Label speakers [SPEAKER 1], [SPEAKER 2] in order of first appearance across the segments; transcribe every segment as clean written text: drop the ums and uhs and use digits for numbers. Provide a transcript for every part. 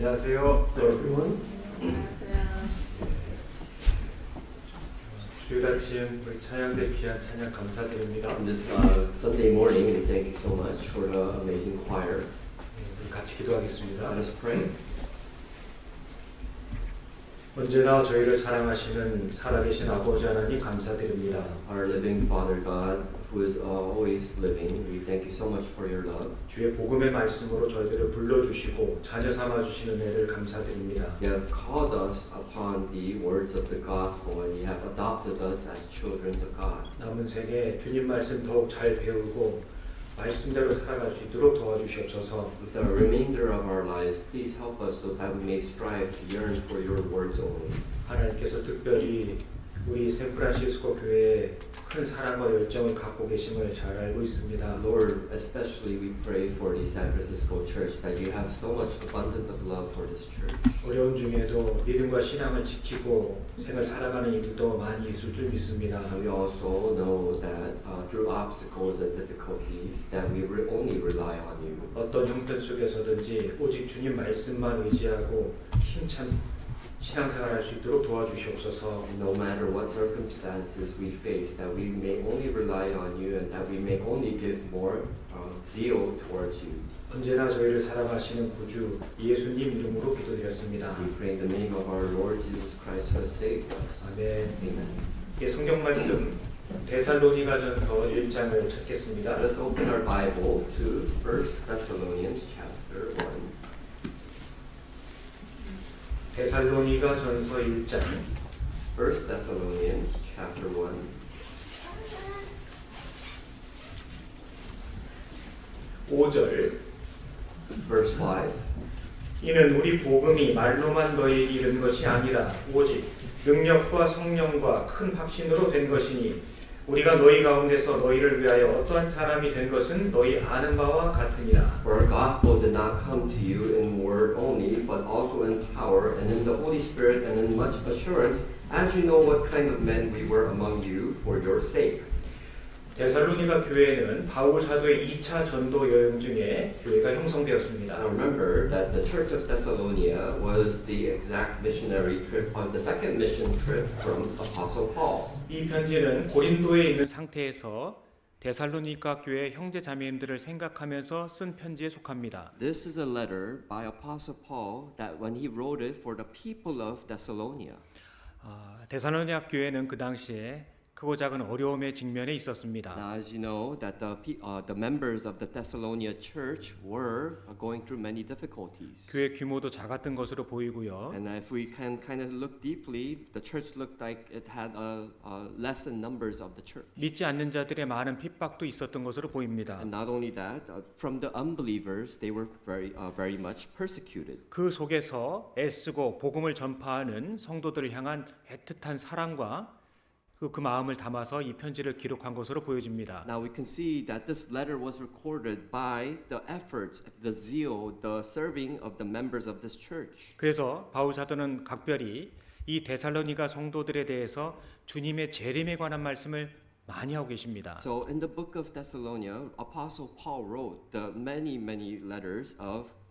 [SPEAKER 1] 안녕하세요.
[SPEAKER 2] everyone.
[SPEAKER 1] 주일 아침 우리 찬양대 귀한 찬양 감사드립니다.
[SPEAKER 2] On this Sunday morning, we thank you so much for the amazing choir.
[SPEAKER 1] 우리 같이 기도하겠습니다.
[SPEAKER 2] Let us pray.
[SPEAKER 1] 언제나 저희를 사랑하시는 살아계신 아버지 하나님 감사드립니다.
[SPEAKER 2] Our living Father God, who is always living, we thank you so much for your love.
[SPEAKER 1] 주의 복음의 말씀으로 저희들을 불러주시고 자녀 삼아주시는 은혜를 감사드립니다.
[SPEAKER 2] You have called us upon the words of the gospel, and you have adopted us as children of God.
[SPEAKER 1] 남은 생에 주님 말씀 더욱 잘 배우고 말씀대로 살아갈 수 있도록 도와주시옵소서.
[SPEAKER 2] With the remainder of our lives, please help us so that we may strive to yearn for your words only.
[SPEAKER 1] 하나님께서 특별히 우리 샌프란시스코 교회에 큰 사랑과 열정을 갖고 계심을 잘 알고 있습니다.
[SPEAKER 2] Lord, especially we pray for the San Francisco Church that you have so much abundant of love for this church.
[SPEAKER 1] 어려운 중에도 믿음과 신앙을 지키고 생을 살아가는 이들도 많이 있을 줄 믿습니다.
[SPEAKER 2] We also know that through obstacles and difficulties that we only rely on you.
[SPEAKER 1] 어떤 형편 속에서든지 오직 주님 말씀만 의지하고 힘찬 신앙생활할 수 있도록 도와주시옵소서.
[SPEAKER 2] And no matter what circumstances we face, that we may only rely on you and that we may only give more zeal towards you.
[SPEAKER 1] 언제나 저희를 사랑하시는 구주 예수님 이름으로 기도드렸습니다.
[SPEAKER 2] We pray in the name of our Lord Jesus Christ who has saved us.
[SPEAKER 1] 아멘.
[SPEAKER 2] Amen.
[SPEAKER 1] 예, 성경 말씀 데살로니가전서 1장을 찾겠습니다.
[SPEAKER 2] Let us open our Bible to 1 Thessalonians chapter 1.
[SPEAKER 1] 데살로니가전서 1장
[SPEAKER 2] 1 Thessalonians chapter 1.
[SPEAKER 1] 5절
[SPEAKER 2] Verse 5.
[SPEAKER 1] 이는 우리 복음이 말로만 너희에게 이른 것이 아니라 오직 능력과 성령과 큰 확신으로 된 것이니 우리가 너희 가운데서 너희를 위하여 어떠한 사람이 된 것은 너희 아는 바와 같으니라.
[SPEAKER 2] For our gospel did not come to you in word only, but also in power and in the Holy Spirit and in much assurance, as you know what kind of men we were among you for your sake.
[SPEAKER 1] 데살로니가 교회는 바울 사도의 2차 전도 여행 중에 교회가 형성되었습니다.
[SPEAKER 2] Now remember that the Church of Thessalonia was the exact missionary trip of the second mission trip from Apostle Paul.
[SPEAKER 1] 이 편지는 고린도에 있는 상태에서 데살로니가 교회 형제 자매님들을 생각하면서 쓴 편지에 속합니다.
[SPEAKER 2] This is a letter by Apostle Paul that when he wrote it for the people of Thessalonia.
[SPEAKER 1] 데살로니가 교회는 그 당시에 크고 작은 어려움의 직면에 있었습니다.
[SPEAKER 2] Now, as you know, that the members of the Thessalonia church were going through many difficulties.
[SPEAKER 1] 교회 규모도 작았던 것으로 보이고요.
[SPEAKER 2] And if we can kind of look deeply, the church looked like it had less in numbers of the church.
[SPEAKER 1] 믿지 않는 자들의 많은 핍박도 있었던 것으로 보입니다.
[SPEAKER 2] And not only that, from the unbelievers, they were very much persecuted.
[SPEAKER 1] 그 속에서 애쓰고 복음을 전파하는 성도들을 향한 애틋한 사랑과 그 마음을 담아서 이 편지를 기록한 것으로 보여집니다.
[SPEAKER 2] Now we can see that this letter was recorded by the efforts, the zeal, the serving of the members of this church.
[SPEAKER 1] 그래서 바울 사도는 각별히 이 데살로니가 성도들에 대해서 주님의 재림에 관한 말씀을 많이 하고 계십니다.
[SPEAKER 2] So in the book of Thessalonia, Apostle Paul wrote the many letters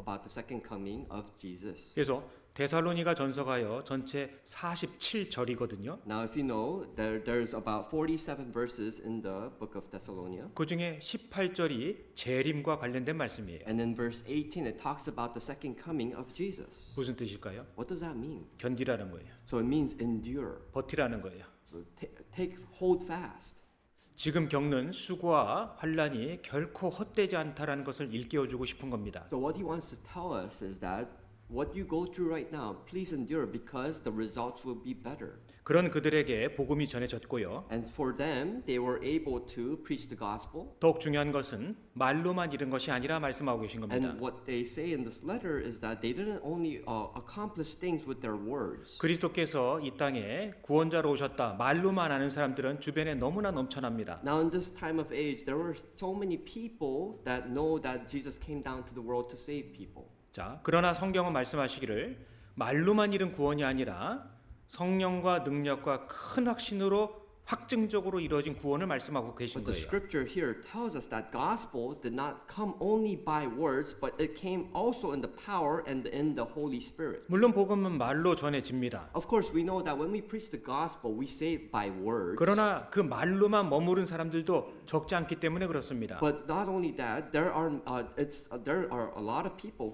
[SPEAKER 2] about the second coming of Jesus.
[SPEAKER 1] 그래서 데살로니가 전서가요 전체 47절이거든요.
[SPEAKER 2] Now if you know, there's about 47 verses in the book of Thessalonia.
[SPEAKER 1] 그 중에 18절이 재림과 관련된 말씀이에요.
[SPEAKER 2] And in verse 18 it talks about the second coming of Jesus.
[SPEAKER 1] 무슨 뜻일까요?
[SPEAKER 2] What does that mean?
[SPEAKER 1] 견디라는 거예요.
[SPEAKER 2] So it means endure.
[SPEAKER 1] 버티라는 거예요.
[SPEAKER 2] So hold fast.
[SPEAKER 1] 지금 겪는 수고와 환란이 결코 헛되지 않다라는 것을 일깨워주고 싶은 겁니다.
[SPEAKER 2] So what he wants to tell us is that what you go through right now, please endure because the results will be better.
[SPEAKER 1] 그런 그들에게 복음이 전해졌고요.
[SPEAKER 2] And for them, they were able to preach the gospel.
[SPEAKER 1] 더욱 중요한 것은 말로만 이룬 것이 아니라 말씀하고 계신 겁니다.
[SPEAKER 2] And what they say in this letter is that they didn't only accomplish things with their words.
[SPEAKER 1] 그리스도께서 이 땅에 구원자로 오셨다. 말로만 아는 사람들은 주변에 너무나 넘쳐납니다.
[SPEAKER 2] Now in this time of age, there were so many people that know that Jesus came down to the world to save people.
[SPEAKER 1] 자, 그러나 성경은 말씀하시기를 말로만 이룬 구원이 아니라 성령과 능력과 큰 확신으로 확증적으로 이루어진 구원을 말씀하고 계신
[SPEAKER 2] But the
[SPEAKER 1] 거예요.
[SPEAKER 2] scripture here tells us that gospel did not come only by words, but it came also in the power and in the Holy Spirit.
[SPEAKER 1] 물론 복음은 말로 전해집니다.
[SPEAKER 2] Of course, we know that when we preach the gospel, we say it by words.
[SPEAKER 1] 그러나 그 말로만 머무른 사람들도 적지 않기 때문에 그렇습니다.
[SPEAKER 2] But not only that, there are a lot of people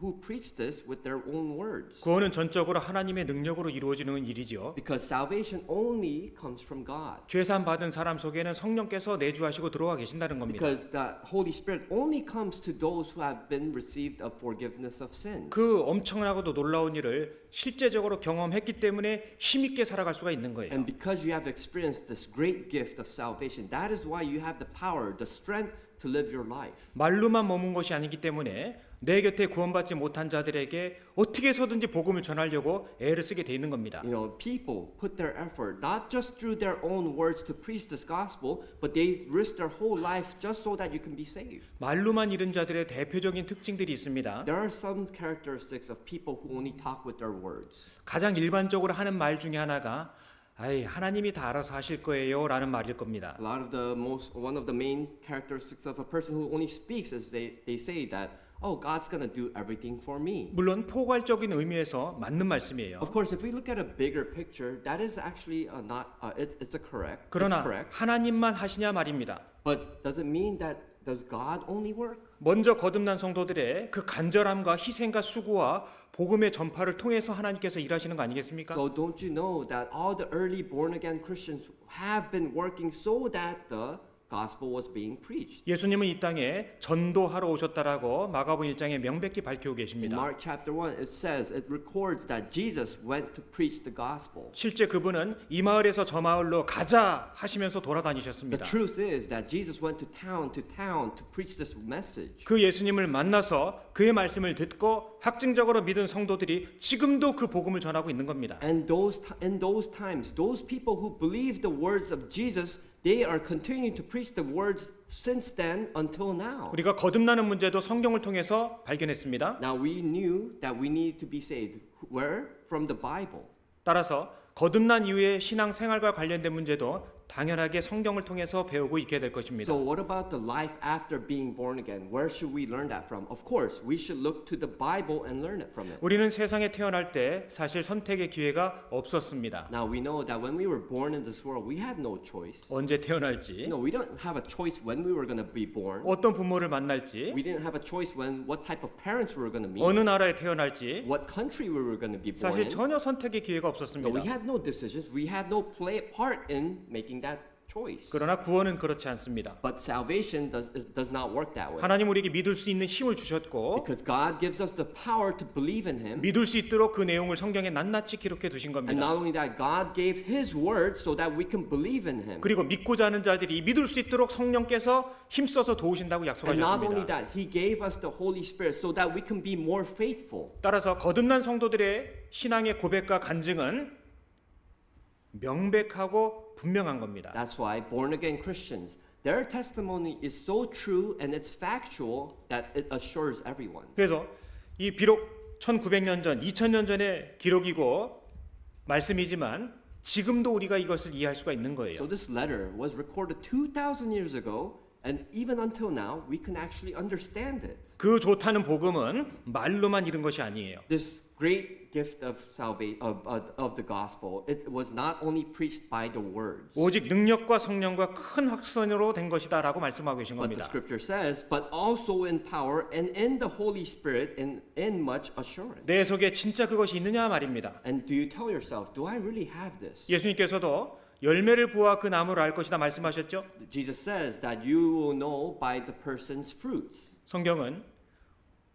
[SPEAKER 2] who preach this with their own words.
[SPEAKER 1] 구원은 전적으로 하나님의 능력으로 이루어지는 일이죠.
[SPEAKER 2] Because salvation only comes from God.
[SPEAKER 1] 죄산 받은 사람 속에는 성령께서 내주하시고 들어와 계신다는 겁니다.
[SPEAKER 2] Because the Holy Spirit only comes to those who have been received of forgiveness of sins.
[SPEAKER 1] 그 엄청나고도 놀라운 일을 실제적으로 경험했기 때문에 힘있게 살아갈 수가 있는 거예요.
[SPEAKER 2] And because you have experienced this great gift of salvation, that is why you have the power, the strength to live your life.
[SPEAKER 1] 말로만 머문 것이 아니기 때문에 내 곁에 구원받지 못한 자들에게 어떻게 해서든지 복음을 전하려고 애를 쓰게 돼 있는 겁니다.
[SPEAKER 2] You know, people put their effort not just through their own words to preach this gospel, but they risk their whole life just so that you can be saved.
[SPEAKER 1] 말로만 이른 자들의 대표적인 특징들이 있습니다.
[SPEAKER 2] There are some characteristics of people who only talk with their words.
[SPEAKER 1] 가장 일반적으로 하는 말 중에 하나가 아이 하나님이 다 알아서 하실 거예요라는 말일 겁니다.
[SPEAKER 2] One of the main characteristics of a person who only speaks is they say that, oh, God's gonna do everything for me.
[SPEAKER 1] 물론 포괄적인 의미에서 맞는 말씀이에요.
[SPEAKER 2] Of course, if we look at a bigger picture, that is actually it's correct.
[SPEAKER 1] 그러나 하나님만 하시냐 말입니다.
[SPEAKER 2] But does it mean that does God only work?
[SPEAKER 1] 먼저 거듭난 성도들의 그 간절함과 희생과 수고와 복음의 전파를 통해서 하나님께서 일하시는 거 아니겠습니까?
[SPEAKER 2] So don't you know that all the early born again Christians have been working so that the gospel was being preached.
[SPEAKER 1] 예수님은 이 땅에 전도하러 오셨다라고 마가복음 1장에 명백히 밝히고
[SPEAKER 2] In
[SPEAKER 1] 계십니다.
[SPEAKER 2] Mark chapter 1 it records that Jesus went to preach the gospel.
[SPEAKER 1] 실제 그분은 이 마을에서 저 마을로 가자 하시면서
[SPEAKER 2] The
[SPEAKER 1] 돌아다니셨습니다.
[SPEAKER 2] truth is that Jesus went to town to preach this message.
[SPEAKER 1] 그 예수님을 만나서 그의 말씀을 듣고 확증적으로 믿은 성도들이 지금도 그 복음을 전하고 있는 겁니다.
[SPEAKER 2] And in those times, those people who believe the words of Jesus, they are continuing to preach the words since then until now.
[SPEAKER 1] 우리가 거듭나는 문제도 성경을 통해서 발견했습니다.
[SPEAKER 2] Now we knew that we need to be saved. Where? From the Bible.
[SPEAKER 1] 따라서 거듭난 이후의 신앙 생활과 관련된 문제도 당연하게 성경을 통해서 배우고 있게 될 것입니다.
[SPEAKER 2] So what about the life after being born again? Where should we learn that from? Of course, we should look to the Bible and learn it from it.
[SPEAKER 1] 우리는 세상에 태어날 때 사실 선택의 기회가 없었습니다.
[SPEAKER 2] Now we know that when we were born in this world, we had no choice.
[SPEAKER 1] 언제 태어날지,
[SPEAKER 2] No, we don't have a choice when we were going to be born.
[SPEAKER 1] 어떤 부모를 만날지,
[SPEAKER 2] We didn't have a choice when what type of parents we were going to meet.
[SPEAKER 1] 어느 나라에 태어날지
[SPEAKER 2] What country we were going to be born
[SPEAKER 1] 사실
[SPEAKER 2] in.
[SPEAKER 1] 전혀 선택의 기회가
[SPEAKER 2] No,
[SPEAKER 1] 없었습니다.
[SPEAKER 2] we had no decisions. We had no part in making that choice.
[SPEAKER 1] 그러나 구원은 그렇지 않습니다.
[SPEAKER 2] But salvation does not work that way.
[SPEAKER 1] 하나님 우리에게 믿을 수 있는 힘을 주셨고
[SPEAKER 2] Because God gives us the power to believe in Him.
[SPEAKER 1] 믿을 수 있도록 그 내용을 성경에 낱낱이 기록해 두신
[SPEAKER 2] And
[SPEAKER 1] 겁니다.
[SPEAKER 2] not only that, God gave His word so that we can believe in Him.
[SPEAKER 1] 그리고 믿고자 하는 자들이 믿을 수 있도록 성령께서 힘써서 도우신다고
[SPEAKER 2] And not only
[SPEAKER 1] 약속하셨습니다.
[SPEAKER 2] that, He gave us the Holy Spirit so that we can be more faithful.
[SPEAKER 1] 따라서 거듭난 성도들의 신앙의 고백과 간증은 명백하고 분명한 겁니다.
[SPEAKER 2] That's why born again Christians, their testimony is so true and it's factual that it assures everyone.
[SPEAKER 1] 그래서 이 비록 1900년 전, 2000년 전의 기록이고 말씀이지만 지금도 우리가 이것을 이해할 수가 있는 거예요.
[SPEAKER 2] So this letter was recorded 2,000 years ago, and even until now, we can actually understand it.
[SPEAKER 1] 그 좋다는 복음은 말로만 이룬 것이 아니에요.
[SPEAKER 2] This great gift of salvation of the gospel, it was not only preached by the words.
[SPEAKER 1] 오직 능력과 성령과 큰 확선으로 된 것이다라고 말씀하고 계신
[SPEAKER 2] But the
[SPEAKER 1] 겁니다.
[SPEAKER 2] scripture says, but also in power and in the Holy Spirit and in much assurance.
[SPEAKER 1] 내 속에 진짜 그것이 있느냐 말입니다.
[SPEAKER 2] And do you tell yourself, do I really have this?
[SPEAKER 1] 예수님께서도 열매를 보아 그 나무를 알 것이다 말씀하셨죠.
[SPEAKER 2] Jesus says that you will know by the person's fruits.
[SPEAKER 1] 성경은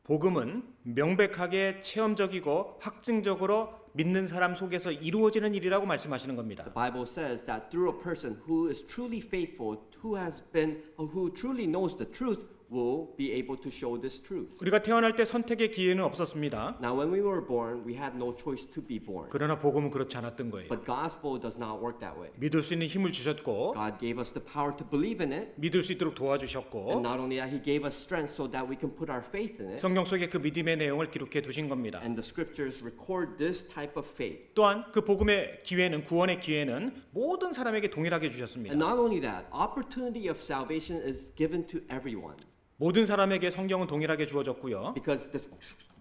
[SPEAKER 1] 복음은 명백하게 체험적이고 확증적으로 믿는 사람 속에서 이루어지는 일이라고 말씀하시는 겁니다.
[SPEAKER 2] The Bible says that through a person who is truly faithful, who has been who truly knows the truth will be able to show this truth.
[SPEAKER 1] 우리가 태어날 때 선택의 기회는 없었습니다.
[SPEAKER 2] Now, when we were born, we had no choice to be born.
[SPEAKER 1] 그러나 복음은 그렇지 않았던 거예요.
[SPEAKER 2] But gospel does not work that way.
[SPEAKER 1] 믿을 수 있는 힘을 주셨고
[SPEAKER 2] God gave us the power to believe in it,
[SPEAKER 1] 믿을 수 있도록
[SPEAKER 2] and
[SPEAKER 1] 도와주셨고
[SPEAKER 2] not only that, He gave us strength so that we can put our faith in it.
[SPEAKER 1] 성경 속에 그 믿음의 내용을 기록해 두신 겁니다.
[SPEAKER 2] And the scriptures record this type of faith.
[SPEAKER 1] 또한 그 복음의 기회는 구원의 기회는 모든 사람에게 동일하게 주셨습니다.
[SPEAKER 2] And not only that, opportunity of salvation is given to everyone.
[SPEAKER 1] 모든 사람에게 성경은 동일하게 주어졌고요.
[SPEAKER 2] Because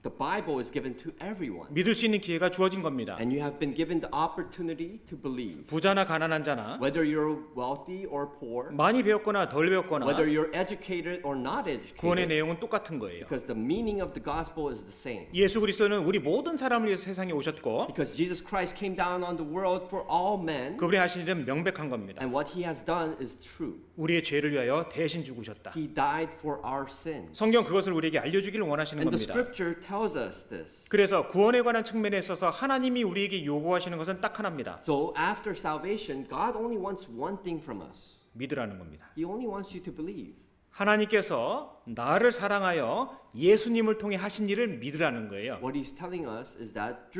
[SPEAKER 2] the Bible is given to everyone.
[SPEAKER 1] 믿을 수 있는 기회가 주어진 겁니다.
[SPEAKER 2] And you have been given the opportunity to believe.
[SPEAKER 1] 부자나 가난한 자나
[SPEAKER 2] Whether you're wealthy or poor,
[SPEAKER 1] 많이 배웠거나 덜 배웠거나
[SPEAKER 2] whether you're educated or not
[SPEAKER 1] 구원의
[SPEAKER 2] educated,
[SPEAKER 1] 내용은 똑같은 거예요.
[SPEAKER 2] because the meaning of the gospel is the same.
[SPEAKER 1] 예수 그리스도는 우리 모든 사람을 위해서 세상에 오셨고
[SPEAKER 2] Because Jesus Christ came down on the world for all men,
[SPEAKER 1] 그분이 하신 일은 명백한 겁니다.
[SPEAKER 2] and what He has done is true.
[SPEAKER 1] 우리의 죄를 위하여 대신 죽으셨다.
[SPEAKER 2] He died for our sins.
[SPEAKER 1] 성경 그것을 우리에게 알려주기를 원하시는
[SPEAKER 2] And the
[SPEAKER 1] 겁니다.
[SPEAKER 2] scripture tells us this.
[SPEAKER 1] 그래서 구원에 관한 측면에 있어서 하나님이 우리에게 요구하시는 것은 딱 하나입니다.
[SPEAKER 2] So after salvation, God only wants one thing from us.
[SPEAKER 1] 믿으라는 겁니다.
[SPEAKER 2] He only wants you to believe.
[SPEAKER 1] 하나님께서 나를 사랑하여 예수님을 통해 하신 일을 믿으라는 거예요.
[SPEAKER 2] What He's telling us is that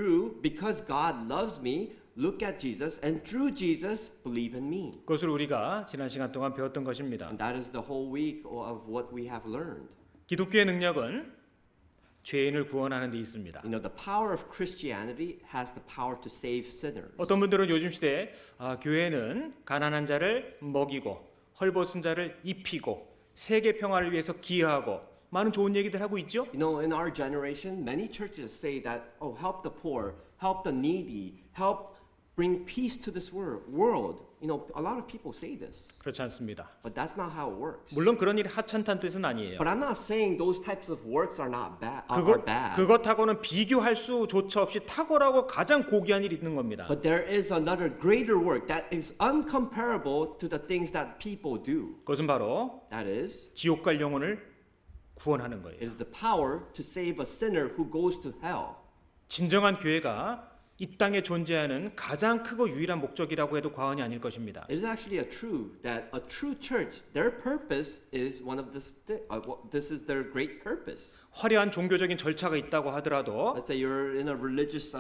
[SPEAKER 2] because God loves me, look at Jesus, and through Jesus, believe in me.
[SPEAKER 1] 그것을 우리가 지난 시간 동안 배웠던 것입니다.
[SPEAKER 2] And that is the whole week of what we have learned.
[SPEAKER 1] 기독교의 능력은 죄인을 구원하는 데 있습니다.
[SPEAKER 2] You know, the power of Christianity has the power to save sinners.
[SPEAKER 1] 어떤 분들은 요즘 시대에 교회는 가난한 자를 먹이고 헐벗은 자를 입히고 세계 평화를 위해서 기여하고 많은 좋은 얘기들 하고 있죠.
[SPEAKER 2] You know, in our generation, many churches say that, oh, help the poor, help the needy, help bring peace to this world. You know, a lot of people say this,
[SPEAKER 1] 그렇지 않습니다.
[SPEAKER 2] but that's not how it works.
[SPEAKER 1] 물론 그런 일이 하찮다는 뜻은 아니에요.
[SPEAKER 2] But I'm not saying those types of works are not bad. Are bad.
[SPEAKER 1] 그것하고는 비교할 수조차 없이 탁월하고 가장 고귀한 일이 있는 겁니다.
[SPEAKER 2] But there is another greater work that is uncomparable to the things that people do.
[SPEAKER 1] 그것은 바로
[SPEAKER 2] That is,
[SPEAKER 1] 지옥 갈 영혼을 구원하는 거예요.
[SPEAKER 2] it is the power to save a sinner who goes to hell.
[SPEAKER 1] 진정한 교회가 이 땅에 존재하는 가장 크고 유일한 목적이라고 해도 과언이 아닐 것입니다.
[SPEAKER 2] It is actually true that a true church, their purpose is one of this is their great purpose.
[SPEAKER 1] 화려한 종교적인 절차가 있다고 하더라도
[SPEAKER 2] Let's say you're in a religious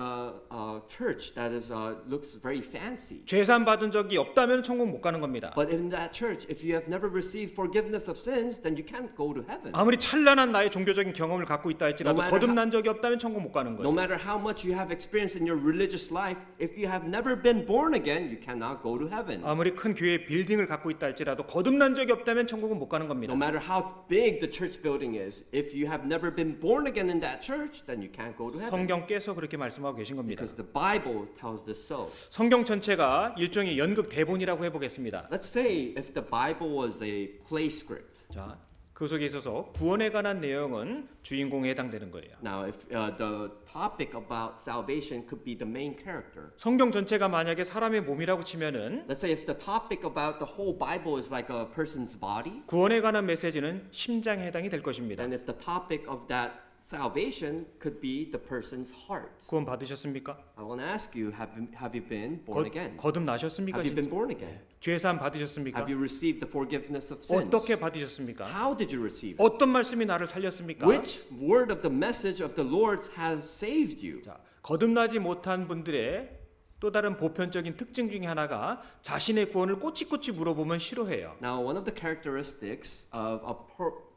[SPEAKER 2] church that is looks very fancy.
[SPEAKER 1] 죄산 받은 적이 없다면 천국 못 가는 겁니다.
[SPEAKER 2] But in that church, if you have never received forgiveness of sins, then you can't go to heaven.
[SPEAKER 1] 아무리 찬란한 나의 종교적인 경험을 갖고 있다 할지라도
[SPEAKER 2] No matter
[SPEAKER 1] 거듭난 적이 없다면 천국 못 가는
[SPEAKER 2] No
[SPEAKER 1] 거예요.
[SPEAKER 2] matter how much you have experienced in your religious life, if you have never been born again, you cannot go to heaven.
[SPEAKER 1] 아무리 큰 교회 빌딩을 갖고 있다 할지라도 거듭난 적이 없다면 천국은 못 가는 겁니다.
[SPEAKER 2] No matter how big the church building is, if you have never been born again in that church, then you can't go to heaven.
[SPEAKER 1] 성경께서 그렇게 말씀하고 계신 겁니다.
[SPEAKER 2] Because the Bible tells this so.
[SPEAKER 1] 성경 전체가 일종의 연극 대본이라고 해보겠습니다.
[SPEAKER 2] Let's say if the Bible was a play script.
[SPEAKER 1] 자, 그 속에 있어서 구원에 관한 내용은 주인공에 해당되는 거예요.
[SPEAKER 2] Now, if the topic about salvation could be the main character.
[SPEAKER 1] 성경 전체가 만약에 사람의 몸이라고 치면은
[SPEAKER 2] Let's say if the topic about the whole Bible is like a person's body,
[SPEAKER 1] 구원에 관한 메시지는 심장에 해당이 될 것입니다.
[SPEAKER 2] and if the topic of that salvation could be the person's heart.
[SPEAKER 1] 구원 받으셨습니까?
[SPEAKER 2] I want to ask you, have you been born again?
[SPEAKER 1] 거듭나셨습니까?
[SPEAKER 2] Have you been born again?
[SPEAKER 1] 죄사함 받으셨습니까?
[SPEAKER 2] Have you received the forgiveness of sins?
[SPEAKER 1] 어떻게 받으셨습니까?
[SPEAKER 2] How did you receive it?
[SPEAKER 1] 어떤 말씀이 나를 살렸습니까?
[SPEAKER 2] Which word of the message of the Lord has saved you?
[SPEAKER 1] 자, 거듭나지 못한 분들의 또 다른 보편적인 특징 중에 하나가 자신의 구원을 꼬치꼬치 물어보면 싫어해요.
[SPEAKER 2] Now, one of the characteristics of a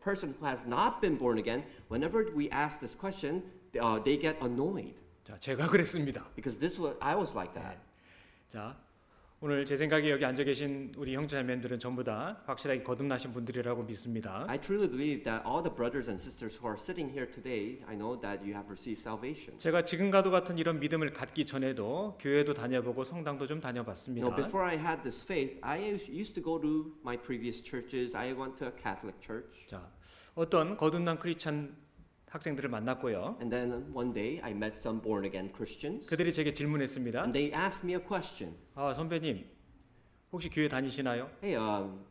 [SPEAKER 2] person who has not been born again, whenever we ask this question, they get annoyed.
[SPEAKER 1] 자, 제가 그랬습니다.
[SPEAKER 2] Because I was like that.
[SPEAKER 1] 자, 오늘 제 생각에 여기 앉아 계신 우리 형제자매들은 전부 다 확실하게 거듭나신 분들이라고 믿습니다.
[SPEAKER 2] I truly believe that all the brothers and sisters who are sitting here today, I know that you have received salvation.
[SPEAKER 1] 제가 지금과도 같은 이런 믿음을 갖기 전에도 교회도 다녀보고 성당도 좀 다녀봤습니다.
[SPEAKER 2] No, before I had this faith, I used to go to my previous churches. I went to a Catholic church.
[SPEAKER 1] 자, 어떤 거듭난 크리스찬 학생들을 만났고요.
[SPEAKER 2] And then one day I met some born again Christians.
[SPEAKER 1] 그들이 제게 질문했습니다.
[SPEAKER 2] And they asked me a question.
[SPEAKER 1] 아, 선배님, 혹시 교회 다니시나요?
[SPEAKER 2] Hey,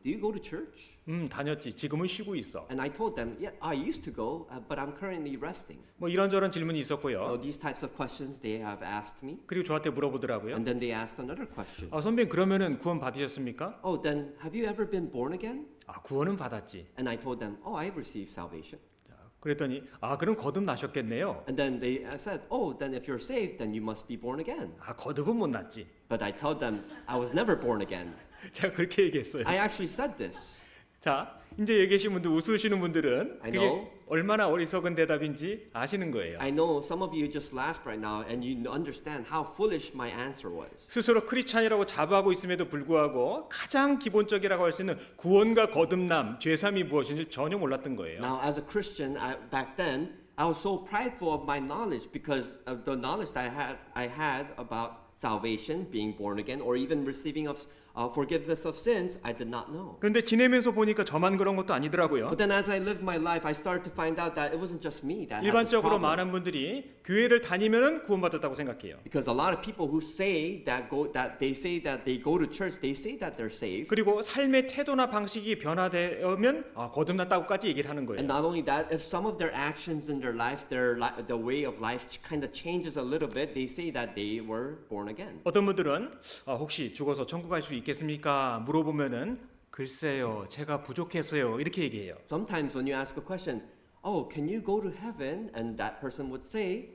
[SPEAKER 2] do you go to church?
[SPEAKER 1] 다녔지. 지금은 쉬고 있어.
[SPEAKER 2] And I told them, yeah, I used to go, but I'm currently resting.
[SPEAKER 1] 뭐 이런저런 질문이 있었고요.
[SPEAKER 2] These types of questions they have asked me.
[SPEAKER 1] 그리고 저한테 물어보더라고요.
[SPEAKER 2] And then they asked another question.
[SPEAKER 1] 아, 선배님 그러면은 구원 받으셨습니까?
[SPEAKER 2] Oh, then have you ever been born again?
[SPEAKER 1] 구원은 받았지.
[SPEAKER 2] And I told them, oh, I received salvation.
[SPEAKER 1] 자, 그랬더니 그럼 거듭나셨겠네요.
[SPEAKER 2] And then they said, oh, then if you're saved, then you must be born again.
[SPEAKER 1] 거듭은 못 났지.
[SPEAKER 2] But I told them, I was never born again.
[SPEAKER 1] 제가 그렇게 얘기했어요.
[SPEAKER 2] I actually said this.
[SPEAKER 1] 자, 이제 여기 계신 분들, 웃으시는 분들은
[SPEAKER 2] I
[SPEAKER 1] 그게
[SPEAKER 2] know.
[SPEAKER 1] 얼마나 어리석은 대답인지 아시는 거예요.
[SPEAKER 2] I know some of you just laughed right now and you understand how foolish my answer was.
[SPEAKER 1] 스스로 크리스찬이라고 자부하고 있음에도 불구하고 가장 기본적이라고 할 수 있는 구원과 거듭남, 죄삼이 무엇인지 전혀 몰랐던 거예요.
[SPEAKER 2] Now, as a Christian, back then, I was so prideful of my knowledge because of the knowledge that I had about salvation, being born again, or even receiving of forgiveness of sins. I did not know.
[SPEAKER 1] 그런데 지내면서 보니까 저만 그런 것도 아니더라고요.
[SPEAKER 2] But then, as I lived my life, I started to find out that it wasn't just me that had this
[SPEAKER 1] 일반적으로
[SPEAKER 2] problem.
[SPEAKER 1] 많은 분들이 교회를 다니면은 구원받았다고 생각해요.
[SPEAKER 2] Because a lot of people who say that they go to church, they say that they're saved.
[SPEAKER 1] 그리고 삶의 태도나 방식이 변화되면 거듭났다고까지 얘기를 하는 거예요.
[SPEAKER 2] And not only that, if some of their actions in their life, the way of life kind of changes a little bit, they say that they were born again.
[SPEAKER 1] 어떤 분들은 혹시 죽어서 천국 갈 수 있겠습니까? 물어보면은 글쎄요, 제가 부족해서요. 이렇게 얘기해요.
[SPEAKER 2] Sometimes when you ask a question, oh, can you go to heaven? And that person would say,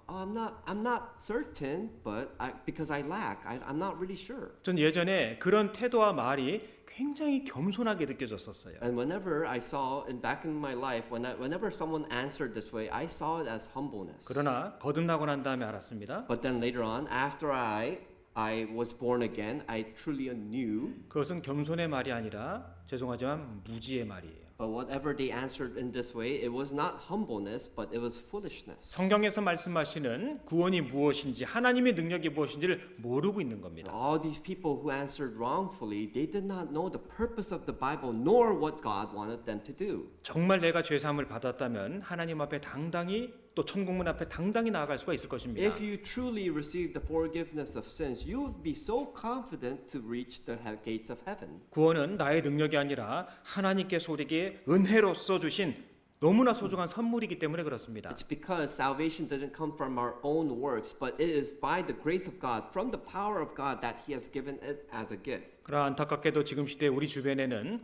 [SPEAKER 2] I'm not certain, but because I lack, I'm not really sure.
[SPEAKER 1] 전 예전에 그런 태도와 말이 굉장히 겸손하게 느껴졌었어요.
[SPEAKER 2] And whenever I saw, back in my life, whenever someone answered this way, I saw it as humbleness.
[SPEAKER 1] 그러나 거듭나고 난 다음에 알았습니다.
[SPEAKER 2] But then later on, after I was born again, I truly knew.
[SPEAKER 1] 그것은 겸손의 말이 아니라 죄송하지만 무지의 말이에요.
[SPEAKER 2] But whatever they answered in this way, it was not humbleness, but it was foolishness.
[SPEAKER 1] 성경에서 말씀하시는 구원이 무엇인지 하나님의 능력이 무엇인지를 모르고 있는 겁니다.
[SPEAKER 2] All these people who answered wrongfully, they did not know the purpose of the Bible nor what God wanted them to do.
[SPEAKER 1] 정말 내가 죄 사함을 받았다면 하나님 앞에 당당히 또 천국문 앞에 당당히 나아갈 수가 있을 것입니다.
[SPEAKER 2] If you truly receive the forgiveness of sins, you will be so confident to reach the gates of heaven.
[SPEAKER 1] 구원은 나의 능력이 아니라 하나님께서 우리에게 은혜로서 주신 너무나 소중한 선물이기 때문에 그렇습니다.
[SPEAKER 2] It's because salvation didn't come from our own works, but it is by the grace of God, from the power of God that He has given it as a gift.
[SPEAKER 1] 그러나 안타깝게도 지금 시대 우리 주변에는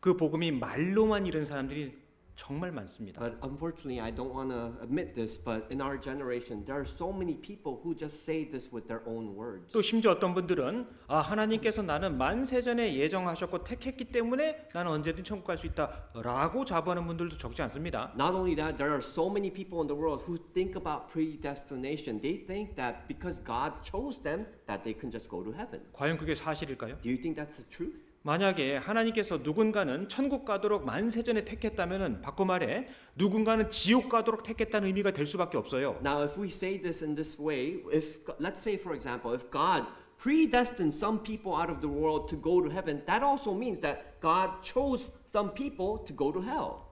[SPEAKER 1] 그 복음이 말로만 이룬 사람들이 정말 많습니다.
[SPEAKER 2] But unfortunately, I don't want to admit this, but in our generation, there are so many people who just say this with their own words.
[SPEAKER 1] 또 심지어 어떤 분들은 하나님께서 나는 만세전에 예정하셨고 택했기 때문에 나는 언제든 천국 갈 수 있다라고 자부하는 분들도 적지 않습니다.
[SPEAKER 2] Not only that, there are so many people in the world who think about predestination. They think that because God chose them, that they can just go to heaven.
[SPEAKER 1] 과연 그게 사실일까요?
[SPEAKER 2] Do you think that's the truth?
[SPEAKER 1] 만약에 하나님께서 누군가는 천국 가도록 만세전에 택했다면은 바꿔 말해 누군가는 지옥 가도록 택했다는 의미가 될 수밖에 없어요.
[SPEAKER 2] Now, if we say this in this way, let's say, for example, if God predestined some people out of the world to go to heaven, that also means that God chose some people to go to hell.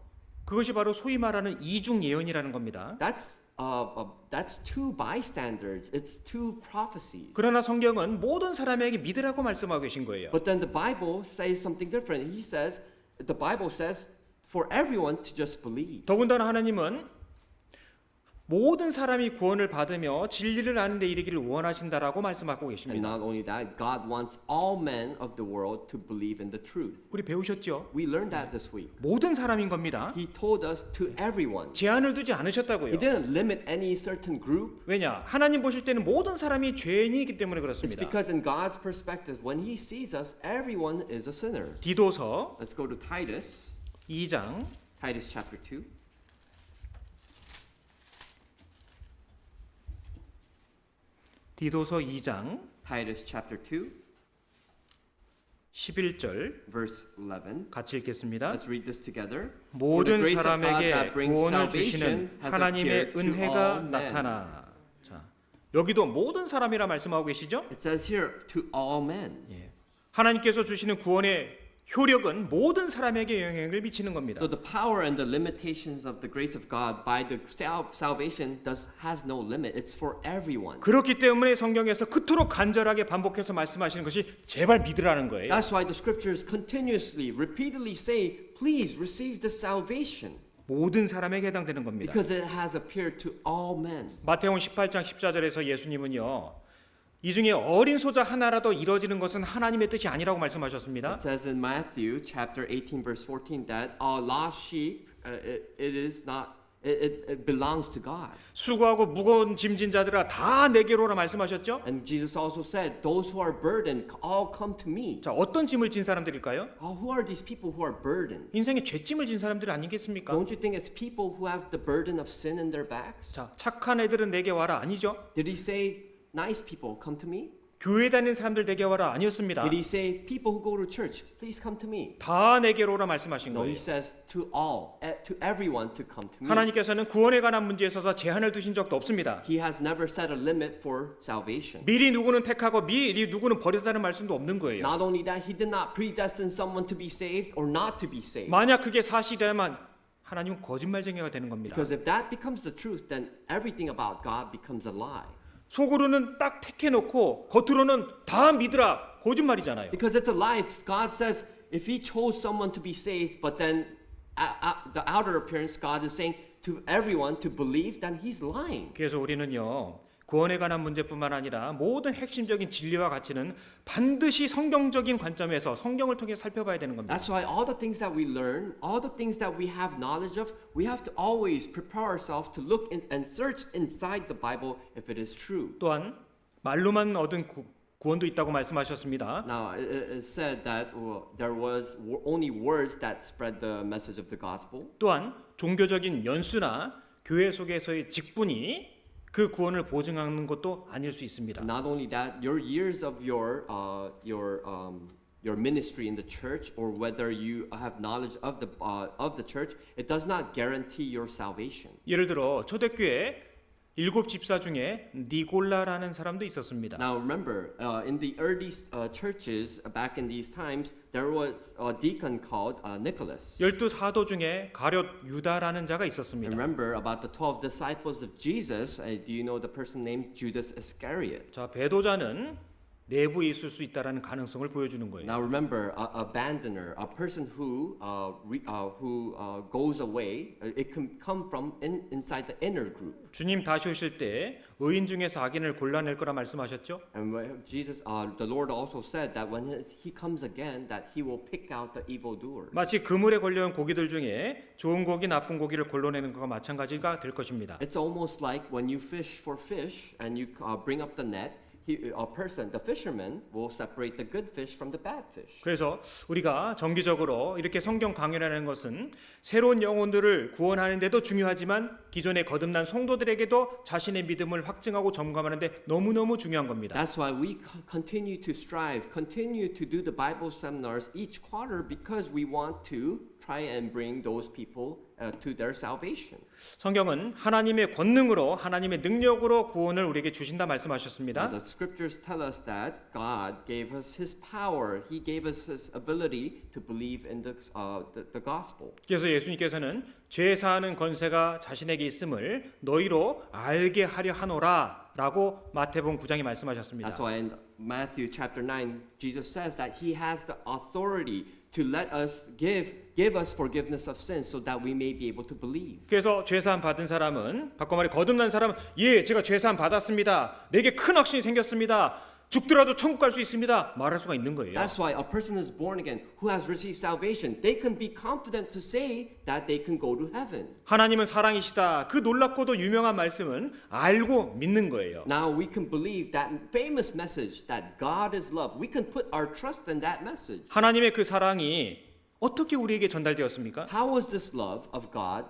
[SPEAKER 1] 그것이 바로 소위 말하는 이중 예언이라는 겁니다.
[SPEAKER 2] That's two bystanders. It's two prophecies.
[SPEAKER 1] 그러나 성경은 모든 사람에게 믿으라고 말씀하고 계신 거예요.
[SPEAKER 2] But then the Bible says something different. The Bible says for everyone to just believe.
[SPEAKER 1] 더군다나 하나님은 모든 사람이 구원을 받으며 진리를 아는 데 이르기를 원하신다라고 말씀하고
[SPEAKER 2] And
[SPEAKER 1] 계십니다.
[SPEAKER 2] not only that, God wants all men of the world to believe in the truth.
[SPEAKER 1] 우리 배우셨죠?
[SPEAKER 2] We learned that this week.
[SPEAKER 1] 모든 사람인 겁니다.
[SPEAKER 2] He told us to everyone.
[SPEAKER 1] 제한을 두지
[SPEAKER 2] He
[SPEAKER 1] 않으셨다고요.
[SPEAKER 2] didn't limit any certain group.
[SPEAKER 1] 왜냐? 하나님 보실 때는 모든 사람이 죄인이기 때문에
[SPEAKER 2] It's
[SPEAKER 1] 그렇습니다.
[SPEAKER 2] because in God's perspective, when He sees us, everyone is a sinner.
[SPEAKER 1] 디도서
[SPEAKER 2] Let's go to Titus.
[SPEAKER 1] 2장
[SPEAKER 2] Titus chapter 2.
[SPEAKER 1] 디도서 2장
[SPEAKER 2] Titus chapter 2,
[SPEAKER 1] 11절
[SPEAKER 2] verse 11.
[SPEAKER 1] 같이 읽겠습니다.
[SPEAKER 2] Let's read this together. For the
[SPEAKER 1] 모든
[SPEAKER 2] grace of God
[SPEAKER 1] 사람에게
[SPEAKER 2] that brings
[SPEAKER 1] 구원을
[SPEAKER 2] salvation
[SPEAKER 1] 주시는
[SPEAKER 2] has
[SPEAKER 1] 하나님의
[SPEAKER 2] appeared to
[SPEAKER 1] 은혜가
[SPEAKER 2] all men.
[SPEAKER 1] 나타나. 자, 여기도 모든 사람이라 말씀하고 계시죠?
[SPEAKER 2] It says here, to all men.
[SPEAKER 1] 예. 하나님께서 주시는 구원의 효력은 모든 사람에게 영향을 미치는 겁니다.
[SPEAKER 2] So the power and the limitations of the grace of God by the salvation has no limit. It's for everyone.
[SPEAKER 1] 그렇기 때문에 성경에서 그토록 간절하게 반복해서 말씀하시는 것이 제발 믿으라는 거예요.
[SPEAKER 2] That's why the scriptures continuously, repeatedly say, please receive this salvation.
[SPEAKER 1] 모든 사람에게 해당되는 겁니다.
[SPEAKER 2] Because it has appeared to all men.
[SPEAKER 1] 마태복음 18장 14절에서 예수님은요. 이 중에 어린 소자 하나라도 이뤄지는 것은 하나님의 뜻이 아니라고 말씀하셨습니다.
[SPEAKER 2] It says in Matthew chapter 18 verse 14 that a lost sheep it is not it belongs to God.
[SPEAKER 1] 수고하고 무거운 짐진 자들아 다 내게로 오라 말씀하셨죠?
[SPEAKER 2] And Jesus also said, those who are burdened all come to me.
[SPEAKER 1] 자, 어떤 짐을 진 사람들일까요?
[SPEAKER 2] Who are these people who are burdened?
[SPEAKER 1] 인생의 죄짐을 진 사람들이 아니겠습니까?
[SPEAKER 2] Don't you think it's people who have the burden of sin in their backs?
[SPEAKER 1] 자, 착한 애들은 내게 와라 아니죠?
[SPEAKER 2] Did he say, nice people, come to me?
[SPEAKER 1] 교회 다니는 사람들 내게 와라 아니었습니다.
[SPEAKER 2] Did he say, people who go to church, please come to me?
[SPEAKER 1] 다 내게로 오라 말씀하신
[SPEAKER 2] No, he
[SPEAKER 1] 거예요.
[SPEAKER 2] says to all, to everyone to come to me.
[SPEAKER 1] 하나님께서는 구원에 관한 문제에 있어서 제한을 두신 적도 없습니다.
[SPEAKER 2] He has never set a limit for salvation.
[SPEAKER 1] 미리 누구는 택하고 미리 누구는 버렸다는 말씀도 없는 거예요.
[SPEAKER 2] Not only that, he did not predestine someone to be saved or not to be saved.
[SPEAKER 1] 만약 그게 사실이라면 하나님은 거짓말쟁이가 되는 겁니다.
[SPEAKER 2] Because if that becomes the truth, then everything about God becomes a lie.
[SPEAKER 1] 속으로는 딱 택해놓고 겉으로는 다 믿으라 거짓말이잖아요.
[SPEAKER 2] Because it's a lie. If God says, if he chose someone to be saved, but then the outer appearance, God is saying to everyone to believe, then he's lying.
[SPEAKER 1] 그래서 우리는요 구원에 관한 문제뿐만 아니라 모든 핵심적인 진리와 가치는 반드시 성경적인 관점에서 성경을 통해 살펴봐야 되는 겁니다.
[SPEAKER 2] That's why all the things that we learn, all the things that we have knowledge of, we have to always prepare ourselves to look and search inside the Bible if it is true.
[SPEAKER 1] 또한 말로만 얻은 구원도 있다고 말씀하셨습니다.
[SPEAKER 2] Now, it said that there was only words that spread the message of the gospel.
[SPEAKER 1] 또한 종교적인 연수나 교회 속에서의 직분이 그 구원을 보증하는 것도 아닐 수 있습니다.
[SPEAKER 2] Not only that, your years of your ministry in the church, or whether you have knowledge of the church, it does not guarantee your salvation.
[SPEAKER 1] 예를 들어 초대교회 7 집사 중에 니골라라는 사람도 있었습니다.
[SPEAKER 2] Now remember, in the early churches back in these times, there was a deacon called Nicholas.
[SPEAKER 1] 12 사도 중에 가룟 유다라는 자가
[SPEAKER 2] And
[SPEAKER 1] 있었습니다.
[SPEAKER 2] remember about the 12 disciples of Jesus. Do you know the person named Judas Iscariot?
[SPEAKER 1] 자, 배도자는 내부에 있을 수 있다라는 가능성을 보여주는 거예요.
[SPEAKER 2] Now remember, abandoner, a person who goes away, it can come from inside the inner group.
[SPEAKER 1] 주님 다시 오실 때 의인 중에서 악인을 골라낼 거라 말씀하셨죠?
[SPEAKER 2] And Jesus, the Lord also said that when he comes again, that he will pick out the evildoers.
[SPEAKER 1] 마치 그물에 걸려온 고기들 중에 좋은 고기, 나쁜 고기를 골라내는 것과 마찬가지가 될 것입니다.
[SPEAKER 2] It's almost like when you fish for fish and you bring up the net. The fisherman will separate the good fish from the bad fish.
[SPEAKER 1] 그래서 우리가 정기적으로 이렇게 성경 강연하는 것은 새로운 영혼들을 구원하는 데도 중요하지만 기존에 거듭난 성도들에게도 자신의 믿음을 확증하고 점검하는 데 너무너무 중요한 겁니다.
[SPEAKER 2] That's why we continue to strive, continue to do the Bible seminars each quarter, because we want to try and bring those people to their salvation.
[SPEAKER 1] 성경은 하나님의 권능으로 하나님의 능력으로 구원을 우리에게 주신다 말씀하셨습니다.
[SPEAKER 2] The scriptures tell us that God gave us His power. He gave us His ability to believe in the gospel.
[SPEAKER 1] 그래서 예수님께서는 죄 사하는 권세가 자신에게 있음을 너희로 알게 하려 하노라라고 마태복음 9장에 말씀하셨습니다.
[SPEAKER 2] That's why in Matthew chapter 9, Jesus says that He has the authority to let us give us forgiveness of sins so that we may be able to believe.
[SPEAKER 1] 그래서 죄사함 받은 사람은 바꿔 말해 거듭난 사람은 예 제가 죄사함 받았습니다. 내게 큰 확신이 생겼습니다. 죽더라도 천국 갈 수 있습니다. 말할 수가 있는 거예요.
[SPEAKER 2] That's why a person who is born again, who has received salvation, they can be confident to say that they can go to heaven.
[SPEAKER 1] 하나님은 사랑이시다. 그 놀랍고도 유명한 말씀은 알고 믿는 거예요.
[SPEAKER 2] Now we can believe that famous message that God is love. We can put our trust in that message.
[SPEAKER 1] 하나님의 그 사랑이 어떻게 우리에게 전달되었습니까?
[SPEAKER 2] How was this love of God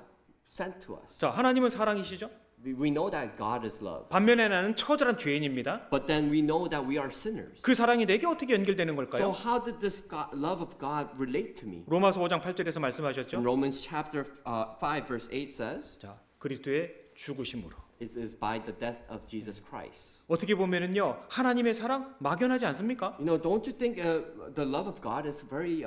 [SPEAKER 2] sent to us?
[SPEAKER 1] 자, 하나님은 사랑이시죠?
[SPEAKER 2] We know that God is love.
[SPEAKER 1] 반면에 나는 처절한 죄인입니다.
[SPEAKER 2] But then we know that we are sinners.
[SPEAKER 1] 그 사랑이 내게 어떻게 연결되는
[SPEAKER 2] So
[SPEAKER 1] 걸까요?
[SPEAKER 2] how did this love of God relate to me?
[SPEAKER 1] 로마서 5장 8절에서
[SPEAKER 2] In
[SPEAKER 1] 말씀하셨죠?
[SPEAKER 2] Romans chapter 5 verse 8 says,
[SPEAKER 1] 자, 그리스도의 죽으심으로.
[SPEAKER 2] it is by the death of Jesus Christ.
[SPEAKER 1] 어떻게 보면은요, 하나님의 사랑 막연하지 않습니까?
[SPEAKER 2] You know, don't you think the love of God is very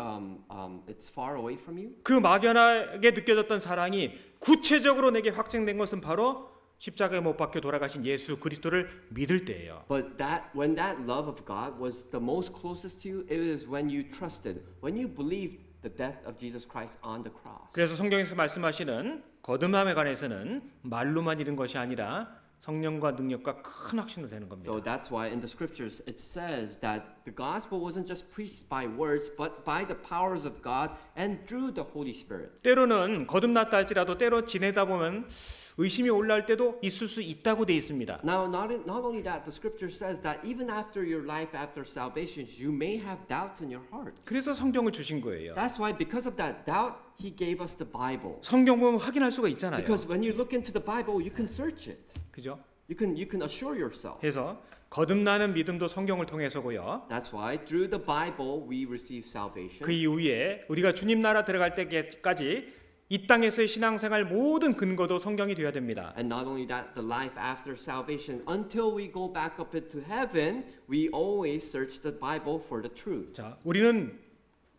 [SPEAKER 2] it's far away from you?
[SPEAKER 1] 그 막연하게 느껴졌던 사랑이 구체적으로 내게 확증된 것은 바로 십자가에 못 박혀 돌아가신 예수 그리스도를 믿을 때예요.
[SPEAKER 2] But when that love of God was the most closest to you, it is when you trusted, when you believed the death of Jesus Christ on the cross.
[SPEAKER 1] 그래서 성경에서 말씀하시는 거듭남에 관해서는 말로만 이른 것이 아니라 성령과 능력과 큰 확신으로 되는 겁니다.
[SPEAKER 2] So that's why in the scriptures it says that the gospel wasn't just preached by words, but by the powers of God and through the Holy Spirit.
[SPEAKER 1] 때로는 거듭났다 할지라도 때로 지내다 보면 의심이 올라올 때도 있을 수 있다고 돼 있습니다.
[SPEAKER 2] Now, not only that, the scripture says that even after your life, after salvation, you may have doubts in your heart.
[SPEAKER 1] 그래서 성경을 주신 거예요.
[SPEAKER 2] That's why, because of that doubt, He gave us the Bible.
[SPEAKER 1] 성경 보면 확인할 수가 있잖아요.
[SPEAKER 2] Because when you look into the Bible, you can search it.
[SPEAKER 1] 그죠?
[SPEAKER 2] You can assure yourself.
[SPEAKER 1] 그래서 거듭나는 믿음도 성경을 통해서고요.
[SPEAKER 2] That's why through the Bible we receive salvation.
[SPEAKER 1] 그 이후에 우리가 주님 나라 들어갈 때까지 이 땅에서의 신앙생활 모든 근거도 성경이 되어야 됩니다.
[SPEAKER 2] And not only that, the life after salvation, until we go back up into heaven, we always search the Bible for the truth.
[SPEAKER 1] 자, 우리는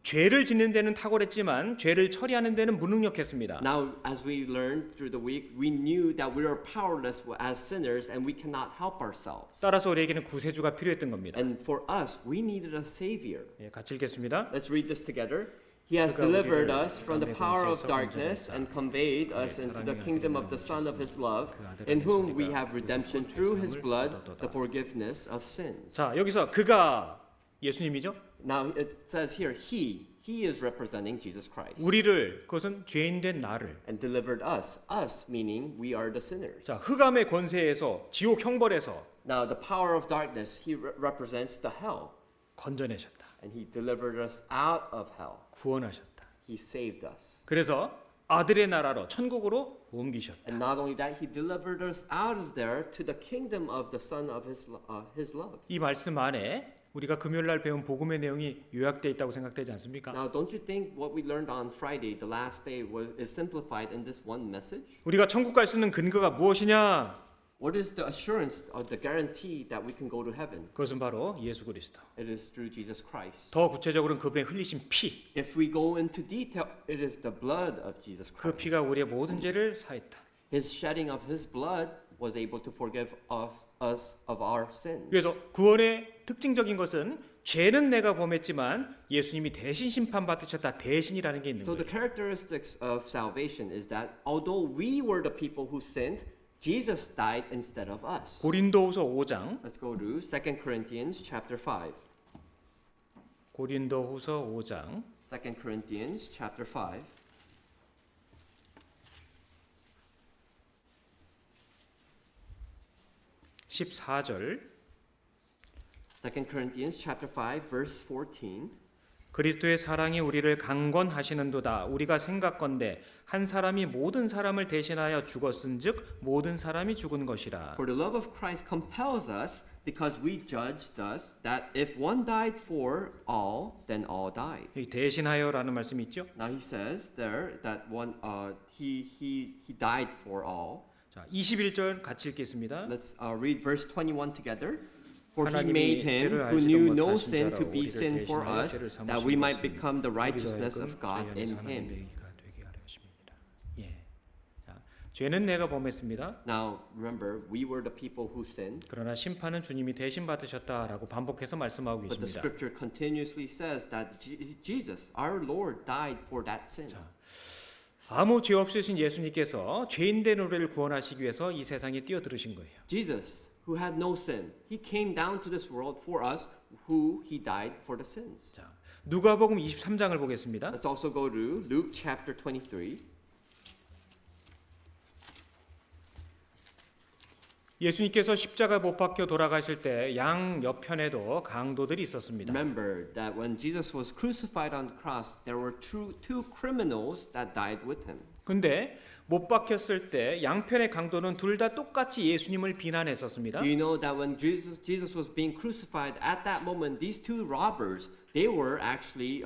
[SPEAKER 1] 죄를 짓는 데는 탁월했지만 죄를 처리하는 데는 무능력했습니다.
[SPEAKER 2] Now, as we learned through the week, we knew that we are powerless as sinners and we cannot help ourselves.
[SPEAKER 1] 따라서 우리에게는 구세주가 필요했던 겁니다.
[SPEAKER 2] And for us, we needed a savior.
[SPEAKER 1] 예, 같이 읽겠습니다.
[SPEAKER 2] Let's read this together. He has delivered us from the power of darkness and conveyed us into the kingdom of the Son of His love, in whom we have redemption through His blood, the forgiveness of sins.
[SPEAKER 1] 자, 여기서 그가 예수님이죠?
[SPEAKER 2] Now it says here, He is representing Jesus Christ.
[SPEAKER 1] 우리를, 그것은 죄인된 나를,
[SPEAKER 2] And delivered us meaning we are the sinners.
[SPEAKER 1] 자, 흑암의 권세에서 지옥 형벌에서
[SPEAKER 2] Now the power of darkness, He represents the hell.
[SPEAKER 1] 건져내셨다.
[SPEAKER 2] And He delivered us out of hell.
[SPEAKER 1] 구원하셨다.
[SPEAKER 2] He saved us.
[SPEAKER 1] 그래서 아들의 나라로 천국으로 옮기셨다.
[SPEAKER 2] And not only that, He delivered us out of there to the kingdom of the Son of His love.
[SPEAKER 1] 이 말씀 안에 우리가 금요일 날 배운 복음의 내용이 요약되어 있다고 생각되지 않습니까?
[SPEAKER 2] Now, don't you think what we learned on Friday, the last day, is simplified in this one message?
[SPEAKER 1] 우리가 천국 갈 수 있는 근거가 무엇이냐?
[SPEAKER 2] What is the assurance or the guarantee that we can go to heaven?
[SPEAKER 1] 그것은 바로 예수 그리스도.
[SPEAKER 2] It is through Jesus Christ.
[SPEAKER 1] 더 구체적으로는 그분의 흘리신 피.
[SPEAKER 2] If we go into detail, it is the blood of Jesus
[SPEAKER 1] 그
[SPEAKER 2] Christ.
[SPEAKER 1] 피가 우리의 모든 죄를 사했다.
[SPEAKER 2] His shedding of His blood was able to forgive us of our sins.
[SPEAKER 1] 그래서 구원의 특징적인 것은 죄는 내가 범했지만 예수님이 대신 심판 받으셨다. 대신이라는 게 있는
[SPEAKER 2] So the
[SPEAKER 1] 거예요.
[SPEAKER 2] characteristics of salvation is that although we were the people who sinned, Jesus died instead of us.
[SPEAKER 1] 고린도후서 5장.
[SPEAKER 2] Let's go to 2 Corinthians chapter 5.
[SPEAKER 1] 고린도후서 5장
[SPEAKER 2] 2 Corinthians chapter 5.
[SPEAKER 1] 14절.
[SPEAKER 2] 2 Corinthians chapter 5 verse 14.
[SPEAKER 1] 그리스도의 사랑이 우리를 강권하시는도다. 우리가 생각건대 한 사람이 모든 사람을 대신하여 죽었은즉 모든 사람이 죽은 것이라.
[SPEAKER 2] For the love of Christ compels us, because we judge thus that if one died for all, then all died.
[SPEAKER 1] 이 대신하여라는 말씀이 있죠.
[SPEAKER 2] Now he says there that he died for all.
[SPEAKER 1] 자, 21절 같이 읽겠습니다.
[SPEAKER 2] Let's read verse 21 together. For he
[SPEAKER 1] 하나님이
[SPEAKER 2] made him
[SPEAKER 1] 죄를
[SPEAKER 2] who
[SPEAKER 1] 알지도
[SPEAKER 2] knew no
[SPEAKER 1] 못하신
[SPEAKER 2] sin to
[SPEAKER 1] 자로
[SPEAKER 2] be
[SPEAKER 1] 우리를
[SPEAKER 2] sin for
[SPEAKER 1] 대신하여
[SPEAKER 2] us,
[SPEAKER 1] 죄를
[SPEAKER 2] that we might
[SPEAKER 1] 삼으신
[SPEAKER 2] become the
[SPEAKER 1] 것은
[SPEAKER 2] righteousness
[SPEAKER 1] 우리로
[SPEAKER 2] of God
[SPEAKER 1] 하여금
[SPEAKER 2] in
[SPEAKER 1] 죄 안에서
[SPEAKER 2] him.
[SPEAKER 1] 하나님의 의가 되게 하려 하심이니라. 예. 자, 죄는 내가 범했습니다.
[SPEAKER 2] Now remember, we were the people who sinned,
[SPEAKER 1] 그러나 심판은 주님이 대신 받으셨다라고 반복해서 말씀하고
[SPEAKER 2] but the
[SPEAKER 1] 계십니다.
[SPEAKER 2] scripture continuously says that Jesus, our Lord, died for that sin.
[SPEAKER 1] 자, 아무 죄 없으신 예수님께서 죄인된 우리를 구원하시기 위해서 이 세상에 뛰어들으신 거예요.
[SPEAKER 2] Jesus, who had no sin, he came down to this world for us, who he died for the sins.
[SPEAKER 1] 자, 누가복음 23장을 보겠습니다.
[SPEAKER 2] Let's also go to Luke chapter 23.
[SPEAKER 1] 예수님께서 십자가 못 박혀 돌아가실 때 양 옆편에도 강도들이 있었습니다.
[SPEAKER 2] Remember that when Jesus was crucified on the cross, there were two criminals that died with him.
[SPEAKER 1] 근데 못 박혔을 때 양편의 강도는 둘 다 똑같이 예수님을 비난했었습니다.
[SPEAKER 2] Do you know that when Jesus was being crucified at that moment, these two robbers they were actually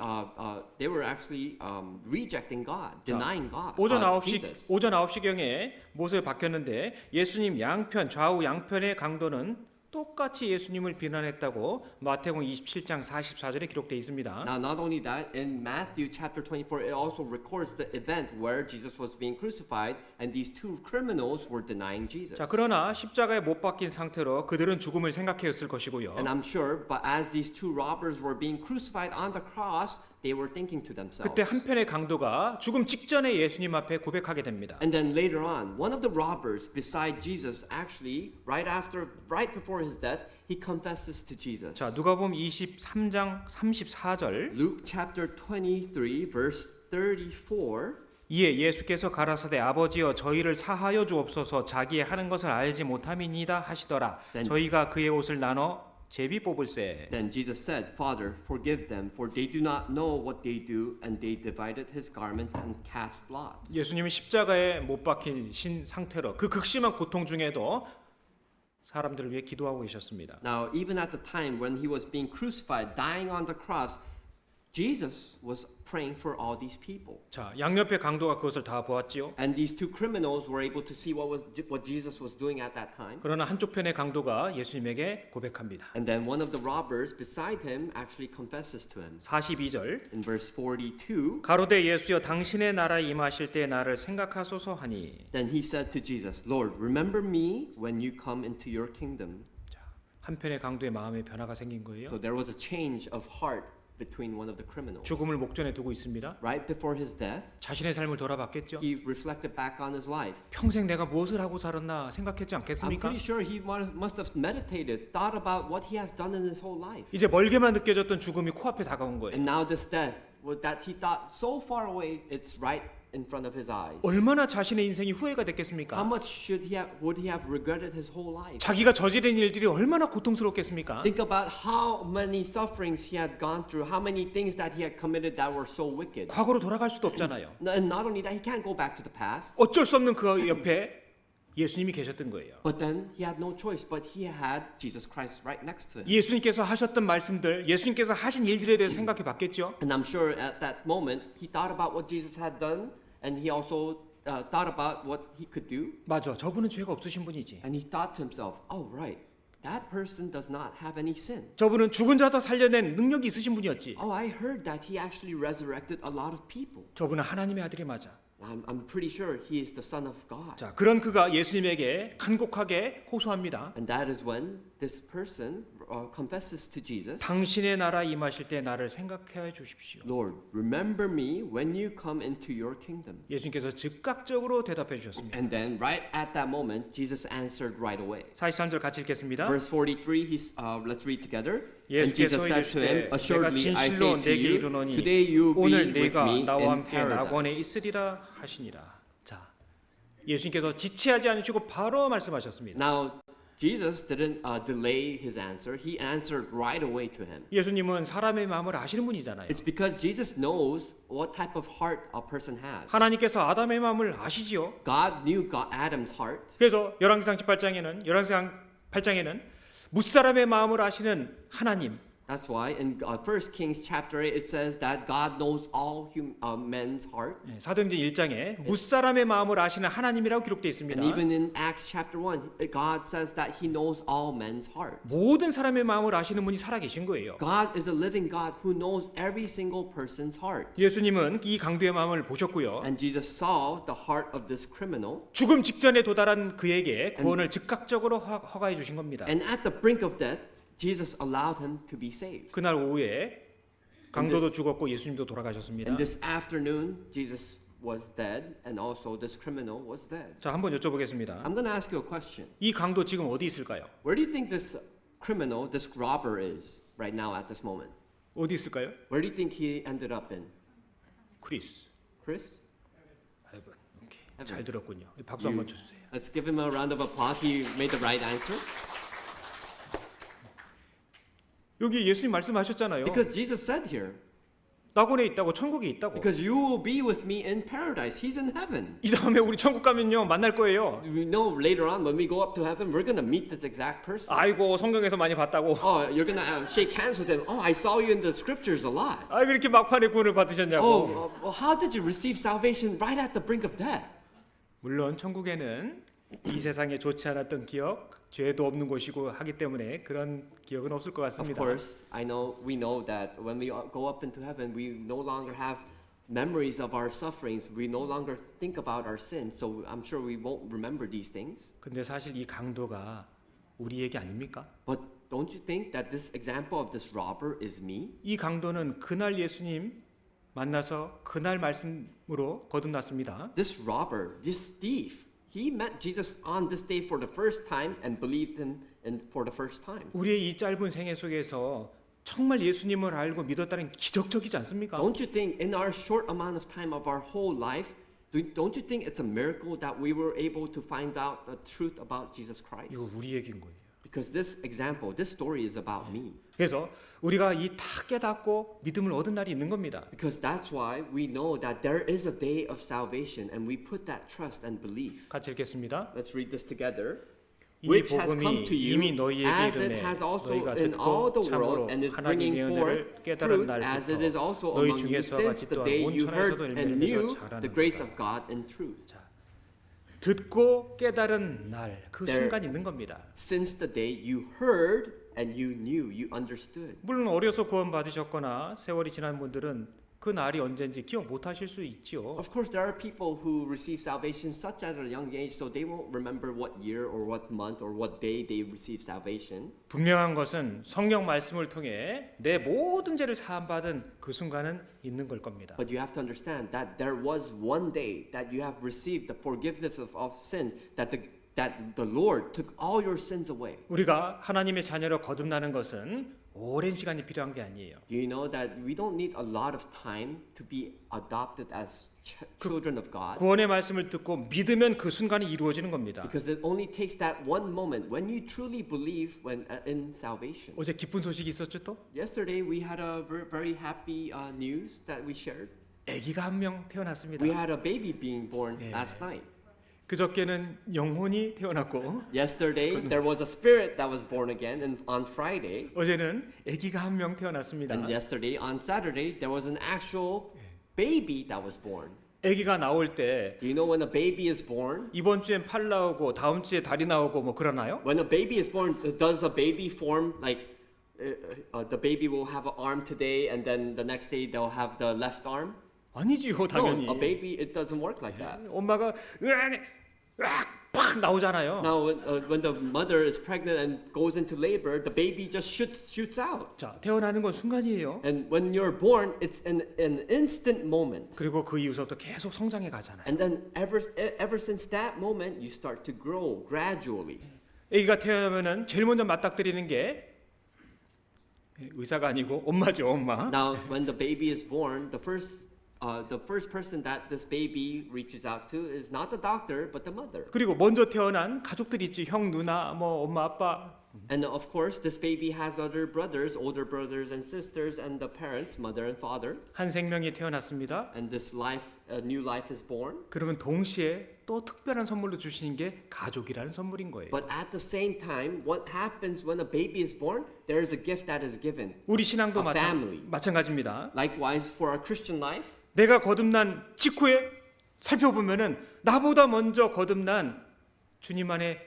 [SPEAKER 2] rejecting God, denying God.
[SPEAKER 1] 오전
[SPEAKER 2] Jesus.
[SPEAKER 1] 9시경에 못을 박혔는데 예수님 양편 좌우 양편의 강도는 똑같이 예수님을 비난했다고 마태복음 27장 44절에 기록되어 있습니다.
[SPEAKER 2] Now, not only that, in Matthew chapter 24, it also records the event where Jesus was being crucified, and these two criminals were denying Jesus.
[SPEAKER 1] 자, 그러나 십자가에 못 박힌 상태로 그들은 죽음을 생각했을 것이고요.
[SPEAKER 2] And I'm sure, but as these two robbers were being crucified on the cross, they were thinking to themselves.
[SPEAKER 1] 그때 한편의 강도가 죽음 직전에 예수님 앞에 고백하게 됩니다.
[SPEAKER 2] And then later on, one of the robbers beside Jesus actually right before his death, he confesses to Jesus.
[SPEAKER 1] 자, 누가복음 23장 34절.
[SPEAKER 2] Luke chapter 23 verse 34.
[SPEAKER 1] 이에 예수께서 가라사대 아버지여 저희를 사하여 주옵소서 자기의 하는 것을 알지 못함이니이다 하시더라.
[SPEAKER 2] Then-
[SPEAKER 1] 저희가 그의 옷을 나눠 제비 뽑을세.
[SPEAKER 2] Then Jesus said, Father, forgive them, for they do not know what they do. And they divided his garments and cast lots.
[SPEAKER 1] 예수님이 십자가에 못 박힌 상태로 그 극심한 고통 중에도 사람들을 위해 기도하고 계셨습니다.
[SPEAKER 2] Now, even at the time when he was being crucified, dying on the cross, Jesus was praying for all these people.
[SPEAKER 1] 자, 양옆의 강도가 그것을 다 보았지요.
[SPEAKER 2] And these two criminals were able to see what Jesus was doing at that time.
[SPEAKER 1] 그러나 한쪽 편의 강도가 예수님에게 고백합니다.
[SPEAKER 2] And then one of the robbers beside him actually confesses to him.
[SPEAKER 1] 42절
[SPEAKER 2] In verse 42,
[SPEAKER 1] 가로되 예수여 당신의 나라에 임하실 때 나를 생각하소서 하니.
[SPEAKER 2] then he said to Jesus, Lord, remember me when you come into your kingdom.
[SPEAKER 1] 한편의 강도의 마음에 변화가 생긴 거예요.
[SPEAKER 2] So there was a change of heart between one of the criminals.
[SPEAKER 1] 죽음을 목전에 두고 있습니다.
[SPEAKER 2] Right before his death,
[SPEAKER 1] 자신의 삶을 돌아봤겠죠.
[SPEAKER 2] he reflected back on his life.
[SPEAKER 1] 평생 내가 무엇을 하고 살았나 생각했지
[SPEAKER 2] I'm
[SPEAKER 1] 않겠습니까?
[SPEAKER 2] pretty sure he must have meditated, thought about what he has done in his whole life.
[SPEAKER 1] 이제 멀게만 느껴졌던 죽음이 코앞에 다가온 거예요.
[SPEAKER 2] And now this death, that he thought so far away, it's right in front of his eyes.
[SPEAKER 1] 얼마나 자신의 인생이 후회가
[SPEAKER 2] How
[SPEAKER 1] 됐겠습니까?
[SPEAKER 2] much would he have regretted his whole life?
[SPEAKER 1] 자기가 저지른 일들이 얼마나 고통스럽겠습니까?
[SPEAKER 2] Think about how many sufferings he had gone through, how many things that he had committed that were so wicked.
[SPEAKER 1] 과거로 돌아갈 수도 없잖아요.
[SPEAKER 2] And not only that, he can't go back to the past.
[SPEAKER 1] 어쩔 수 없는 그 옆에 예수님이 계셨던 거예요.
[SPEAKER 2] But then he had no choice, but he had Jesus Christ right next to him.
[SPEAKER 1] 예수님께서 하셨던 말씀들, 예수님께서 하신 일들에 대해서 생각해 봤겠죠?
[SPEAKER 2] And I'm sure at that moment, he thought about what Jesus had done, and he also thought about what he could do.
[SPEAKER 1] 맞아, 저분은 죄가 없으신 분이지.
[SPEAKER 2] And he thought to himself, oh, right, that person does not have any sin.
[SPEAKER 1] 저분은 죽은 자도 살려낸 능력이 있으신 분이었지.
[SPEAKER 2] Oh, I heard that he actually resurrected a lot of people.
[SPEAKER 1] 저분은 하나님의 아들이 맞아.
[SPEAKER 2] I'm pretty sure he is the Son of God.
[SPEAKER 1] 자, 그런 그가 예수님에게 간곡하게 호소합니다.
[SPEAKER 2] And that is when this person confesses to Jesus,
[SPEAKER 1] 당신의 나라 임하실 때 나를 생각해 주십시오.
[SPEAKER 2] Lord, remember me when you come into your kingdom.
[SPEAKER 1] 예수님께서 즉각적으로 대답해 주셨습니다.
[SPEAKER 2] And then right at that moment, Jesus answered right away.
[SPEAKER 1] 43절 같이 읽겠습니다.
[SPEAKER 2] Verse 43, let's read together. And
[SPEAKER 1] 예수께서
[SPEAKER 2] Jesus said to him,
[SPEAKER 1] 이르시되 내가
[SPEAKER 2] assuredly I
[SPEAKER 1] 진실로
[SPEAKER 2] say to
[SPEAKER 1] 내게
[SPEAKER 2] you,
[SPEAKER 1] 이르노니
[SPEAKER 2] today you will be
[SPEAKER 1] 오늘
[SPEAKER 2] with
[SPEAKER 1] 내가
[SPEAKER 2] me
[SPEAKER 1] 나와
[SPEAKER 2] in
[SPEAKER 1] 함께 낙원에
[SPEAKER 2] paradise.
[SPEAKER 1] 있으리라 하시니라. 자, 예수님께서 지체하지 않으시고 바로 말씀하셨습니다.
[SPEAKER 2] Now, Jesus didn't delay his answer. He answered right away to him.
[SPEAKER 1] 예수님은 사람의 마음을 아시는 분이잖아요.
[SPEAKER 2] It's because Jesus knows what type of heart a person has.
[SPEAKER 1] 하나님께서 아담의 마음을 아시지요.
[SPEAKER 2] God knew Adam's heart.
[SPEAKER 1] 그래서 열왕기상 8장에는 무사람의 마음을 아시는 하나님,
[SPEAKER 2] That's why in 1 Kings chapter 8 it says that God knows all men's heart.
[SPEAKER 1] 사도행전 1장에 무사람의 마음을 아시는 하나님이라고 기록되어 있습니다.
[SPEAKER 2] And even in Acts chapter 1, God says that he knows all men's heart.
[SPEAKER 1] 모든 사람의 마음을 아시는 분이 살아계신 거예요.
[SPEAKER 2] God is a living God who knows every single person's heart.
[SPEAKER 1] 예수님은 이 강도의 마음을 보셨고요.
[SPEAKER 2] And Jesus saw the heart of this criminal.
[SPEAKER 1] 죽음 직전에 도달한 그에게 구원을 즉각적으로 허가해 주신 겁니다.
[SPEAKER 2] And at the brink of death, Jesus allowed him to be saved.
[SPEAKER 1] 그날 오후에 강도도 죽었고 예수님도 돌아가셨습니다.
[SPEAKER 2] And this afternoon, Jesus was dead, and also this criminal was dead.
[SPEAKER 1] 자, 한번 여쭤보겠습니다.
[SPEAKER 2] I'm going to ask you a question.
[SPEAKER 1] 이 강도 지금 어디 있을까요?
[SPEAKER 2] Where do you think this criminal, this robber is right now at this moment?
[SPEAKER 1] 어디 있을까요?
[SPEAKER 2] Where do you think he ended up in?
[SPEAKER 1] 크리스.
[SPEAKER 2] Chris?
[SPEAKER 1] 오케이. 잘 들었군요. 박수 한번 쳐주세요.
[SPEAKER 2] Let's give him a round of applause. He made the right answer.
[SPEAKER 1] 여기 예수님 말씀하셨잖아요.
[SPEAKER 2] Because Jesus said here,
[SPEAKER 1] 낙원에 있다고, 천국에 있다고.
[SPEAKER 2] because you will be with me in paradise. He's in heaven.
[SPEAKER 1] 이 다음에 우리 천국 가면요 만날 거예요.
[SPEAKER 2] We know later on when we go up to heaven, we're going to meet this exact person.
[SPEAKER 1] 아이고 성경에서 많이 봤다고.
[SPEAKER 2] Oh, you're going to shake hands with him. Oh, I saw you in the scriptures a lot.
[SPEAKER 1] 아 그렇게 막판에 구원을 받으셨냐고.
[SPEAKER 2] Oh, well, how did you receive salvation right at the brink of death?
[SPEAKER 1] 물론 천국에는 이 세상에 좋지 않았던 기억, 죄도 없는 곳이고 하기 때문에 그런 기억은 없을 것
[SPEAKER 2] Of
[SPEAKER 1] 같습니다.
[SPEAKER 2] course, we know that when we go up into heaven, we no longer have memories of our sufferings. We no longer think about our sins. So I'm sure we won't remember these things.
[SPEAKER 1] 근데 사실 이 강도가 우리 얘기 아닙니까?
[SPEAKER 2] But don't you think that this example of this robber is me?
[SPEAKER 1] 이 강도는 그날 예수님 만나서 그날 말씀으로 거듭났습니다.
[SPEAKER 2] This robber, this thief, he met Jesus on this day for the first time and believed him for the first time.
[SPEAKER 1] 우리의 이 짧은 생애 속에서 정말 예수님을 알고 믿었다는 기적적이지 않습니까?
[SPEAKER 2] Don't you think in our short amount of time of our whole life, don't you think it's a miracle that we were able to find out the truth about Jesus Christ?
[SPEAKER 1] 이거 우리 얘기인 거예요.
[SPEAKER 2] Because this example, this story is about me.
[SPEAKER 1] 그래서 우리가 이 다 깨닫고 믿음을 얻은 날이 있는 겁니다.
[SPEAKER 2] Because that's why we know that there is a day of salvation and we put that trust and belief.
[SPEAKER 1] 같이 읽겠습니다.
[SPEAKER 2] Let's read this together.
[SPEAKER 1] 이
[SPEAKER 2] Which has come
[SPEAKER 1] 복음이
[SPEAKER 2] to you
[SPEAKER 1] 이미 너희에게
[SPEAKER 2] as it
[SPEAKER 1] 이르매
[SPEAKER 2] has also
[SPEAKER 1] 너희가
[SPEAKER 2] in all
[SPEAKER 1] 듣고
[SPEAKER 2] the world
[SPEAKER 1] 참으로
[SPEAKER 2] and is
[SPEAKER 1] 하나님의
[SPEAKER 2] bringing
[SPEAKER 1] 은혜를
[SPEAKER 2] forth
[SPEAKER 1] 깨달은
[SPEAKER 2] fruit as it is also
[SPEAKER 1] 날부터 너희
[SPEAKER 2] among you
[SPEAKER 1] 중에서
[SPEAKER 2] since
[SPEAKER 1] 같이
[SPEAKER 2] the
[SPEAKER 1] 또한
[SPEAKER 2] day
[SPEAKER 1] 온
[SPEAKER 2] you heard
[SPEAKER 1] 천하에서도
[SPEAKER 2] and
[SPEAKER 1] 일면에서
[SPEAKER 2] knew
[SPEAKER 1] 자라는
[SPEAKER 2] the grace
[SPEAKER 1] 거다.
[SPEAKER 2] of God in truth.
[SPEAKER 1] 자, 듣고 깨달은 날 그
[SPEAKER 2] There-
[SPEAKER 1] 순간 있는 겁니다.
[SPEAKER 2] Since the day you heard and you knew, you understood.
[SPEAKER 1] 물론 어려서 구원 받으셨거나 세월이 지난 분들은 그 날이 언제인지 기억 못 하실 수 있지요.
[SPEAKER 2] Of course, there are people who receive salvation such at a young age, so they won't remember what year or what month or what day they received salvation.
[SPEAKER 1] 분명한 것은 성경 말씀을 통해 내 모든 죄를 사함 받은 그 순간은 있는 걸 겁니다.
[SPEAKER 2] But you have to understand that there was one day that you have received the forgiveness of sin, that the Lord took all your sins away.
[SPEAKER 1] 우리가 하나님의 자녀로 거듭나는 것은 오랜 시간이 필요한 게 아니에요.
[SPEAKER 2] Do you know that we don't need a lot of time to be adopted as children of God?
[SPEAKER 1] 구원의 말씀을 듣고 믿으면 그 순간이 이루어지는 겁니다.
[SPEAKER 2] Because it only takes that one moment when you truly believe when in salvation.
[SPEAKER 1] 어제 기쁜 소식이 있었죠 또?
[SPEAKER 2] Yesterday we had a very happy news that we shared.
[SPEAKER 1] 아기가 한 명 태어났습니다.
[SPEAKER 2] We had a baby being born
[SPEAKER 1] Yeah.
[SPEAKER 2] last night.
[SPEAKER 1] 그저께는 영혼이 태어났고
[SPEAKER 2] Yesterday there was a spirit that was born again, and on Friday
[SPEAKER 1] 어제는 아기가 한 명 태어났습니다.
[SPEAKER 2] and yesterday on Saturday there was an actual baby that was born.
[SPEAKER 1] 아기가 나올 때
[SPEAKER 2] Do you know when a baby is born?
[SPEAKER 1] 이번 주엔 팔 나오고 다음 주에 다리 나오고 뭐 그러나요?
[SPEAKER 2] When a baby is born, does a baby form like the baby will have an arm today and then the next day they'll have the left arm?
[SPEAKER 1] 아니지요 당연히.
[SPEAKER 2] No, a baby it doesn't work like that.
[SPEAKER 1] 엄마가 팍 나오잖아요.
[SPEAKER 2] Now when the mother is pregnant and goes into labor, the baby just shoots out.
[SPEAKER 1] 자 태어나는 건 순간이에요.
[SPEAKER 2] And when you're born, it's an instant moment.
[SPEAKER 1] 그리고 그 이후부터 계속 성장해 가잖아요.
[SPEAKER 2] And then ever since that moment, you start to grow gradually.
[SPEAKER 1] 아기가 태어나면은 제일 먼저 맞닥뜨리는 게 의사가 아니고 엄마죠, 엄마.
[SPEAKER 2] Now, when the baby is born, the first person that this baby reaches out to is not the doctor, but the mother.
[SPEAKER 1] 그리고 먼저 태어난 가족들이 있지, 형, 누나, 뭐 엄마, 아빠.
[SPEAKER 2] And of course, this baby has other brothers, older brothers and sisters, and the parents, mother and father.
[SPEAKER 1] 한 생명이 태어났습니다.
[SPEAKER 2] And this life, a new life is born.
[SPEAKER 1] 그러면 동시에 또 특별한 선물로 주시는 게 가족이라는 선물인 거예요.
[SPEAKER 2] But at the same time, what happens when a baby is born? There is a gift that is given.
[SPEAKER 1] 우리 신앙도
[SPEAKER 2] A family.
[SPEAKER 1] 마찬가지입니다.
[SPEAKER 2] Likewise, for our Christian life,
[SPEAKER 1] 내가 거듭난 직후에 살펴보면은 나보다 먼저 거듭난 주님 안에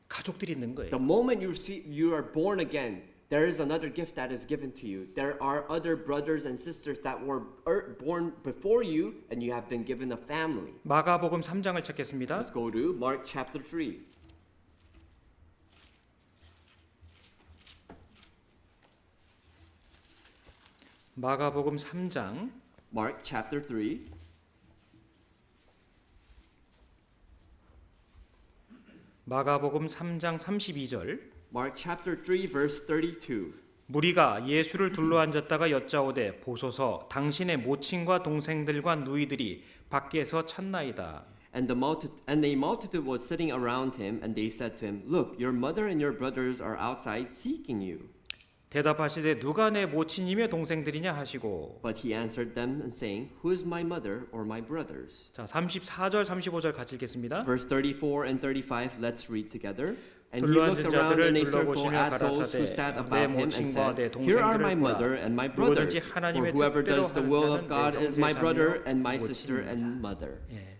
[SPEAKER 1] 가족들이 있는 거예요.
[SPEAKER 2] the moment you are born again, there is another gift that is given to you. There are other brothers and sisters that were born before you, and you have been given a family.
[SPEAKER 1] 마가복음 3장을 찾겠습니다.
[SPEAKER 2] Let's go to Mark chapter 3.
[SPEAKER 1] 마가복음 3장
[SPEAKER 2] Mark chapter 3.
[SPEAKER 1] 마가복음 3장 32절
[SPEAKER 2] Mark chapter 3 verse 32.
[SPEAKER 1] 무리가 예수를 둘러앉았다가 여짜오되 보소서 당신의 모친과 동생들과 누이들이 밖에서 찾나이다.
[SPEAKER 2] And a multitude was sitting around him, and they said to him, Look, your mother and your brothers are outside seeking you.
[SPEAKER 1] 대답하시되 누가 내 모친이며 동생들이냐 하시고
[SPEAKER 2] But he answered them, saying, Who is my mother or my brothers?
[SPEAKER 1] 자 34절 35절 같이 읽겠습니다.
[SPEAKER 2] Verse 34 and 35, let's read together. And he
[SPEAKER 1] 둘러앉은
[SPEAKER 2] looked around
[SPEAKER 1] 자들을
[SPEAKER 2] in a circle
[SPEAKER 1] 둘러보시며
[SPEAKER 2] at those who
[SPEAKER 1] 가라사대
[SPEAKER 2] sat
[SPEAKER 1] 내
[SPEAKER 2] about him and
[SPEAKER 1] 모친과 내
[SPEAKER 2] said, Here are my
[SPEAKER 1] 동생들을
[SPEAKER 2] mother
[SPEAKER 1] 보라.
[SPEAKER 2] and my brothers.
[SPEAKER 1] 누구든지
[SPEAKER 2] For
[SPEAKER 1] 하나님의
[SPEAKER 2] whoever
[SPEAKER 1] 뜻대로
[SPEAKER 2] does the
[SPEAKER 1] 하는
[SPEAKER 2] will of
[SPEAKER 1] 자는
[SPEAKER 2] God
[SPEAKER 1] 내
[SPEAKER 2] is my brother
[SPEAKER 1] 형제자매요,
[SPEAKER 2] and my sister
[SPEAKER 1] 모친이니라.
[SPEAKER 2] and mother.
[SPEAKER 1] 예.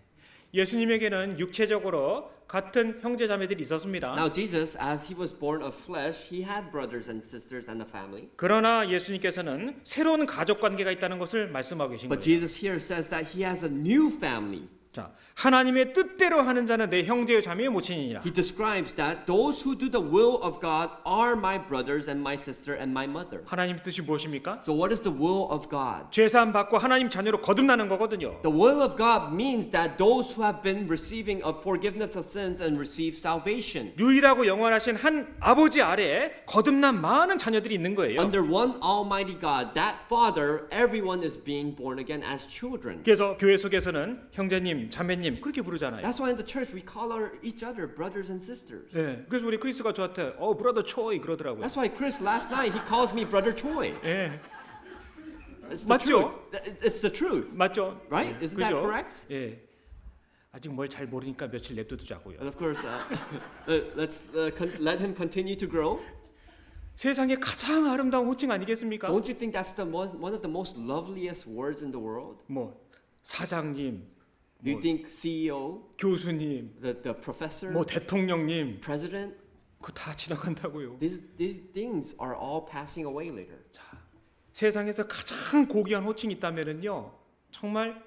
[SPEAKER 1] 예수님에게는 육체적으로 같은 형제자매들이 있었습니다.
[SPEAKER 2] Now Jesus, as he was born of flesh, he had brothers and sisters and a family.
[SPEAKER 1] 그러나 예수님께서는 새로운 가족 관계가 있다는 것을 말씀하고 계신
[SPEAKER 2] But
[SPEAKER 1] 거예요.
[SPEAKER 2] Jesus here says that he has a new family.
[SPEAKER 1] 자, 하나님의 뜻대로 하는 자는 내 형제요 자매요 모친이니라.
[SPEAKER 2] He describes that those who do the will of God are my brothers and my sister and my mother.
[SPEAKER 1] 하나님의 뜻이 무엇입니까?
[SPEAKER 2] So what is the will of God?
[SPEAKER 1] 죄사함 받고 하나님 자녀로 거듭나는 거거든요.
[SPEAKER 2] The will of God means that those who have been receiving a forgiveness of sins and receive salvation.
[SPEAKER 1] 유일하고 영원하신 한 아버지 아래에 거듭난 많은 자녀들이 있는 거예요.
[SPEAKER 2] Under one Almighty God, that Father, everyone is being born again as children.
[SPEAKER 1] 그래서 교회 속에서는 형제님, 자매님 그렇게 부르잖아요.
[SPEAKER 2] That's why in the church we call each other brothers and sisters.
[SPEAKER 1] 네, 그래서 우리 크리스가 저한테 브라더 초이 그러더라고요.
[SPEAKER 2] That's why Chris last night he calls me brother Choi.
[SPEAKER 1] 예,
[SPEAKER 2] It's the
[SPEAKER 1] 맞죠?
[SPEAKER 2] truth. It's the truth.
[SPEAKER 1] 맞죠?
[SPEAKER 2] Right? Isn't that
[SPEAKER 1] 그죠?
[SPEAKER 2] correct?
[SPEAKER 1] 예, 아직 뭘 잘 모르니까 며칠 냅두자고요.
[SPEAKER 2] And of course, let's let him continue to grow.
[SPEAKER 1] 세상에 가장 아름다운 호칭 아니겠습니까?
[SPEAKER 2] Don't you think that's one of the most loveliest words in the world?
[SPEAKER 1] 뭐 사장님,
[SPEAKER 2] Do you think CEO,
[SPEAKER 1] 교수님,
[SPEAKER 2] the professor,
[SPEAKER 1] 뭐 대통령님
[SPEAKER 2] president,
[SPEAKER 1] 그거 다 지나간다고요.
[SPEAKER 2] these things are all passing away later.
[SPEAKER 1] 자, 세상에서 가장 고귀한 호칭이 있다면은요, 정말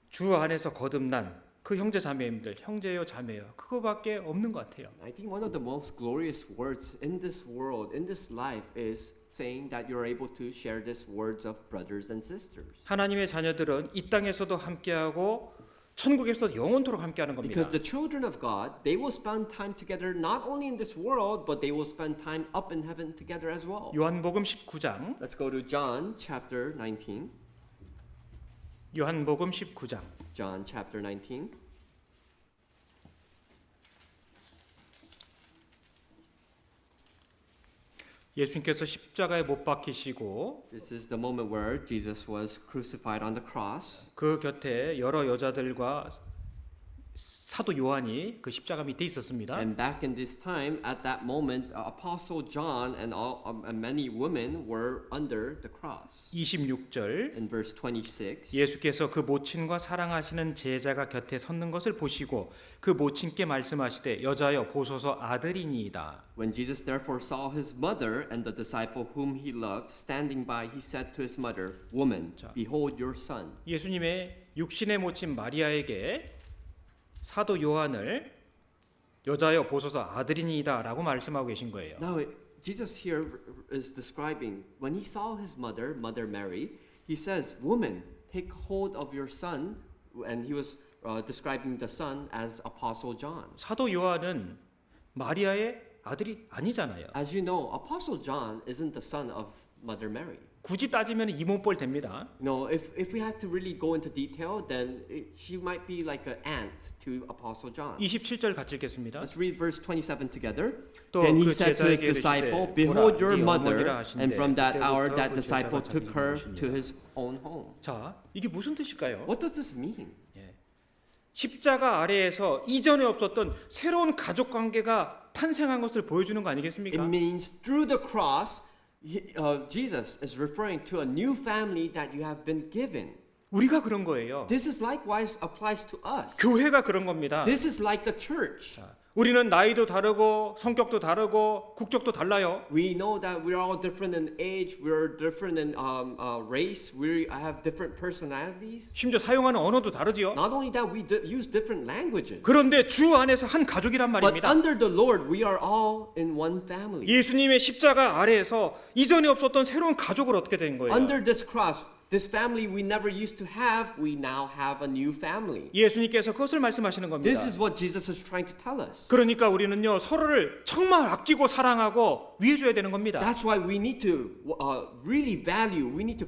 [SPEAKER 1] 주 안에서 거듭난 그 형제 자매님들, 형제요 자매요, 그거밖에 없는 것 같아요.
[SPEAKER 2] I think one of the most glorious words in this world, in this life, is saying that you're able to share these words of brothers and sisters.
[SPEAKER 1] 하나님의 자녀들은 이 땅에서도 함께하고 천국에서도 영원토록 함께하는 겁니다.
[SPEAKER 2] Because the children of God, they will spend time together not only in this world, but they will spend time up in heaven together as well.
[SPEAKER 1] 요한복음 19장,
[SPEAKER 2] Let's go to John chapter 19.
[SPEAKER 1] 요한복음 19장.
[SPEAKER 2] John chapter 19.
[SPEAKER 1] 예수님께서 십자가에 못 박히시고
[SPEAKER 2] This is the moment where Jesus was crucified on the cross.
[SPEAKER 1] 그 곁에 여러 여자들과 사도 요한이 그 십자가 밑에 있었습니다.
[SPEAKER 2] And back in this time, at that moment, Apostle John and many women were under the cross.
[SPEAKER 1] 26절
[SPEAKER 2] In verse 26,
[SPEAKER 1] 예수께서 그 모친과 사랑하시는 제자가 곁에 섰는 것을 보시고 그 모친께 말씀하시되 여자여 보소서 아들이니이다.
[SPEAKER 2] when Jesus therefore saw his mother and the disciple whom he loved standing by, he said to his mother, Woman, behold your son.
[SPEAKER 1] 예수님의 육신의 모친 마리아에게 사도 요한을 여자여 보소서 아들이니이다라고 말씀하고 계신 거예요.
[SPEAKER 2] Now, Jesus here is describing when he saw his mother, Mother Mary, he says, Woman, take hold of your son, and he was describing the son as Apostle John.
[SPEAKER 1] 사도 요한은 마리아의 아들이 아니잖아요.
[SPEAKER 2] As you know, Apostle John isn't the son of Mother Mary.
[SPEAKER 1] 굳이 따지면 이모뻘 됩니다.
[SPEAKER 2] No, if we had to really go into detail, then she might be like an aunt to Apostle John.
[SPEAKER 1] 27절 같이 읽겠습니다.
[SPEAKER 2] Let's read verse 27 together.
[SPEAKER 1] 또
[SPEAKER 2] Then he
[SPEAKER 1] 그
[SPEAKER 2] said to his
[SPEAKER 1] 제자에게
[SPEAKER 2] disciple,
[SPEAKER 1] 이르시되,
[SPEAKER 2] Behold
[SPEAKER 1] 보라,
[SPEAKER 2] your
[SPEAKER 1] 네
[SPEAKER 2] mother.
[SPEAKER 1] 어머니라 하신대,
[SPEAKER 2] And from that hour,
[SPEAKER 1] 그때부터
[SPEAKER 2] that
[SPEAKER 1] 그
[SPEAKER 2] disciple
[SPEAKER 1] 제자가
[SPEAKER 2] took her
[SPEAKER 1] 자기
[SPEAKER 2] to
[SPEAKER 1] 집으로
[SPEAKER 2] his own home.
[SPEAKER 1] 자, 이게 무슨 뜻일까요?
[SPEAKER 2] What does this mean?
[SPEAKER 1] 십자가 아래에서 이전에 없었던 새로운 가족 관계가 탄생한 것을 보여주는 거
[SPEAKER 2] It
[SPEAKER 1] 아니겠습니까?
[SPEAKER 2] means through the cross, Jesus is referring to a new family that you have been given.
[SPEAKER 1] 우리가 그런 거예요.
[SPEAKER 2] This is likewise applies to us.
[SPEAKER 1] 교회가 그런 겁니다.
[SPEAKER 2] This is like the church.
[SPEAKER 1] 자, 우리는 나이도 다르고 성격도 다르고 국적도 달라요.
[SPEAKER 2] We know that we're all different in age, we're different in race, we have different personalities.
[SPEAKER 1] 심지어 사용하는 언어도 다르지요.
[SPEAKER 2] Not only that, we use different languages.
[SPEAKER 1] 그런데 주 안에서 한 가족이란
[SPEAKER 2] But
[SPEAKER 1] 말입니다.
[SPEAKER 2] under the Lord, we are all in one family.
[SPEAKER 1] 예수님의 십자가 아래에서 이전에 없었던 새로운 가족을 얻게 된 거예요.
[SPEAKER 2] Under this cross, this family we never used to have, we now have a new family.
[SPEAKER 1] 예수님께서 그것을 말씀하시는 겁니다.
[SPEAKER 2] This is what Jesus is trying to tell us.
[SPEAKER 1] 그러니까 우리는요 서로를 정말 아끼고 사랑하고 위해줘야 되는 겁니다.
[SPEAKER 2] That's why we need to really value, we need to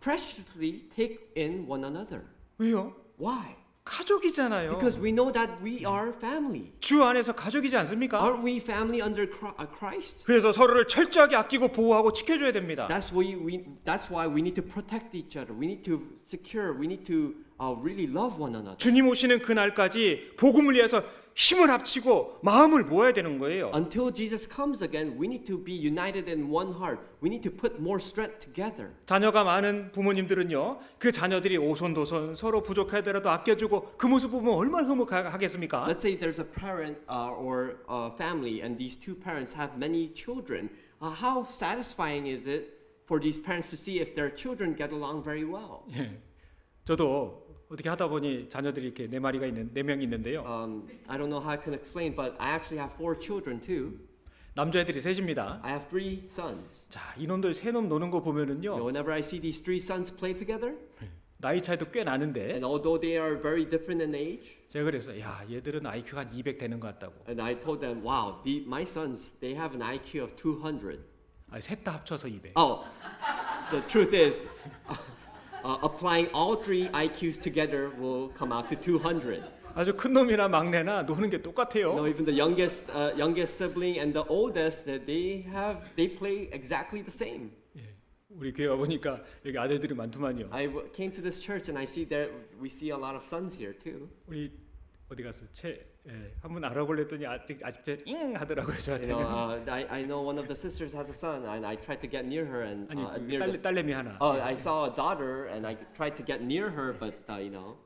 [SPEAKER 2] preciously take in one another.
[SPEAKER 1] 왜요?
[SPEAKER 2] Why?
[SPEAKER 1] 가족이잖아요.
[SPEAKER 2] Because we know that we are family.
[SPEAKER 1] 주 안에서 가족이지 않습니까?
[SPEAKER 2] Aren't we family under Christ?
[SPEAKER 1] 그래서 서로를 철저하게 아끼고 보호하고 지켜줘야 됩니다.
[SPEAKER 2] That's why we need to protect each other. We need to secure. We need to really love one another.
[SPEAKER 1] 주님 오시는 그날까지 복음을 위해서 힘을 합치고 마음을 모아야 되는 거예요.
[SPEAKER 2] Until Jesus comes again, we need to be united in one heart. We need to put more strength together.
[SPEAKER 1] 자녀가 많은 부모님들은요, 그 자녀들이 오손도손 서로 부족하더라도 아껴주고 그 모습 보면 얼마나 흐뭇하겠습니까?
[SPEAKER 2] Let's say there's a parent or a family, and these two parents have many children. How satisfying is it for these parents to see if their children get along very well?
[SPEAKER 1] 예, 저도
[SPEAKER 3] 어떻게 하다 보니 자녀들이 이렇게 네 명이 있는데요.
[SPEAKER 2] I don't know how I can explain, but I actually have 4 children too.
[SPEAKER 3] 남자애들이 셋입니다.
[SPEAKER 2] I have 3 sons.
[SPEAKER 3] 자, 이놈들 세 놈 노는 거
[SPEAKER 2] You know,
[SPEAKER 3] 보면은요.
[SPEAKER 2] whenever I see these 3 sons play together,
[SPEAKER 3] 나이 차이도 꽤 나는데
[SPEAKER 2] and although they are very different in age,
[SPEAKER 3] 제가 그랬어요. 야, 얘들은 IQ가 한 200 되는 것 같다고.
[SPEAKER 2] and I told them, wow, my sons, they have an IQ of 200.
[SPEAKER 3] 아, 셋 다 합쳐서 200.
[SPEAKER 2] Oh, the truth is, applying all 3 IQs together will come out to 200.
[SPEAKER 3] 아주 큰 놈이나 막내나 노는 게
[SPEAKER 2] You know,
[SPEAKER 3] 똑같아요.
[SPEAKER 2] even the youngest sibling and the oldest, that they play exactly the same.
[SPEAKER 3] 우리 교회 와 보니까 여기 아들들이 많더만요.
[SPEAKER 2] I came to this church and I see that we see a lot of sons here too.
[SPEAKER 3] 우리 어디 갔어? 한번 알아보려더니 아직 잉 하더라고요
[SPEAKER 2] You
[SPEAKER 3] 저한테는.
[SPEAKER 2] know, I know one of the sisters has a son, and I tried to get near her and
[SPEAKER 3] 아니 그
[SPEAKER 2] near the,
[SPEAKER 3] 딸내미 하나.
[SPEAKER 2] I saw a daughter and I tried to get near her, but you know,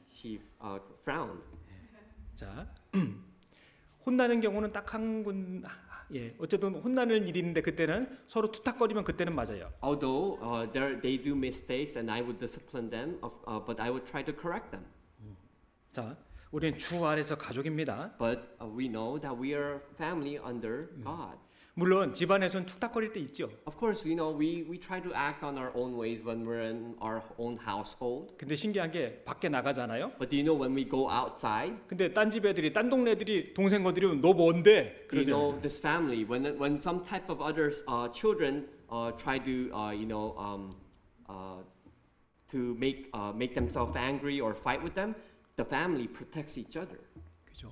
[SPEAKER 2] she frowned.
[SPEAKER 3] 자, 혼나는 경우는 딱 한 군. 어쨌든 혼나는 일이 있는데 그때는 서로 투탁거리면 그때는 맞아요.
[SPEAKER 2] Although they do mistakes and I would discipline them, but I would try to correct them.
[SPEAKER 3] 자, 우리는 주 안에서 가족입니다.
[SPEAKER 2] But we know that we are family under God.
[SPEAKER 3] 물론 집안에서는 툭탁거릴 때 있죠.
[SPEAKER 2] Of course, you know, we try to act on our own ways when we're in our own household.
[SPEAKER 3] 근데 신기한 게 밖에 나가잖아요.
[SPEAKER 2] But do you know when we go outside?
[SPEAKER 3] 근데 딴 집 애들이 딴 동네 애들이 동생 건드리면 너 뭔데?
[SPEAKER 2] You
[SPEAKER 3] 그러죠.
[SPEAKER 2] know, this family, when some type of other children try to to make themselves angry or fight with them, the family protects each other.
[SPEAKER 3] 그죠.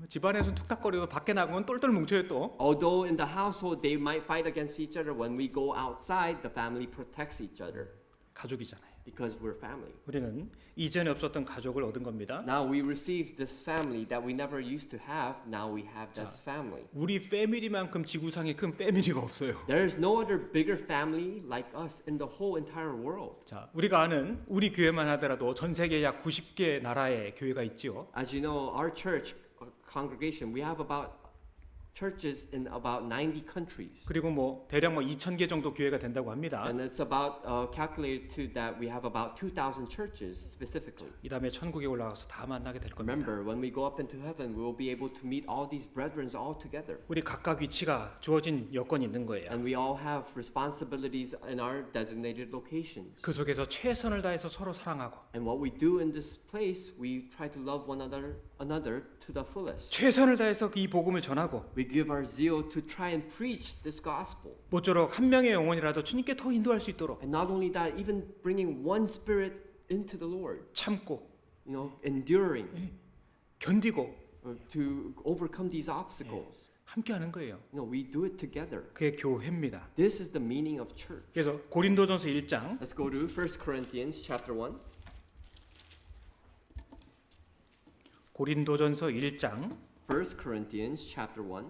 [SPEAKER 3] 집안에서는 툭탁거리고 밖에 나가면 똘똘 뭉쳐요 또.
[SPEAKER 2] Although in the household they might fight against each other, when we go outside, the family protects each other
[SPEAKER 3] 가족이잖아요.
[SPEAKER 2] because we're family.
[SPEAKER 3] 우리는 이전에 없었던 가족을 얻은 겁니다.
[SPEAKER 2] Now we received this family that we never used to have. Now we have this family.
[SPEAKER 3] 우리 패밀리만큼 지구상에 큰 패밀리가 없어요.
[SPEAKER 2] There is no other bigger family like us in the whole entire world.
[SPEAKER 3] 자, 우리가 아는 우리 교회만 하더라도 전 세계 약 90개 나라의 교회가 있지요.
[SPEAKER 2] As you know, our church congregation, we have about churches in about 90 countries.
[SPEAKER 3] 그리고 뭐 대략 2,000개 정도 교회가 된다고 합니다.
[SPEAKER 2] And it's about calculated to that we have about 2,000 churches specifically.
[SPEAKER 3] 이 다음에 천국에 올라가서 다 만나게 될 겁니다.
[SPEAKER 2] Remember, when we go up into heaven, we will be able to meet all these brethren all together.
[SPEAKER 3] 우리 각각 위치가 주어진 여건이 있는 거예요.
[SPEAKER 2] And we all have responsibilities in our designated locations.
[SPEAKER 3] 그 속에서 최선을 다해서 서로 사랑하고
[SPEAKER 2] And what we do in this place, we try to love one another to the fullest.
[SPEAKER 3] 최선을 다해서 이 복음을 전하고
[SPEAKER 2] We give our zeal to try and preach this gospel.
[SPEAKER 3] 모쪼록 한 명의 영혼이라도 주님께 더 인도할 수 있도록
[SPEAKER 2] And not only that, even bringing one spirit into the Lord.
[SPEAKER 3] 참고
[SPEAKER 2] You know, enduring
[SPEAKER 3] 견디고
[SPEAKER 2] to overcome these obstacles.
[SPEAKER 3] 함께 하는 거예요.
[SPEAKER 2] You know, we do it together.
[SPEAKER 3] 그게 교회입니다.
[SPEAKER 2] This is the meaning of church.
[SPEAKER 3] 그래서 고린도전서 1장
[SPEAKER 2] Let's go to 1 Corinthians chapter 1.
[SPEAKER 3] 고린도전서 1장
[SPEAKER 2] 1 Corinthians chapter 1,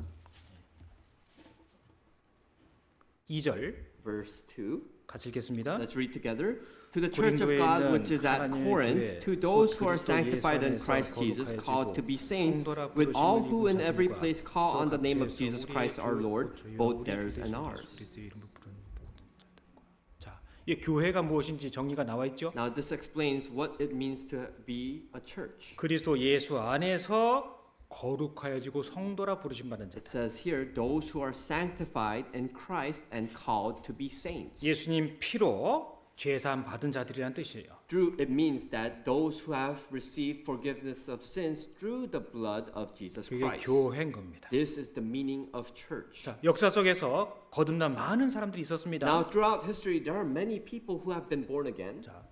[SPEAKER 3] 2절
[SPEAKER 2] verse 2.
[SPEAKER 3] 같이 읽겠습니다.
[SPEAKER 2] Let's read together. To the church of God which is at
[SPEAKER 3] 하나님의
[SPEAKER 2] Corinth,
[SPEAKER 3] 교회,
[SPEAKER 2] to those
[SPEAKER 3] 곧
[SPEAKER 2] who are
[SPEAKER 3] 그리스도
[SPEAKER 2] sanctified in
[SPEAKER 3] 예수
[SPEAKER 2] Christ
[SPEAKER 3] 안에서
[SPEAKER 2] Jesus,
[SPEAKER 3] 거룩하여지고
[SPEAKER 2] called to be saints,
[SPEAKER 3] 성도라
[SPEAKER 2] with all
[SPEAKER 3] 부르심을
[SPEAKER 2] who in
[SPEAKER 3] 입은
[SPEAKER 2] every
[SPEAKER 3] 자들과
[SPEAKER 2] place call
[SPEAKER 3] 또
[SPEAKER 2] on the name of
[SPEAKER 3] 각지에서
[SPEAKER 2] Jesus
[SPEAKER 3] 우리의
[SPEAKER 2] Christ our
[SPEAKER 3] 주
[SPEAKER 2] Lord,
[SPEAKER 3] 곧
[SPEAKER 2] both
[SPEAKER 3] 우리의
[SPEAKER 2] theirs
[SPEAKER 3] 주
[SPEAKER 2] and
[SPEAKER 3] 예수
[SPEAKER 2] ours.
[SPEAKER 3] 그리스도의 이름을 부르는 모든 자들과. 자, 이 교회가 무엇인지 정의가 나와 있죠.
[SPEAKER 2] Now this explains what it means to be a church.
[SPEAKER 3] 그리스도 예수 안에서 거룩하여지고 성도라 부르심 받은 자.
[SPEAKER 2] It says here, those who are sanctified in Christ and called to be saints.
[SPEAKER 3] 예수님 피로 죄사함 받은 자들이란 뜻이에요.
[SPEAKER 2] Through it means that those who have received forgiveness of sins through the blood of Jesus
[SPEAKER 3] 그게
[SPEAKER 2] Christ.
[SPEAKER 3] 교회인 겁니다.
[SPEAKER 2] This is the meaning of church.
[SPEAKER 3] 자, 역사 속에서 거듭난 많은 사람들이 있었습니다.
[SPEAKER 2] Now throughout history there are many people who have been born again.
[SPEAKER 3] 자,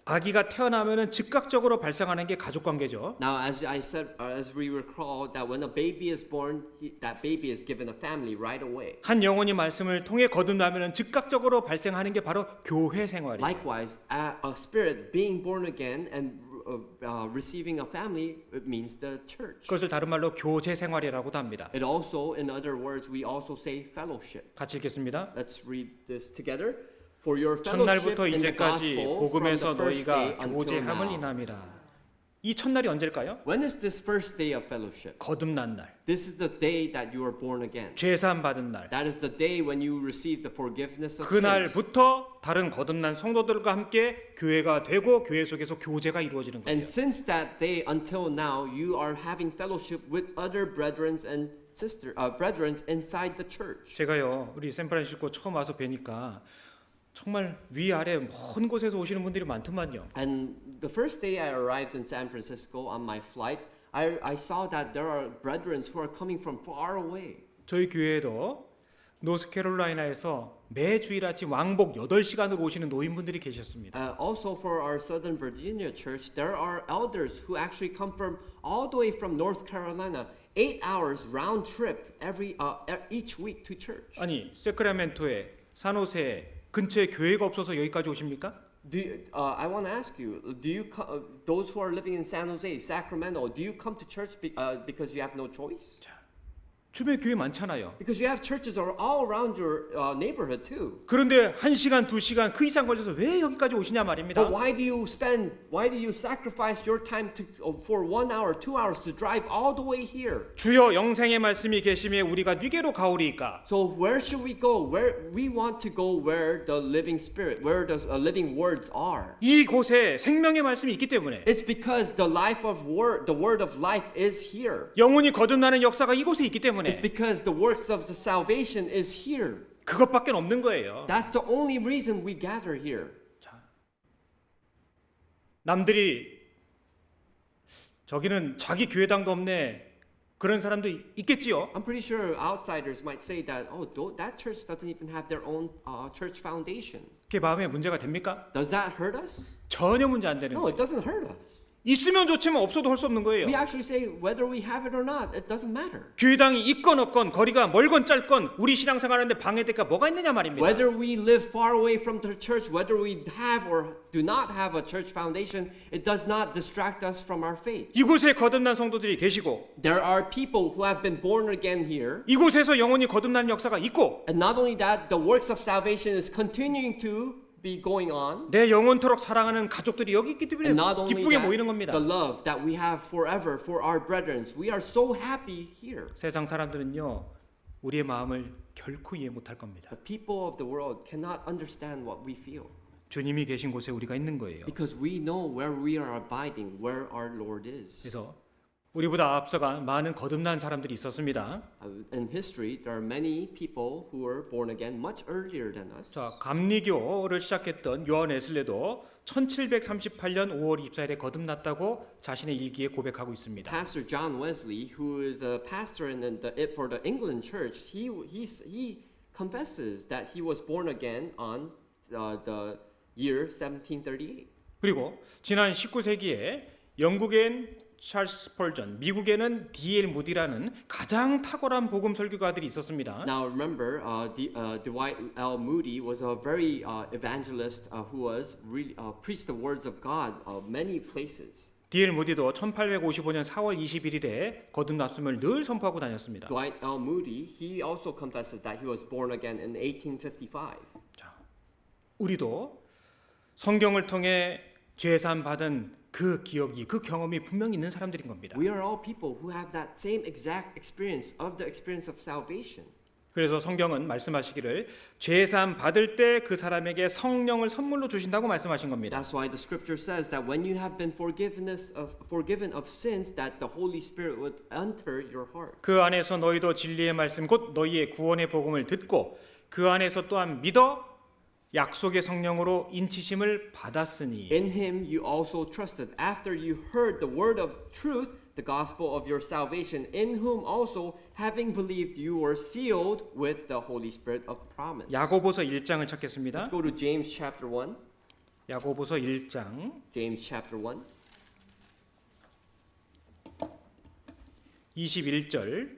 [SPEAKER 3] 아기가 태어나면은 즉각적으로 발생하는 게 가족 관계죠.
[SPEAKER 2] Now as I said, as we recall that when a baby is born, that baby is given a family right away.
[SPEAKER 3] 한 영혼이 말씀을 통해 거듭나면은 즉각적으로 발생하는 게 바로 교회 생활이에요.
[SPEAKER 2] Likewise, a spirit being born again and receiving a family, it means the church.
[SPEAKER 3] 그것을 다른 말로 교제 생활이라고도 합니다.
[SPEAKER 2] It also, in other words, we also say fellowship.
[SPEAKER 3] 같이 읽겠습니다.
[SPEAKER 2] Let's read this together. For your fellowship
[SPEAKER 3] 첫날부터
[SPEAKER 2] in the
[SPEAKER 3] 이제까지
[SPEAKER 2] gospel from the
[SPEAKER 3] 복음에서
[SPEAKER 2] first day
[SPEAKER 3] 너희가
[SPEAKER 2] until
[SPEAKER 3] 교제함을
[SPEAKER 2] now.
[SPEAKER 3] 인함이라. 이 첫날이 언제일까요?
[SPEAKER 2] When is this first day of fellowship?
[SPEAKER 3] 거듭난 날,
[SPEAKER 2] This is the day that you are born again.
[SPEAKER 3] 죄사함 받은 날.
[SPEAKER 2] That is the day when you receive the forgiveness of sins.
[SPEAKER 3] 그날부터 다른 거듭난 성도들과 함께 교회가 되고 교회 속에서 교제가 이루어지는 거예요.
[SPEAKER 2] And since that day until now, you are having fellowship with other brethren and brethren inside the church.
[SPEAKER 3] 제가요 우리 샌프란시스코 처음 와서 뵈니까 정말 위아래 먼 곳에서 오시는 분들이 많더만요.
[SPEAKER 2] And the first day I arrived in San Francisco on my flight, I saw that there are brethren who are coming from far away.
[SPEAKER 3] 저희 교회에도 노스캐롤라이나에서 매 주일 아침 왕복 8시간으로 오시는 노인분들이 계셨습니다.
[SPEAKER 2] Also for our Southern Virginia church, there are elders who actually come from all the way from North Carolina, 8 hours round trip each week to church.
[SPEAKER 3] 아니 세크라멘토에 산호세에 근처에 교회가 없어서 여기까지 오십니까?
[SPEAKER 2] I want to ask you, those who are living in San Jose, Sacramento, do you come to church because you have no choice?
[SPEAKER 3] 주변에 교회 많잖아요.
[SPEAKER 2] Because you have churches all around your neighborhood too.
[SPEAKER 3] 그런데 1시간, 2시간 그 이상 걸려서 왜 여기까지 오시냐 말입니다.
[SPEAKER 2] But why do you sacrifice your time for 1 hour, 2 hours to drive all the way here?
[SPEAKER 3] 주여 영생의 말씀이 계심에 우리가 네게로 가오리이까.
[SPEAKER 2] So where should we go? Where we want to go where the living spirit, where the living words are.
[SPEAKER 3] 이곳에 생명의 말씀이 있기 때문에
[SPEAKER 2] It's because the word of life is here.
[SPEAKER 3] 영혼이 거듭나는 역사가 이곳에 있기 때문에
[SPEAKER 2] It's because the works of the salvation is here.
[SPEAKER 3] 그것밖에 없는 거예요.
[SPEAKER 2] That's the only reason we gather here.
[SPEAKER 3] 남들이 저기는 자기 교회당도 없네 그런 사람도 있겠지요.
[SPEAKER 2] I'm pretty sure outsiders might say that, that church doesn't even have their own church foundation.
[SPEAKER 3] 그게 마음에 문제가 됩니까?
[SPEAKER 2] Does that hurt us?
[SPEAKER 3] 전혀 문제 안 되는
[SPEAKER 2] No,
[SPEAKER 3] 거예요.
[SPEAKER 2] it doesn't hurt us.
[SPEAKER 3] 있으면 좋지만 없어도 할 수 없는 거예요.
[SPEAKER 2] We actually say whether we have it or not, it doesn't matter.
[SPEAKER 3] 교회당이 있건 없건 거리가 멀건 짧건 우리 신앙생활하는데 방해될까 뭐가 있느냐 말입니다.
[SPEAKER 2] Whether we live far away from the church, whether we have or do not have a church foundation, it does not distract us from our faith.
[SPEAKER 3] 이곳에 거듭난 성도들이 계시고
[SPEAKER 2] There are people who have been born again here.
[SPEAKER 3] 이곳에서 영혼이 거듭나는 역사가 있고
[SPEAKER 2] And not only that, the works of salvation is continuing to be going on.
[SPEAKER 3] 내 영원토록 사랑하는 가족들이 여기 있기 때문에
[SPEAKER 2] And not only
[SPEAKER 3] 기쁘게
[SPEAKER 2] that,
[SPEAKER 3] 모이는 겁니다.
[SPEAKER 2] the love that we have forever for our brethren. We are so happy here.
[SPEAKER 3] 세상 사람들은요 우리의 마음을 결코 이해 못할 겁니다.
[SPEAKER 2] The people of the world cannot understand what we feel.
[SPEAKER 3] 주님이 계신 곳에 우리가 있는 거예요.
[SPEAKER 2] Because we know where we are abiding, where our Lord is.
[SPEAKER 3] 그래서 우리보다 앞서간 많은 거듭난 사람들이 있었습니다.
[SPEAKER 2] In history, there are many people who were born again much earlier than us.
[SPEAKER 3] 자, 감리교를 시작했던 요한 웨슬레도 1738년 5월 24일에 거듭났다고 자신의 일기에 고백하고 있습니다.
[SPEAKER 2] Pastor John Wesley, who is a pastor for the England Church, he confesses that he was born again on the year 1738.
[SPEAKER 3] 그리고 지난 19세기에 영국엔 찰스 스펄전, 미국에는 D.L. 무디라는 가장 탁월한 복음 설교가들이 있었습니다.
[SPEAKER 2] Now remember, Dwight L. Moody was a very evangelist who was really preached the words of God many places.
[SPEAKER 3] D.L. 무디도 1855년 4월 21일에 거듭났음을 늘 선포하고 다녔습니다.
[SPEAKER 2] Dwight L. Moody, he also confesses that he was born again in 1855.
[SPEAKER 3] 자, 우리도 성경을 통해 죄사함 받은 그 기억이, 그 경험이 분명히 있는 사람들인 겁니다.
[SPEAKER 2] We are all people who have that same exact experience of the experience of salvation.
[SPEAKER 3] 그래서 성경은 말씀하시기를 죄사함 받을 때 그 사람에게 성령을 선물로 주신다고 말씀하신 겁니다.
[SPEAKER 2] That's why the scripture says that when you have been forgiven of sins, that the Holy Spirit would enter your heart.
[SPEAKER 3] 그 안에서 너희도 진리의 말씀 곧 너희의 구원의 복음을 듣고 그 안에서 또한 믿어 약속의 성령으로 인치심을 받았으니
[SPEAKER 2] In him you also trusted after you heard the word of truth, the gospel of your salvation, in whom also having believed you were sealed with the Holy Spirit of promise.
[SPEAKER 3] 야고보서 1장을 찾겠습니다.
[SPEAKER 2] Let's go to James chapter 1.
[SPEAKER 3] 야고보서 1장
[SPEAKER 2] James chapter 1.
[SPEAKER 3] 21절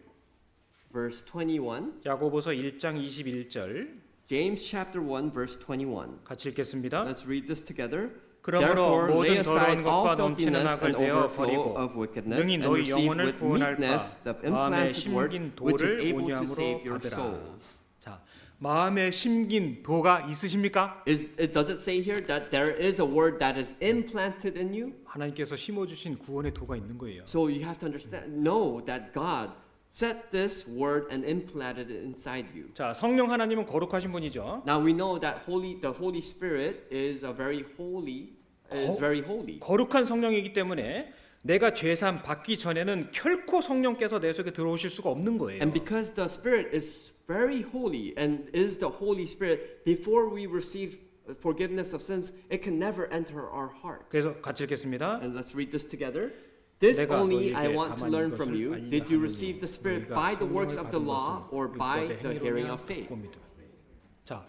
[SPEAKER 2] Verse 21.
[SPEAKER 3] 야고보서 1장 21절
[SPEAKER 2] James chapter 1 verse 21.
[SPEAKER 3] 같이 읽겠습니다.
[SPEAKER 2] Let's read this together.
[SPEAKER 3] 그러므로
[SPEAKER 2] Therefore lay
[SPEAKER 3] 모든
[SPEAKER 2] aside
[SPEAKER 3] 더러운
[SPEAKER 2] all
[SPEAKER 3] 것과 넘치는
[SPEAKER 2] filthiness
[SPEAKER 3] 악을
[SPEAKER 2] and
[SPEAKER 3] 내어
[SPEAKER 2] overflow
[SPEAKER 3] 버리고
[SPEAKER 2] of wickedness
[SPEAKER 3] 능히
[SPEAKER 2] and
[SPEAKER 3] 너희
[SPEAKER 2] receive
[SPEAKER 3] 영혼을
[SPEAKER 2] with
[SPEAKER 3] 구원할
[SPEAKER 2] meekness
[SPEAKER 3] 바
[SPEAKER 2] the
[SPEAKER 3] 마음에
[SPEAKER 2] implanted word
[SPEAKER 3] 심긴
[SPEAKER 2] which is
[SPEAKER 3] 도를
[SPEAKER 2] able to
[SPEAKER 3] 온유함으로
[SPEAKER 2] save your
[SPEAKER 3] 받으라.
[SPEAKER 2] souls.
[SPEAKER 3] 자, 마음에 심긴 도가 있으십니까?
[SPEAKER 2] Does it say here that there is a word that is implanted in you?
[SPEAKER 3] 하나님께서 심어 주신 구원의 도가 있는 거예요.
[SPEAKER 2] So you have to know that God set this word and implanted it inside you.
[SPEAKER 3] 자, 성령 하나님은 거룩하신 분이죠.
[SPEAKER 2] Now we know that the Holy Spirit is very holy.
[SPEAKER 3] 거룩한 성령이기 때문에 내가 죄사함 받기 전에는 결코 성령께서 내 속에 들어오실 수가 없는 거예요.
[SPEAKER 2] And because the Spirit is very holy and is the Holy Spirit, before we receive forgiveness of sins, it can never enter our heart.
[SPEAKER 3] 그래서 같이 읽겠습니다.
[SPEAKER 2] And let's read this together. This
[SPEAKER 3] 내가
[SPEAKER 2] only
[SPEAKER 3] 너희에게
[SPEAKER 2] I want to
[SPEAKER 3] 가만히
[SPEAKER 2] learn from
[SPEAKER 3] 이것을
[SPEAKER 2] you.
[SPEAKER 3] 알리라
[SPEAKER 2] Did you
[SPEAKER 3] 하노니
[SPEAKER 2] receive the Spirit
[SPEAKER 3] 너희가
[SPEAKER 2] by the
[SPEAKER 3] 성령을
[SPEAKER 2] works of the
[SPEAKER 3] 받은
[SPEAKER 2] law
[SPEAKER 3] 것은
[SPEAKER 2] or by
[SPEAKER 3] 율법의
[SPEAKER 2] the hearing
[SPEAKER 3] 행위로냐,
[SPEAKER 2] of faith?
[SPEAKER 3] 듣고 믿음으로냐. 자,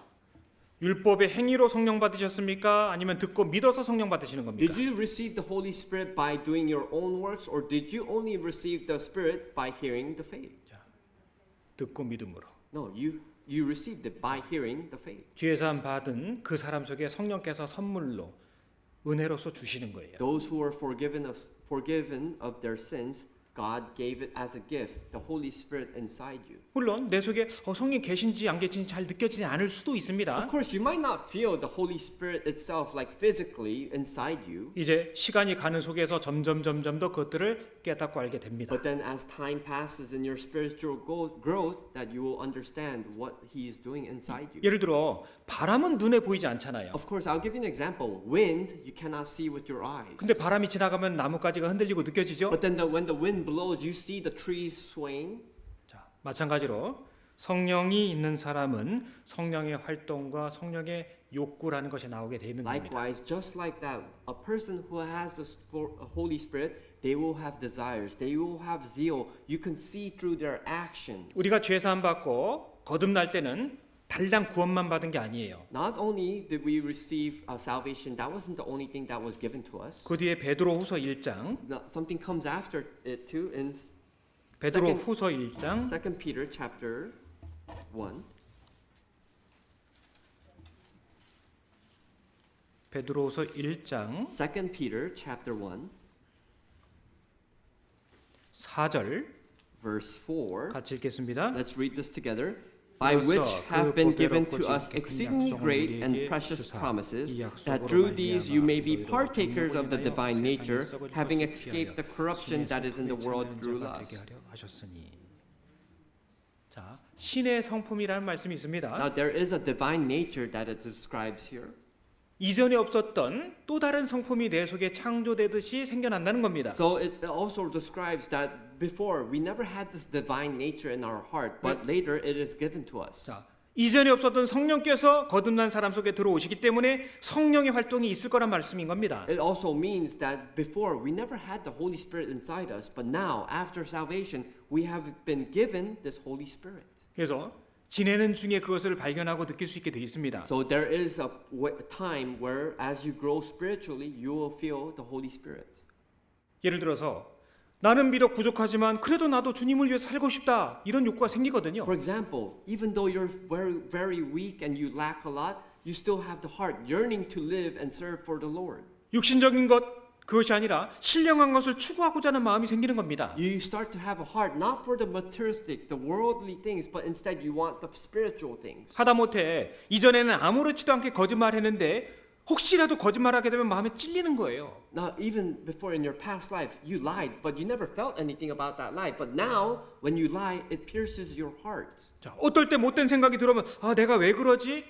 [SPEAKER 3] 율법의 행위로 성령 받으셨습니까? 아니면 듣고 믿어서 성령 받으시는 겁니까?
[SPEAKER 2] Did you receive the Holy Spirit by doing your own works, or did you only receive the Spirit by hearing the faith?
[SPEAKER 3] 듣고 믿음으로.
[SPEAKER 2] No, you received it by hearing the faith.
[SPEAKER 3] 죄사함 받은 그 사람 속에 성령께서 선물로 은혜로서 주시는 거예요.
[SPEAKER 2] Those who are forgiven of their sins, God gave it as a gift, the Holy Spirit inside you.
[SPEAKER 3] 물론 내 속에 성령 계신지 안 계신지 잘 느껴지지 않을 수도 있습니다.
[SPEAKER 2] Of course, you might not feel the Holy Spirit itself like physically inside you.
[SPEAKER 3] 이제 시간이 가는 속에서 점점 더 그것들을 깨닫고 알게 됩니다.
[SPEAKER 2] But then as time passes in your spiritual growth, that you will understand what He is doing inside you.
[SPEAKER 3] 예를 들어 바람은 눈에 보이지 않잖아요.
[SPEAKER 2] Of course, I'll give you an example. Wind, you cannot see with your eyes.
[SPEAKER 3] 근데 바람이 지나가면 나뭇가지가 흔들리고 느껴지죠?
[SPEAKER 2] But then when the wind blows, you see the trees swaying.
[SPEAKER 3] 자, 마찬가지로 성령이 있는 사람은 성령의 활동과 성령의 욕구라는 것이 나오게 돼 있는 겁니다.
[SPEAKER 2] Likewise, just like that, a person who has the Holy Spirit, they will have desires, they will have zeal. You can see through their actions.
[SPEAKER 3] 우리가 죄 사함 받고 거듭날 때는 달랑 구원만 받은 게 아니에요.
[SPEAKER 2] Not only did we receive salvation, that wasn't the only thing that was given to us.
[SPEAKER 3] 그 뒤에 베드로후서 1장,
[SPEAKER 2] Something comes after it too in
[SPEAKER 3] 베드로후서 1장
[SPEAKER 2] 2 Peter chapter 1.
[SPEAKER 3] 베드로후서 1장
[SPEAKER 2] 2 Peter chapter 1
[SPEAKER 3] 4절
[SPEAKER 2] verse 4.
[SPEAKER 3] 같이 읽겠습니다.
[SPEAKER 2] Let's read this together. By which have been given to us exceedingly great and precious promises, that through these you may be partakers of the divine nature, having escaped the corruption that is in the world through lust.
[SPEAKER 3] 자, 신의 성품이라는 말씀이 있습니다.
[SPEAKER 2] Now there is a divine nature that it describes here.
[SPEAKER 3] 이전에 없었던 또 다른 성품이 내 속에 창조되듯이 생겨난다는 겁니다.
[SPEAKER 2] So it also describes that before we never had this divine nature in our heart, but later it is given to us.
[SPEAKER 3] 자, 이전에 없었던 성령께서 거듭난 사람 속에 들어오시기 때문에 성령의 활동이 있을 거란 말씀인 겁니다.
[SPEAKER 2] It also means that before we never had the Holy Spirit inside us, but now after salvation we have been given this Holy Spirit.
[SPEAKER 3] 그래서 지내는 중에 그것을 발견하고 느낄 수 있게 돼 있습니다.
[SPEAKER 2] So there is a time where as you grow spiritually, you will feel the Holy Spirit.
[SPEAKER 3] 예를 들어서 나는 비록 부족하지만 그래도 나도 주님을 위해 살고 싶다 이런 욕구가 생기거든요.
[SPEAKER 2] For example, even though you're very weak and you lack a lot, you still have the heart yearning to live and serve for the Lord.
[SPEAKER 3] 육신적인 것 그것이 아니라 신령한 것을 추구하고자 하는 마음이 생기는 겁니다.
[SPEAKER 2] You start to have a heart not for the materialistic, the worldly things, but instead you want the spiritual things.
[SPEAKER 3] 하다못해 이전에는 아무렇지도 않게 거짓말했는데 혹시라도 거짓말하게 되면 마음에 찔리는 거예요.
[SPEAKER 2] Now, even before in your past life, you lied, but you never felt anything about that lie. But now, when you lie, it pierces your heart.
[SPEAKER 3] 자, 어떨 때 못된 생각이 들어오면 아, 내가 왜 그러지?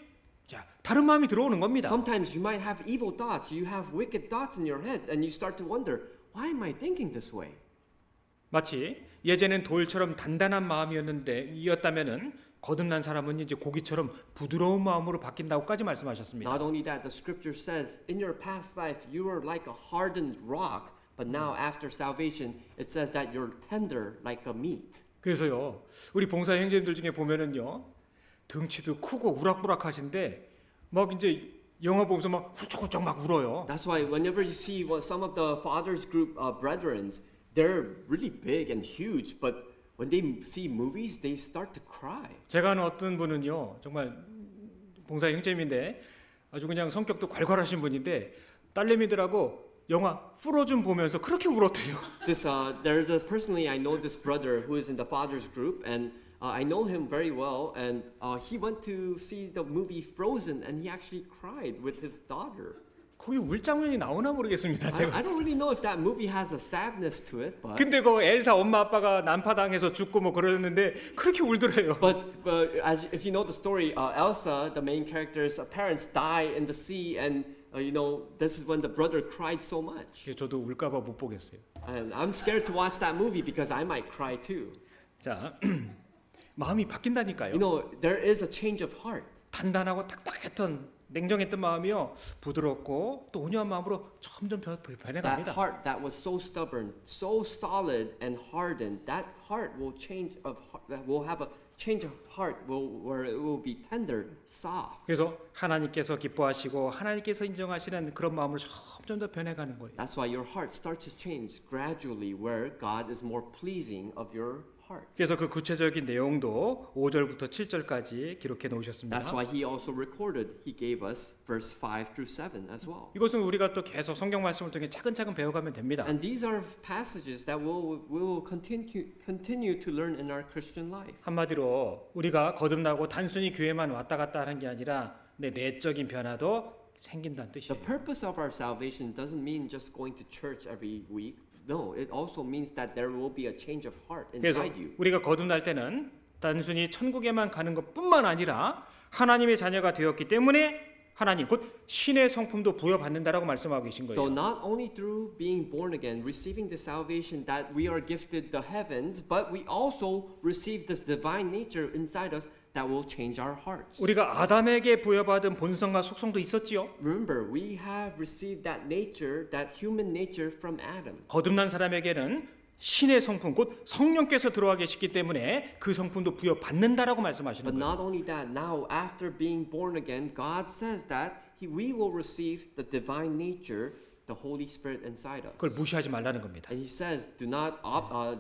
[SPEAKER 3] 자, 다른 마음이 들어오는 겁니다.
[SPEAKER 2] Sometimes you might have evil thoughts, you have wicked thoughts in your head, and you start to wonder, why am I thinking this way?
[SPEAKER 3] 마치 예전엔 돌처럼 단단한 마음이었는데 이었다면은 거듭난 사람은 이제 고기처럼 부드러운 마음으로 바뀐다고까지 말씀하셨습니다.
[SPEAKER 2] Not only that, the scripture says, in your past life, you were like a hardened rock, but now after salvation, it says that you're tender like a meat.
[SPEAKER 3] 그래서요, 우리 봉사 형제님들 중에 보면은요, 덩치도 크고 우락부락하신데 막 이제 영화 보면서 막 훌쩍훌쩍 막 울어요.
[SPEAKER 2] That's why whenever you see some of the fathers group brethren, they're really big and huge, but when they see movies, they start to cry.
[SPEAKER 3] 제가 아는 어떤 분은요, 정말 봉사 형제님인데 아주 그냥 성격도 괄괄하신 분인데 딸내미들하고 영화 프로즌 보면서 그렇게 울었대요.
[SPEAKER 2] There's personally I know this brother who is in the fathers group, and I know him very well, and he went to see the movie Frozen, and he actually cried with his daughter.
[SPEAKER 3] 거기 울 장면이 나오나 모르겠습니다.
[SPEAKER 2] I
[SPEAKER 3] 제가.
[SPEAKER 2] don't really know if that movie has a sadness to it, but
[SPEAKER 3] 근데 그 엘사 엄마 아빠가 난파당해서 죽고 뭐 그러는데 그렇게 울더래요.
[SPEAKER 2] but as if you know the story, Elsa, the main character's parents die in the sea, and you know this is when the brother cried so much.
[SPEAKER 3] 저도 울까봐 못 보겠어요.
[SPEAKER 2] And I'm scared to watch that movie because I might cry too.
[SPEAKER 3] 자, 마음이 바뀐다니까요.
[SPEAKER 2] You know, there is a change of heart.
[SPEAKER 3] 단단하고 딱딱했던 냉정했던 마음이요 부드럽고 또 온유한 마음으로 점점
[SPEAKER 2] That
[SPEAKER 3] 변해갑니다.
[SPEAKER 2] heart that was so stubborn, so solid and hardened, that heart will change that will have a change of heart where it will be tender, soft.
[SPEAKER 3] 그래서 하나님께서 기뻐하시고 하나님께서 인정하시는 그런 마음으로 점점 더 변해가는 거예요.
[SPEAKER 2] That's why your heart starts to change gradually where God is more pleasing of your heart.
[SPEAKER 3] 그래서 그 구체적인 내용도 5절부터 7절까지 기록해 놓으셨습니다.
[SPEAKER 2] That's why he also recorded, he gave us verse 5 through 7 as well.
[SPEAKER 3] 이것은 우리가 또 계속 성경 말씀을 통해 차근차근 배워가면 됩니다.
[SPEAKER 2] And these are passages that we will continue to learn in our Christian life.
[SPEAKER 3] 한마디로 우리가 거듭나고 단순히 교회만 왔다 갔다 하는 게 아니라 내 내적인 변화도 생긴다는
[SPEAKER 2] The
[SPEAKER 3] 뜻이에요.
[SPEAKER 2] purpose of our salvation doesn't mean just going to church every week. No, it also means that there will be a change of heart
[SPEAKER 3] 그래서
[SPEAKER 2] inside you.
[SPEAKER 3] 우리가 거듭날 때는 단순히 천국에만 가는 것뿐만 아니라 하나님의 자녀가 되었기 때문에 하나님 곧 신의 성품도 부여받는다라고 말씀하고 계신
[SPEAKER 2] So
[SPEAKER 3] 거예요.
[SPEAKER 2] not only through being born again, receiving the salvation that we are gifted the heavens, but we also receive this divine nature inside us that will change our hearts.
[SPEAKER 3] 우리가 아담에게 부여받은 본성과 속성도 있었지요.
[SPEAKER 2] Remember, we have received that nature, that human nature from Adam.
[SPEAKER 3] 거듭난 사람에게는 신의 성품 곧 성령께서 들어와 계시기 때문에 그 성품도 부여받는다라고 말씀하시는
[SPEAKER 2] But
[SPEAKER 3] 거예요.
[SPEAKER 2] not only that, now after being born again, God says that we will receive the divine nature, the Holy Spirit inside us.
[SPEAKER 3] 그걸 무시하지 말라는 겁니다.
[SPEAKER 2] And he says, do not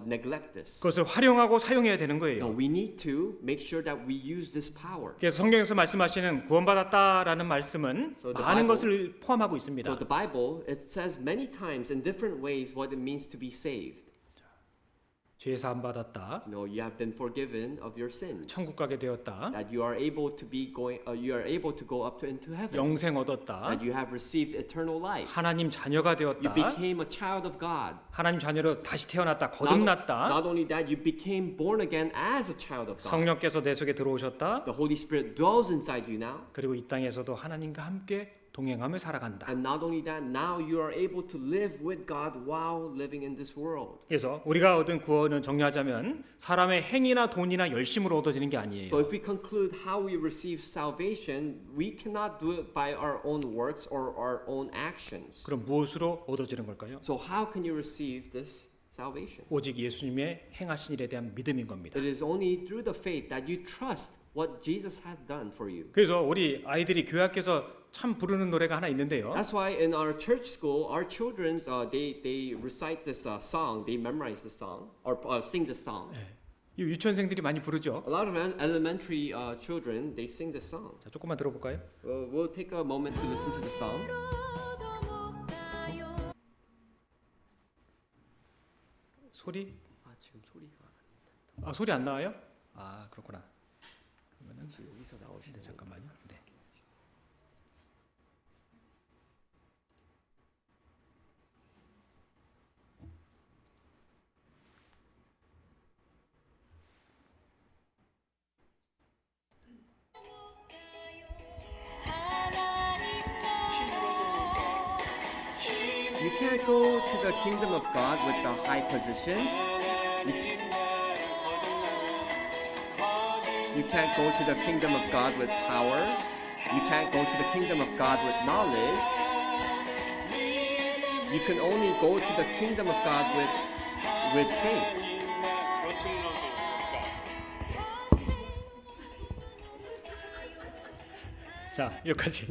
[SPEAKER 2] neglect this.
[SPEAKER 3] 그것을 활용하고 사용해야 되는
[SPEAKER 2] No,
[SPEAKER 3] 거예요.
[SPEAKER 2] we need to make sure that we use this power.
[SPEAKER 3] 그래서 성경에서 말씀하시는 구원받았다라는 말씀은
[SPEAKER 2] So the
[SPEAKER 3] 많은
[SPEAKER 2] Bible-
[SPEAKER 3] 것을 포함하고 있습니다.
[SPEAKER 2] So the Bible, it says many times in different ways what it means to be saved.
[SPEAKER 3] 죄 사함 받았다.
[SPEAKER 2] You know, you have been forgiven of your sins.
[SPEAKER 3] 천국 가게 되었다.
[SPEAKER 2] That you are able to you are able to go up into heaven.
[SPEAKER 3] 영생 얻었다.
[SPEAKER 2] That you have received eternal life.
[SPEAKER 3] 하나님 자녀가
[SPEAKER 2] You
[SPEAKER 3] 되었다.
[SPEAKER 2] became a child of God.
[SPEAKER 3] 하나님 자녀로 다시 태어났다.
[SPEAKER 2] Not
[SPEAKER 3] 거듭났다.
[SPEAKER 2] only that, you became born again as a child of God.
[SPEAKER 3] 성령께서 내 속에 들어오셨다.
[SPEAKER 2] The Holy Spirit dwells inside you now.
[SPEAKER 3] 그리고 이 땅에서도 하나님과 함께 동행하며 살아간다.
[SPEAKER 2] And not only that, now you are able to live with God while living in this world.
[SPEAKER 3] 그래서 우리가 얻은 구원은 정리하자면 사람의 행위나 돈이나 열심으로 얻어지는 게 아니에요.
[SPEAKER 2] So if we conclude how we receive salvation, we cannot do it by our own works or our own actions.
[SPEAKER 3] 그럼 무엇으로 얻어지는 걸까요?
[SPEAKER 2] So how can you receive this salvation?
[SPEAKER 3] 오직 예수님의 행하신 일에 대한 믿음인 겁니다.
[SPEAKER 2] It is only through the faith that you trust what Jesus has done for you.
[SPEAKER 3] 그래서 우리 아이들이 교회 학교에서 참 부르는 노래가 하나 있는데요.
[SPEAKER 2] That's why in our church school, our children they recite this song, they memorize the song or sing the song.
[SPEAKER 3] 이 유치원생들이 많이 부르죠.
[SPEAKER 2] A lot of elementary children they sing the song.
[SPEAKER 3] 자, 조금만 들어볼까요?
[SPEAKER 2] We'll take a moment to listen to the song.
[SPEAKER 3] 소리?
[SPEAKER 2] 지금 소리가
[SPEAKER 3] 소리 안 나와요? 그렇구나. 그러면은
[SPEAKER 2] 여기서 나오시네.
[SPEAKER 3] 네, 잠깐만요. 네.
[SPEAKER 2] You can't go to the kingdom of God with the high positions. You can't go to the kingdom of God with power. You can't go to the kingdom of God with knowledge. You can only go to the kingdom of God with faith.
[SPEAKER 3] 자, 여기까지.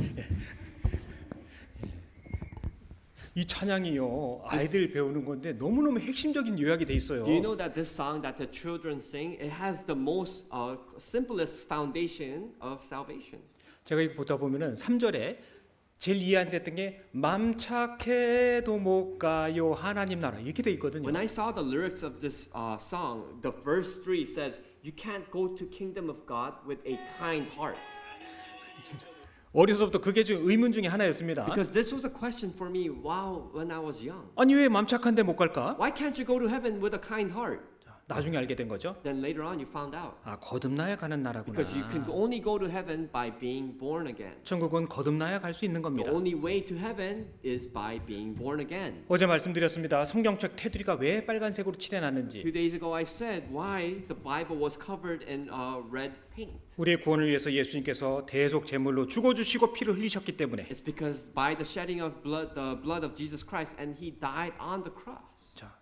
[SPEAKER 3] 이 찬양이요 아이들 배우는 건데 너무너무 핵심적인 요약이 돼 있어요.
[SPEAKER 2] Do you know that this song that the children sing, it has the most simplest foundation of salvation.
[SPEAKER 3] 제가 이거 보다 보면은 3절에 제일 이해 안 됐던 게 맘착해도 못 가요 하나님 나라 이렇게 돼 있거든요.
[SPEAKER 2] When I saw the lyrics of this song, the verse 3 says, "You can't go to kingdom of God with a kind heart."
[SPEAKER 3] 어려서부터 그게 좀 의문 중에 하나였습니다.
[SPEAKER 2] Because this was a question for me when I was young.
[SPEAKER 3] 아니 왜 맘착한데 못 갈까?
[SPEAKER 2] Why can't you go to heaven with a kind heart?
[SPEAKER 3] 나중에 알게 된 거죠.
[SPEAKER 2] Then later on you found out.
[SPEAKER 3] 아, 거듭나야 가는 나라구나.
[SPEAKER 2] Because you can only go to heaven by being born again.
[SPEAKER 3] 천국은 거듭나야 갈 수 있는 겁니다.
[SPEAKER 2] The only way to heaven is by being born again.
[SPEAKER 3] 어제 말씀드렸습니다. 성경책 테두리가 왜 빨간색으로 칠해놨는지.
[SPEAKER 2] 2 days ago I said why the Bible was covered in red paint.
[SPEAKER 3] 우리의 구원을 위해서 예수님께서 대속 제물로 죽어주시고 피를 흘리셨기 때문에.
[SPEAKER 2] It's because by the shedding of blood, the blood of Jesus Christ, and He died on the cross.
[SPEAKER 3] 자,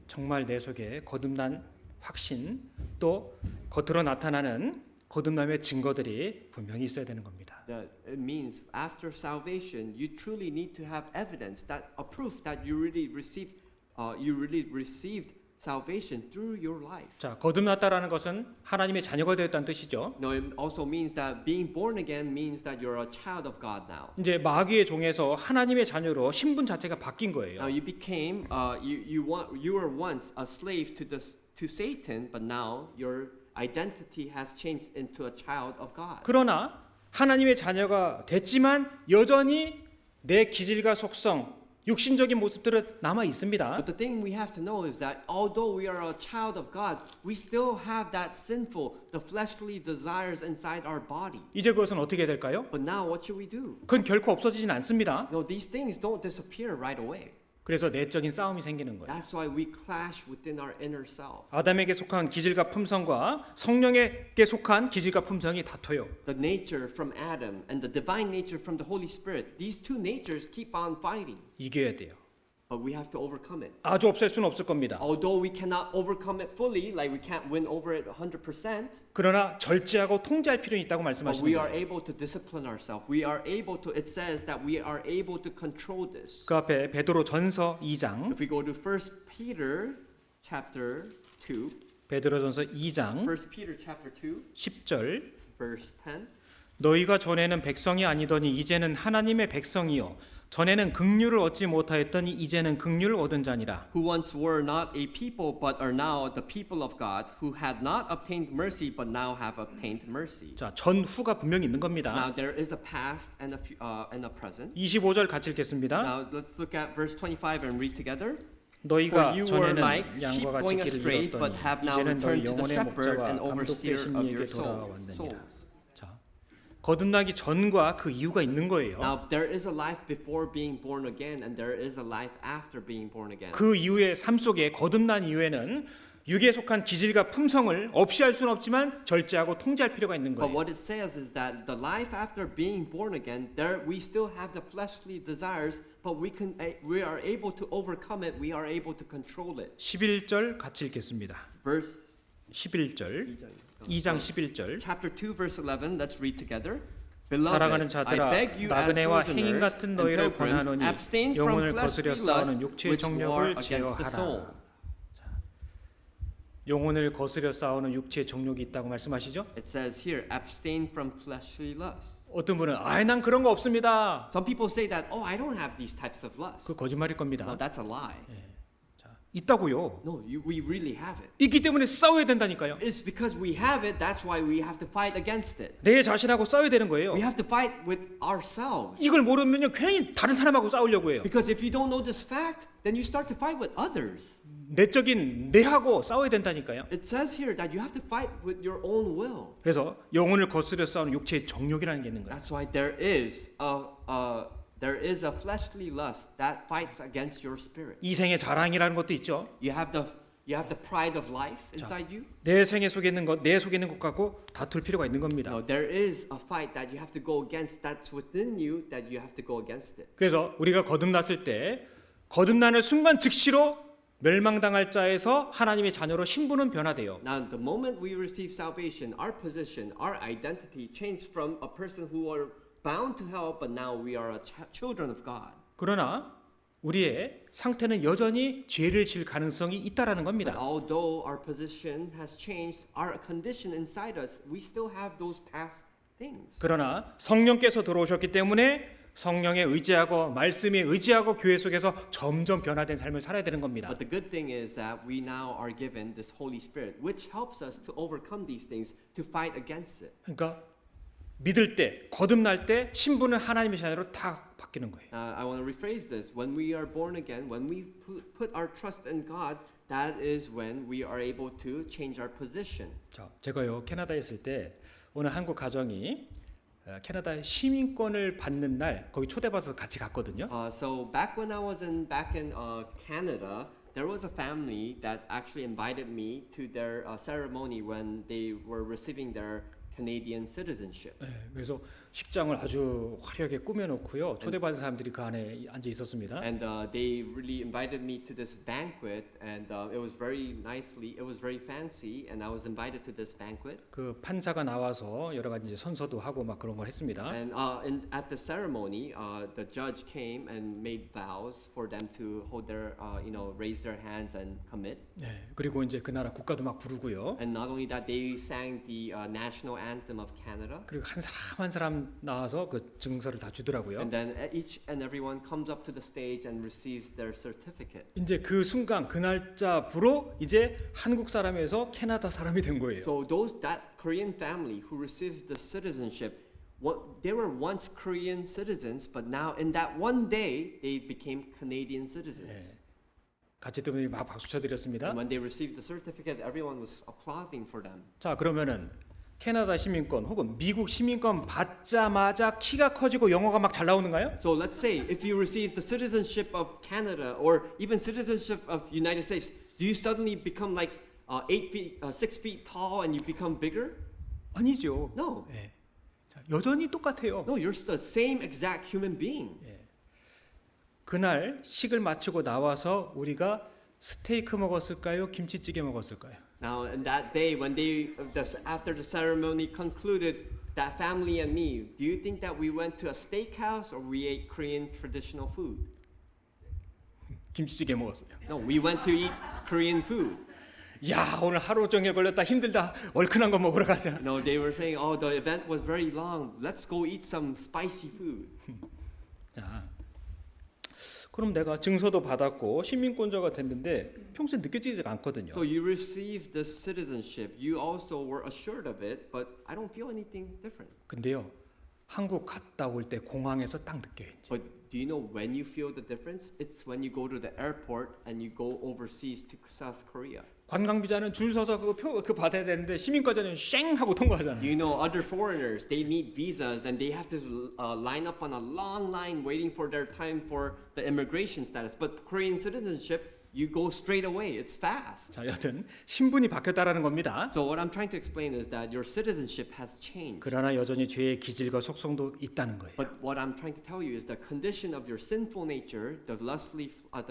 [SPEAKER 3] 정말 내 속에 거듭난 확신 또 겉으로 나타나는 거듭남의 증거들이 분명히 있어야 되는 겁니다.
[SPEAKER 2] It means after salvation, you truly need to have evidence that a proof that you really received salvation through your life.
[SPEAKER 3] 자, 거듭났다라는 것은 하나님의 자녀가 되었다는 뜻이죠.
[SPEAKER 2] No, it also means that being born again means that you're a child of God now.
[SPEAKER 3] 이제 마귀의 종에서 하나님의 자녀로 신분 자체가 바뀐 거예요.
[SPEAKER 2] Now you became you were once a slave to Satan, but now your identity has changed into a child of God.
[SPEAKER 3] 그러나 하나님의 자녀가 됐지만 여전히 내 기질과 속성, 육신적인 모습들은 남아 있습니다.
[SPEAKER 2] But the thing we have to know is that although we are a child of God, we still have that sinful, the fleshly desires inside our body.
[SPEAKER 3] 이제 그것은 어떻게 될까요?
[SPEAKER 2] But now what should we do?
[SPEAKER 3] 그건 결코 없어지진 않습니다.
[SPEAKER 2] No, these things don't disappear right away.
[SPEAKER 3] 그래서 내적인 싸움이 생기는 거예요.
[SPEAKER 2] That's why we clash within our inner self.
[SPEAKER 3] 아담에게 속한 기질과 품성과 성령에게 속한 기질과 품성이 다퉈요.
[SPEAKER 2] The nature from Adam and the divine nature from the Holy Spirit, these two natures keep on fighting.
[SPEAKER 3] 이겨야 돼요.
[SPEAKER 2] But we have to overcome it.
[SPEAKER 3] 아주 없앨 수는 없을 겁니다.
[SPEAKER 2] Although we cannot overcome it fully, like we can't win over it 100%,
[SPEAKER 3] 그러나 절제하고 통제할 필요는 있다고
[SPEAKER 2] but
[SPEAKER 3] 말씀하시는
[SPEAKER 2] we are
[SPEAKER 3] 거예요.
[SPEAKER 2] able to discipline ourselves. We are able to, it says that we are able to control this.
[SPEAKER 3] 그 앞에 베드로 전서 2장,
[SPEAKER 2] If we go to 1 Peter chapter 2,
[SPEAKER 3] 베드로전서 2장
[SPEAKER 2] 1 Peter chapter 2,
[SPEAKER 3] 10절
[SPEAKER 2] verse 10.
[SPEAKER 3] 너희가 전에는 백성이 아니더니 이제는 하나님의 백성이요 전에는 긍휼을 얻지 못하였더니 이제는 긍휼을 얻은 자니라.
[SPEAKER 2] Who once were not a people but are now the people of God, who had not obtained mercy but now have obtained mercy.
[SPEAKER 3] 자, 전후가 분명히 있는 겁니다.
[SPEAKER 2] Now there is a past and a present.
[SPEAKER 3] 25절 같이 읽겠습니다.
[SPEAKER 2] Now let's look at verse 25 and read together.
[SPEAKER 3] 너희가
[SPEAKER 2] For you were
[SPEAKER 3] 전에는
[SPEAKER 2] like sheep
[SPEAKER 3] 양과 같이
[SPEAKER 2] going
[SPEAKER 3] 길을
[SPEAKER 2] astray, but
[SPEAKER 3] 잃었더니
[SPEAKER 2] have now
[SPEAKER 3] 이제는 너희
[SPEAKER 2] returned to the
[SPEAKER 3] 영혼의
[SPEAKER 2] shepherd
[SPEAKER 3] 목자와
[SPEAKER 2] and overseer
[SPEAKER 3] 감독되신
[SPEAKER 2] of
[SPEAKER 3] 이에게
[SPEAKER 2] your souls.
[SPEAKER 3] 돌아왔느니라. 자, 거듭나기 전과 그 이유가 있는 거예요.
[SPEAKER 2] Now there is a life before being born again, and there is a life after being born again.
[SPEAKER 3] 그 이후의 삶 속에 거듭난 이후에는 육에 속한 기질과 품성을 없이 할 수는 없지만 절제하고 통제할 필요가 있는
[SPEAKER 2] But
[SPEAKER 3] 거예요.
[SPEAKER 2] what it says is that the life after being born again, there we still have the fleshly desires, but we are able to overcome it. We are able to control it.
[SPEAKER 3] 11절 같이 읽겠습니다.
[SPEAKER 2] Verse
[SPEAKER 3] 11절 2장 11절
[SPEAKER 2] chapter 2 verse 11. Let's read together.
[SPEAKER 3] 사랑하는
[SPEAKER 2] Beloved, I
[SPEAKER 3] 자들아
[SPEAKER 2] beg you as
[SPEAKER 3] 나그네와 행인
[SPEAKER 2] sojourners
[SPEAKER 3] 같은
[SPEAKER 2] and
[SPEAKER 3] 너희를
[SPEAKER 2] pilgrims,
[SPEAKER 3] 권하노니
[SPEAKER 2] abstain from
[SPEAKER 3] 영혼을 거스려
[SPEAKER 2] fleshly
[SPEAKER 3] 싸우는
[SPEAKER 2] lusts
[SPEAKER 3] 육체의
[SPEAKER 2] which war
[SPEAKER 3] 정욕을
[SPEAKER 2] against the soul.
[SPEAKER 3] 제어하라. 영혼을 거스려 싸우는 육체의 정욕이 있다고 말씀하시죠?
[SPEAKER 2] It says here, abstain from fleshly lusts.
[SPEAKER 3] 어떤 분은 난 그런 거 없습니다.
[SPEAKER 2] Some people say that, oh, I don't have these types of lusts.
[SPEAKER 3] 그 거짓말일
[SPEAKER 2] No,
[SPEAKER 3] 겁니다.
[SPEAKER 2] that's a lie.
[SPEAKER 3] 있다고요.
[SPEAKER 2] No, we really have it.
[SPEAKER 3] 있기 때문에 싸워야 된다니까요.
[SPEAKER 2] It's because we have it, that's why we have to fight against it.
[SPEAKER 3] 내 자신하고 싸워야 되는 거예요.
[SPEAKER 2] We have to fight with ourselves.
[SPEAKER 3] 이걸 모르면요 괜히 다른 사람하고 싸우려고 해요.
[SPEAKER 2] Because if you don't know this fact, then you start to fight with others.
[SPEAKER 3] 내적인 내하고 싸워야 된다니까요.
[SPEAKER 2] It says here that you have to fight with your own will.
[SPEAKER 3] 그래서 영혼을 거스려 싸우는 육체의 정욕이라는 게 있는 거예요.
[SPEAKER 2] That's why there is a fleshly lust that fights against your spirit.
[SPEAKER 3] 이생의 자랑이라는 것도 있죠.
[SPEAKER 2] You have the pride of life inside you.
[SPEAKER 3] 내 생에 속에 있는 것, 내 속에 있는 것 갖고 다툴 필요가 있는 겁니다.
[SPEAKER 2] No, there is a fight that you have to go against that's within you that you have to go against it.
[SPEAKER 3] 그래서 우리가 거듭났을 때 거듭나는 순간 즉시로 멸망당할 자에서 하나님의 자녀로 신분은 변화돼요.
[SPEAKER 2] Now, the moment we receive salvation, our position, our identity changed from a person who are bound to hell, but now we are children of God.
[SPEAKER 3] 그러나 우리의 상태는 여전히 죄를 질 가능성이 있다라는
[SPEAKER 2] But
[SPEAKER 3] 겁니다.
[SPEAKER 2] although our position has changed, our condition inside us, we still have those past things.
[SPEAKER 3] 그러나 성령께서 들어오셨기 때문에 성령에 의지하고 말씀에 의지하고 교회 속에서 점점 변화된 삶을 살아야 되는 겁니다.
[SPEAKER 2] But the good thing is that we now are given this Holy Spirit, which helps us to overcome these things, to fight against it.
[SPEAKER 3] 그러니까 믿을 때, 거듭날 때 신분은 하나님의 자녀로 다 바뀌는 거예요.
[SPEAKER 2] I want to rephrase this. When we are born again, when we put our trust in God, that is when we are able to change our position.
[SPEAKER 3] 자, 제가요 캐나다에 있을 때 어느 한국 가정이 캐나다의 시민권을 받는 날 거기 초대받아서 같이 갔거든요.
[SPEAKER 2] So back when I was back in Canada, there was a family that actually invited me to their ceremony when they were receiving their Canadian citizenship.
[SPEAKER 3] 네, 그래서 식장을 아주 화려하게 꾸며놓고요. 초대받은 사람들이 그 안에 앉아 있었습니다.
[SPEAKER 2] And they really invited me to this banquet, and it was very fancy, and I was invited to this banquet.
[SPEAKER 3] 그 판사가 나와서 여러 가지 이제 선서도 하고 막 그런 걸 했습니다.
[SPEAKER 2] And at the ceremony, the judge came and made vows for them to hold their, raise their hands and commit.
[SPEAKER 3] 네, 그리고 이제 그 나라 국가도 막 부르고요.
[SPEAKER 2] And not only that, they sang the national anthem of Canada.
[SPEAKER 3] 그리고 한 사람 한 사람 나와서 그 증서를 다 주더라고요.
[SPEAKER 2] And then each and everyone comes up to the stage and receives their certificate.
[SPEAKER 3] 이제 그 순간 그 날짜부로 이제 한국 사람에서 캐나다 사람이 된 거예요.
[SPEAKER 2] So that Korean family who received the citizenship, they were once Korean citizens, but now in that one day they became Canadian citizens.
[SPEAKER 3] 같이 들으니 막 박수 쳐드렸습니다.
[SPEAKER 2] And when they received the certificate, everyone was applauding for them.
[SPEAKER 3] 자, 그러면은 캐나다 시민권 혹은 미국 시민권 받자마자 키가 커지고 영어가 막 잘 나오는가요?
[SPEAKER 2] So let's say if you receive the citizenship of Canada or even citizenship of United States, do you suddenly become like 6 feet tall and you become bigger?
[SPEAKER 3] 아니죠.
[SPEAKER 2] No.
[SPEAKER 3] 네. 자, 여전히 똑같아요.
[SPEAKER 2] No, you're the same exact human being.
[SPEAKER 3] 그날 식을 마치고 나와서 우리가 스테이크 먹었을까요? 김치찌개 먹었을까요?
[SPEAKER 2] Now, in that day, when after the ceremony concluded, that family and me, do you think that we went to a steakhouse or we ate Korean traditional food?
[SPEAKER 3] 김치찌개 먹었어요.
[SPEAKER 2] No, we went to eat Korean food.
[SPEAKER 3] 야, 오늘 하루 종일 걸렸다 힘들다 얼큰한 거 먹으러 가자.
[SPEAKER 2] No, they were saying, oh, the event was very long. Let's go eat some spicy food.
[SPEAKER 3] 자, 그럼 내가 증서도 받았고 시민권자가 됐는데 평소에 느껴지지 않거든요.
[SPEAKER 2] So you received this citizenship. You also were assured of it, but I don't feel anything different.
[SPEAKER 3] 근데요, 한국 갔다 올 때 공항에서 딱 느껴요. 이제.
[SPEAKER 2] But do you know when you feel the difference? It's when you go to the airport and you go overseas to South Korea.
[SPEAKER 3] 관광 비자는 줄 서서 그 받아야 되는데 시민권자는 쉥 하고 통과하잖아요.
[SPEAKER 2] You know, other foreigners, they need visas and they have to line up on a long line waiting for their time for the immigration status. But Korean citizenship, you go straight away. It's fast.
[SPEAKER 3] 자, 여튼 신분이 바뀌었다라는 겁니다.
[SPEAKER 2] So what I'm trying to explain is that your citizenship has changed.
[SPEAKER 3] 그러나 여전히 죄의 기질과 속성도 있다는 거예요.
[SPEAKER 2] But what I'm trying to tell you is the condition of your sinful nature, the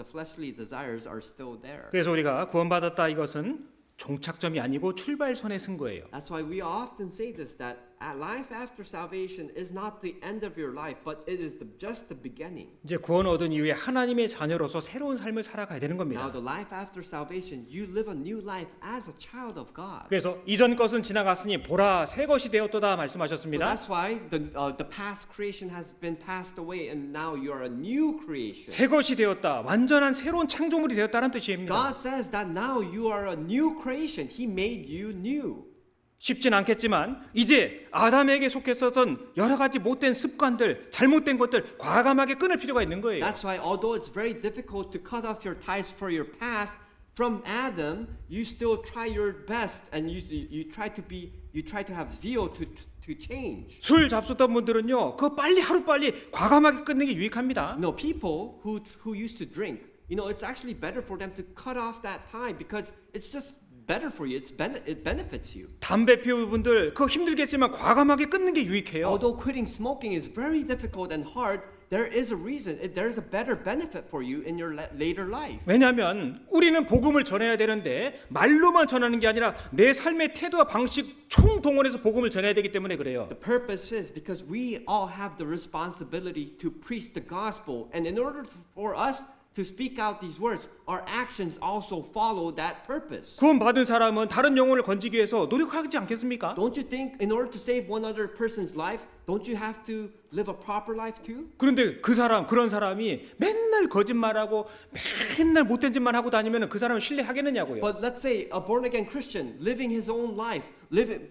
[SPEAKER 2] fleshly desires are still there.
[SPEAKER 3] 그래서 우리가 구원받았다 이것은 종착점이 아니고 출발선에 쓴 거예요.
[SPEAKER 2] That's why we often say this, that life after salvation is not the end of your life, but it is just the beginning.
[SPEAKER 3] 이제 구원 얻은 이후에 하나님의 자녀로서 새로운 삶을 살아가야 되는
[SPEAKER 2] Now
[SPEAKER 3] 겁니다.
[SPEAKER 2] the life after salvation, you live a new life as a child of God.
[SPEAKER 3] 그래서 이전 것은 지나갔으니 보라 새 것이 되었도다
[SPEAKER 2] So
[SPEAKER 3] 말씀하셨습니다.
[SPEAKER 2] that's why the past creation has been passed away, and now you are a new creation.
[SPEAKER 3] 새 것이 되었다. 완전한 새로운 창조물이 되었다는 뜻입니다.
[SPEAKER 2] God says that now you are a new creation. He made you new.
[SPEAKER 3] 쉽진 않겠지만 이제 아담에게 속했었던 여러 가지 못된 습관들, 잘못된 것들 과감하게 끊을 필요가 있는 거예요.
[SPEAKER 2] That's why although it's very difficult to cut off your ties for your past from Adam, you still try your best and you try to have zeal to change.
[SPEAKER 3] 술 잡수던 분들은요, 그거 빨리 하루빨리 과감하게 끊는 게 유익합니다.
[SPEAKER 2] No, people who used to drink, it's actually better for them to cut off that time because it's just better for you. It benefits you.
[SPEAKER 3] 담배 피우는 분들 그거 힘들겠지만 과감하게 끊는 게 유익해요.
[SPEAKER 2] Although quitting smoking is very difficult and hard, there is a reason. There's a better benefit for you in your later life.
[SPEAKER 3] 왜냐하면 우리는 복음을 전해야 되는데 말로만 전하는 게 아니라 내 삶의 태도와 방식 총동원해서 복음을 전해야 되기 때문에 그래요.
[SPEAKER 2] The purpose is because we all have the responsibility to preach the gospel, and in order for us to speak out these words, our actions also follow that purpose.
[SPEAKER 3] 구원받은 사람은 다른 영혼을 건지기 위해서 노력하지 않겠습니까?
[SPEAKER 2] Don't you think in order to save one other person's life, don't you have to live a proper life too?
[SPEAKER 3] 그런데 그런 사람이 맨날 거짓말하고 맨날 못된 짓만 하고 다니면 그 사람을 신뢰하겠느냐고요.
[SPEAKER 2] But let's say a born again Christian living his own life,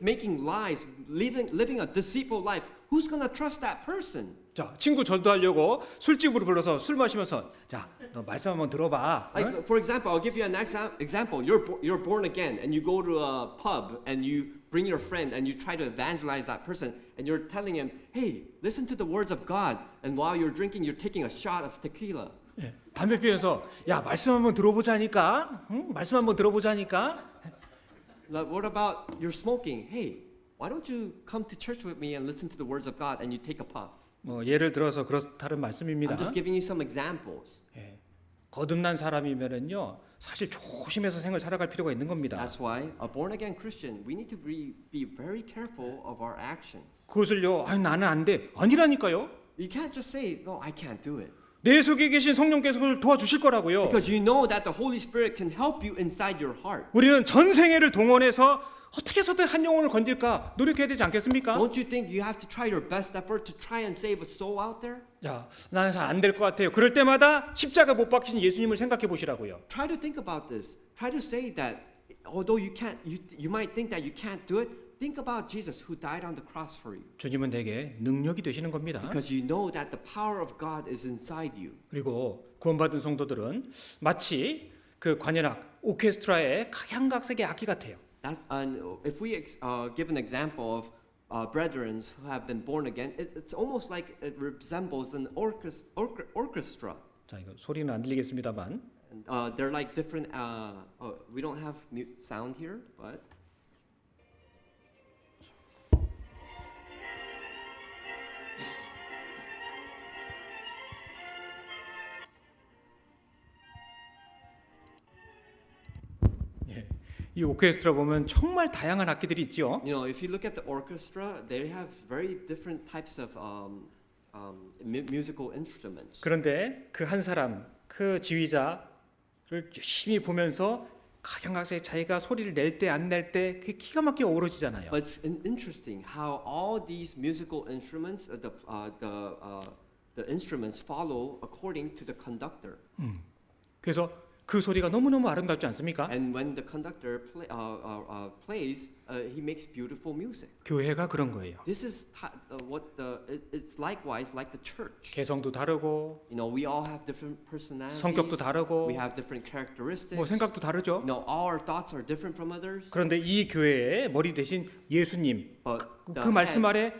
[SPEAKER 2] making lies, living a deceitful life. Who's gonna trust that person?
[SPEAKER 3] 자, 친구 전도하려고 술집으로 불러서 술 마시면서 자, 너 말씀 한번 들어봐.
[SPEAKER 2] Like, for example, I'll give you an example. You're born again, and you go to a pub, and you bring your friend, and you try to evangelize that person, and you're telling him, "Hey, listen to the words of God." And while you're drinking, you're taking a shot of tequila.
[SPEAKER 3] 예, 담배 피면서 야, 말씀 한번 들어보자니까. 응? 말씀 한번 들어보자니까.
[SPEAKER 2] Like, what about you're smoking? Hey, why don't you come to church with me and listen to the words of God, and you take a puff?
[SPEAKER 3] 뭐 예를 들어서 그렇다는 말씀입니다.
[SPEAKER 2] I'm just giving you some examples.
[SPEAKER 3] 예, 거듭난 사람이면은요, 사실 조심해서 생을 살아갈 필요가 있는 겁니다.
[SPEAKER 2] That's why a born again Christian, we need to be very careful of our actions.
[SPEAKER 3] 그것을요, 아니 나는 안 돼. 아니라니까요.
[SPEAKER 2] You can't just say, "No, I can't do it."
[SPEAKER 3] 내 속에 계신 성령께서 그걸 도와주실 거라고요.
[SPEAKER 2] Because you know that the Holy Spirit can help you inside your heart.
[SPEAKER 3] 우리는 전 생애를 동원해서 어떻게 해서든 한 영혼을 건질까 노력해야 되지 않겠습니까?
[SPEAKER 2] Don't you think you have to try your best effort to try and save a soul out there?
[SPEAKER 3] 야, 나는 잘 안 될 것 같아요. 그럴 때마다 십자가 못 박히신 예수님을 생각해 보시라고요.
[SPEAKER 2] Try to think about this. Try to say that although you might think that you can't do it, think about Jesus who died on the cross for you.
[SPEAKER 3] 주님은 내게 능력이 되시는 겁니다.
[SPEAKER 2] Because you know that the power of God is inside you.
[SPEAKER 3] 그리고 구원받은 성도들은 마치 그 관현악 오케스트라의 각양각색의 악기 같아요.
[SPEAKER 2] And if we give an example of brethren who have been born again, it's almost like it resembles an orchestra.
[SPEAKER 3] 자, 이거 소리는 안 들리겠습니다만.
[SPEAKER 2] And, they're like different. We don't have sound here, but
[SPEAKER 3] 예. 이 오케스트라 보면 정말 다양한 악기들이 있죠.
[SPEAKER 2] you know, if you look at the orchestra, they have very different types of musical instruments.
[SPEAKER 3] 그런데 그 한 사람, 그 지휘자를 유심히 보면서 각양각색 자기가 소리를 낼 때 안 낼 때 그게 기가 막히게 어우러지잖아요.
[SPEAKER 2] But it's interesting how all these musical instruments, the instruments follow according to the conductor.
[SPEAKER 3] 그래서 그 소리가 너무너무 아름답지 않습니까?
[SPEAKER 2] And when the conductor plays, he makes beautiful music.
[SPEAKER 3] 교회가 그런 거예요.
[SPEAKER 2] This is it's likewise like the church.
[SPEAKER 3] 개성도 다르고
[SPEAKER 2] You know, we all have different personalities.
[SPEAKER 3] 성격도 다르고
[SPEAKER 2] We have different characteristics.
[SPEAKER 3] 뭐 생각도 다르죠.
[SPEAKER 2] You know, all our thoughts are different from others.
[SPEAKER 3] 그런데 이 교회의 머리 대신 예수님
[SPEAKER 2] But
[SPEAKER 3] 그 말씀 아래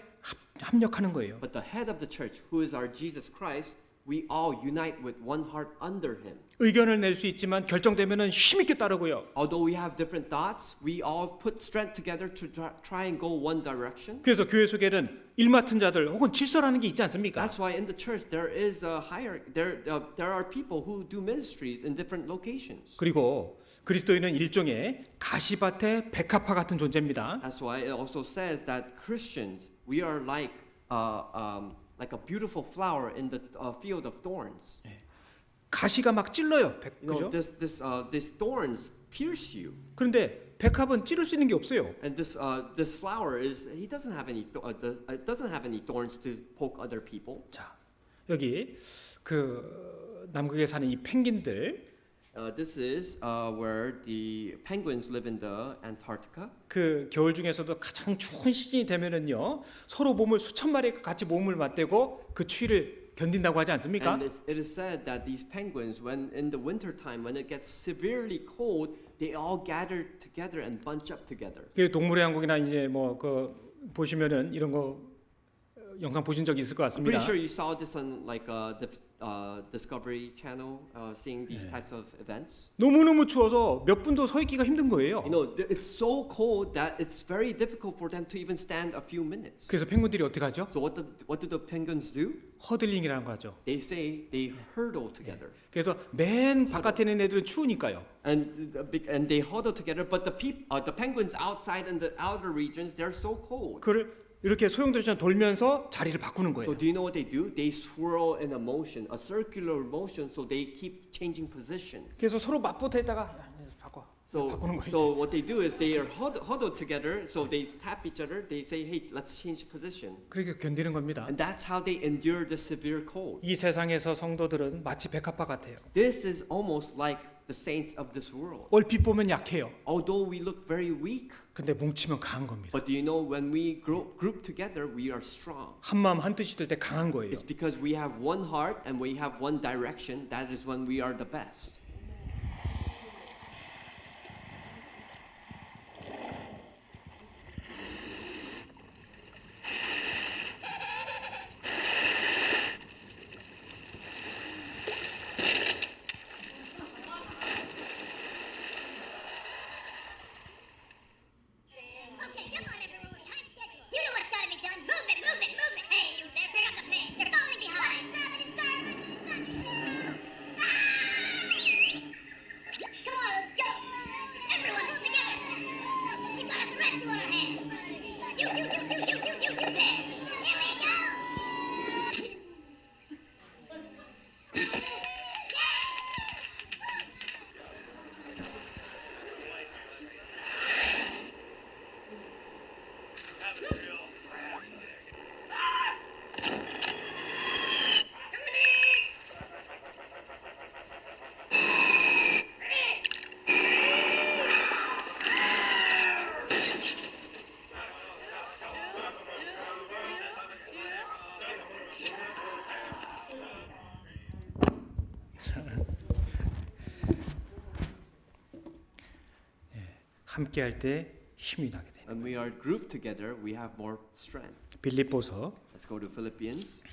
[SPEAKER 3] 합력하는 거예요.
[SPEAKER 2] But the head of the church, who is our Jesus Christ, we all unite with one heart under him.
[SPEAKER 3] 의견을 낼 수 있지만 결정되면은 힘있게 따르고요.
[SPEAKER 2] Although we have different thoughts, we all put strength together to try and go one direction.
[SPEAKER 3] 그래서 교회 속에는 일 맡은 자들 혹은 질서라는 게 있지 않습니까?
[SPEAKER 2] That's why in the church there is a there are people who do ministries in different locations.
[SPEAKER 3] 그리고 그리스도인은 일종의 가시밭의 백합화 같은 존재입니다.
[SPEAKER 2] That's why it also says that Christians, we are like a beautiful flower in the field of thorns.
[SPEAKER 3] 가시가 막 찔러요.
[SPEAKER 2] You know,
[SPEAKER 3] 그죠?
[SPEAKER 2] these thorns pierce you.
[SPEAKER 3] 그런데 백합은 찌를 수 있는 게 없어요.
[SPEAKER 2] And this flower he doesn't have any thorns to poke other people.
[SPEAKER 3] 자, 여기 그 남극에 사는 이 펭귄들
[SPEAKER 2] This is where the penguins live in the Antarctica.
[SPEAKER 3] 그 겨울 중에서도 가장 추운 시즌이 되면은요 서로 몸을 수천 마리가 같이 몸을 맞대고 그 추위를 견딘다고 하지 않습니까?
[SPEAKER 2] And it is said that these penguins, when in the winter time, when it gets severely cold, they all gather together and bunch up together.
[SPEAKER 3] 그 동물의 왕국이나 이제 뭐 그 보시면은 이런 거 영상 보신 적이 있을 것
[SPEAKER 2] I'm
[SPEAKER 3] 같습니다.
[SPEAKER 2] pretty sure you saw this on like the Discovery Channel, seeing these types of events.
[SPEAKER 3] 너무너무 추워서 몇 분도 서 있기가 힘든 거예요.
[SPEAKER 2] You know, it's so cold that it's very difficult for them to even stand a few minutes.
[SPEAKER 3] 그래서 펭귄들이 어떻게 하죠?
[SPEAKER 2] So what do the penguins do?
[SPEAKER 3] 허들링이라는 거 하죠.
[SPEAKER 2] They say they hurdle together.
[SPEAKER 3] 그래서 맨 바깥에 있는 애들은 추우니까요.
[SPEAKER 2] And they huddle together, but the penguins outside in the outer regions, they're so cold.
[SPEAKER 3] 그걸 이렇게 소용돌이처럼 돌면서 자리를 바꾸는 거예요.
[SPEAKER 2] So do you know what they do? They swirl in a motion, a circular motion, so they keep changing positions.
[SPEAKER 3] 그래서 서로 맞붙어 있다가 야, 바꿔. 바꾸는 거예요.
[SPEAKER 2] So what they do is they are huddled together, so they tap each other. They say, "Hey, let's change position,"
[SPEAKER 3] 그렇게 견디는 겁니다.
[SPEAKER 2] and that's how they endure the severe cold.
[SPEAKER 3] 이 세상에서 성도들은 마치 백합화 같아요.
[SPEAKER 2] This is almost like the saints of this world.
[SPEAKER 3] 얼핏 보면 약해요.
[SPEAKER 2] Although we look very weak,
[SPEAKER 3] 근데 뭉치면 강한 겁니다.
[SPEAKER 2] but do you know when we group together, we are strong.
[SPEAKER 3] 한 마음 한 뜻이 될 때 강한 거예요.
[SPEAKER 2] It's because we have one heart and we have one direction. That is when we are the best.
[SPEAKER 4] Okay, come on, everyone. Behind schedule. You know what's gotta be done. Move it, move it, move it. Hey, you there, pick up the pace. You're falling behind. Stop it, stop it, stop it. Come on, let's go. Everyone, pull together. We've got a threat to our hands. You there. Here we go.
[SPEAKER 3] 함께 할 때 힘이 나게 돼요.
[SPEAKER 2] When we are grouped together, we have more strength.
[SPEAKER 3] 빌립보서
[SPEAKER 2] Let's go to Philippians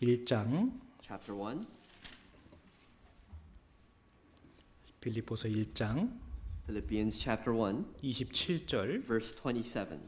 [SPEAKER 3] 1장
[SPEAKER 2] chapter 1.
[SPEAKER 3] 빌립보서 1장
[SPEAKER 2] Philippians chapter 1,
[SPEAKER 3] 27절
[SPEAKER 2] verse 27.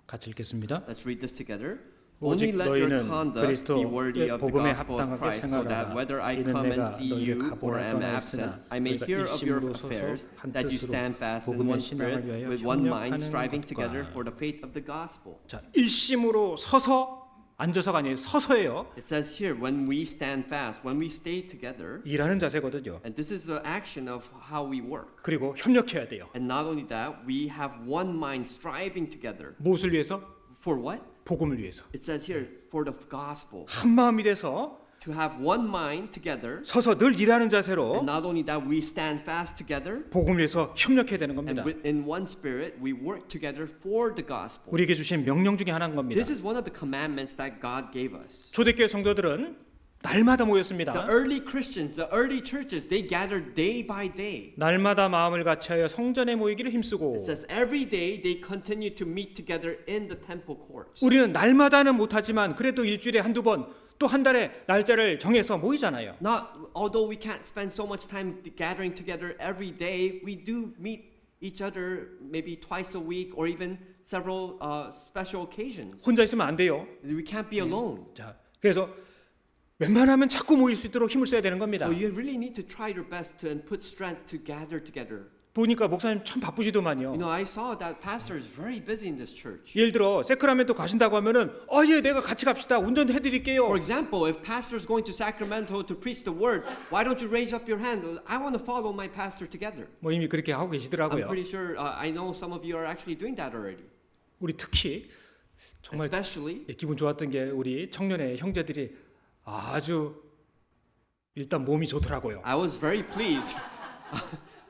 [SPEAKER 3] 같이 읽겠습니다.
[SPEAKER 2] Let's read this together.
[SPEAKER 3] 오직
[SPEAKER 2] Only let your
[SPEAKER 3] 너희는
[SPEAKER 2] conduct be worthy
[SPEAKER 3] 그리스도의
[SPEAKER 2] of the
[SPEAKER 3] 복음에
[SPEAKER 2] gospel of
[SPEAKER 3] 합당하게
[SPEAKER 2] Christ, so that
[SPEAKER 3] 생각하라.
[SPEAKER 2] whether I
[SPEAKER 3] 이는
[SPEAKER 2] come and
[SPEAKER 3] 내가
[SPEAKER 2] see
[SPEAKER 3] 너희를
[SPEAKER 2] you or
[SPEAKER 3] 가보라
[SPEAKER 2] am absent,
[SPEAKER 3] 떠나였으나
[SPEAKER 2] I may
[SPEAKER 3] 너희가
[SPEAKER 2] hear of your
[SPEAKER 3] 일심으로 서서
[SPEAKER 2] affairs,
[SPEAKER 3] 한
[SPEAKER 2] that you
[SPEAKER 3] 뜻으로
[SPEAKER 2] stand fast in
[SPEAKER 3] 복음의
[SPEAKER 2] one
[SPEAKER 3] 신앙을
[SPEAKER 2] spirit,
[SPEAKER 3] 위하여
[SPEAKER 2] with one mind,
[SPEAKER 3] 협력하는
[SPEAKER 2] striving
[SPEAKER 3] 것과
[SPEAKER 2] together for the faith of the gospel.
[SPEAKER 3] 자, 일심으로 서서 앉아서가 아니에요. 서서예요.
[SPEAKER 2] It says here, when we stand fast, when we stay together,
[SPEAKER 3] 일하는 자세거든요.
[SPEAKER 2] and this is the action of how we work.
[SPEAKER 3] 그리고 협력해야 돼요.
[SPEAKER 2] And not only that, we have one mind striving together.
[SPEAKER 3] 무엇을 위해서?
[SPEAKER 2] For what?
[SPEAKER 3] 복음을 위해서.
[SPEAKER 2] It says here, for the gospel.
[SPEAKER 3] 한 마음이 돼서
[SPEAKER 2] To have one mind together,
[SPEAKER 3] 서서 늘 일하는 자세로
[SPEAKER 2] and not only that, we stand fast together,
[SPEAKER 3] 복음을 위해서 협력해야 되는
[SPEAKER 2] and
[SPEAKER 3] 겁니다.
[SPEAKER 2] in one spirit, we work together for the gospel.
[SPEAKER 3] 우리에게 주신 명령 중에 하나인 겁니다.
[SPEAKER 2] This is one of the commandments that God gave us.
[SPEAKER 3] 초대교회 성도들은 날마다
[SPEAKER 2] The
[SPEAKER 3] 모였습니다.
[SPEAKER 2] early Christians, the early churches, they gathered day by day.
[SPEAKER 3] 날마다 마음을 같이하여 성전에 모이기를 힘쓰고
[SPEAKER 2] It says every day they continue to meet together in the temple courts.
[SPEAKER 3] 우리는 날마다는 못하지만 그래도 일주일에 한두 번 또 한 달에 날짜를 정해서 모이잖아요.
[SPEAKER 2] Not although we can't spend so much time gathering together every day, we do meet each other maybe twice a week or even several special occasions.
[SPEAKER 3] 혼자 있으면 안 돼요.
[SPEAKER 2] We can't be alone.
[SPEAKER 3] 자, 그래서 웬만하면 자꾸 모일 수 있도록 힘을 써야 되는 겁니다.
[SPEAKER 2] So you really need to try your best to and put strength to gather together.
[SPEAKER 3] 보니까 목사님 참 바쁘시더만요.
[SPEAKER 2] You know, I saw that pastor is very busy in this church.
[SPEAKER 3] 예를 들어 세크라멘토 가신다고 하면은 예 내가 같이 갑시다 운전해 드릴게요.
[SPEAKER 2] For example, if pastor is going to Sacramento to preach the word, why don't you raise up your hand? I want to follow my pastor together.
[SPEAKER 3] 뭐 이미 그렇게 하고
[SPEAKER 2] I'm
[SPEAKER 3] 계시더라고요.
[SPEAKER 2] pretty sure I know some of you are actually doing that already.
[SPEAKER 3] 우리 특히 정말
[SPEAKER 2] Especially,
[SPEAKER 3] 기분 좋았던 게 우리 청년의 형제들이 아주 일단 몸이 좋더라고요.
[SPEAKER 2] I was very pleased.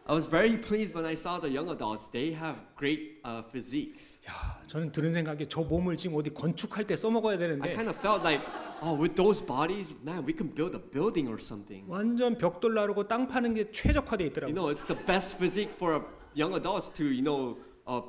[SPEAKER 2] I was very pleased when I saw the young adults. They have great physiques.
[SPEAKER 3] 야, 저는 드는 생각이 저 몸을 지금 어디 건축할 때 써먹어야
[SPEAKER 2] I
[SPEAKER 3] 되는데
[SPEAKER 2] kind of felt like, oh, with those bodies, man, we can build a building or something.
[SPEAKER 3] 완전 벽돌 나르고 땅 파는 게 최적화돼
[SPEAKER 2] You
[SPEAKER 3] 있더라고요.
[SPEAKER 2] know, it's the best physique for young adults to,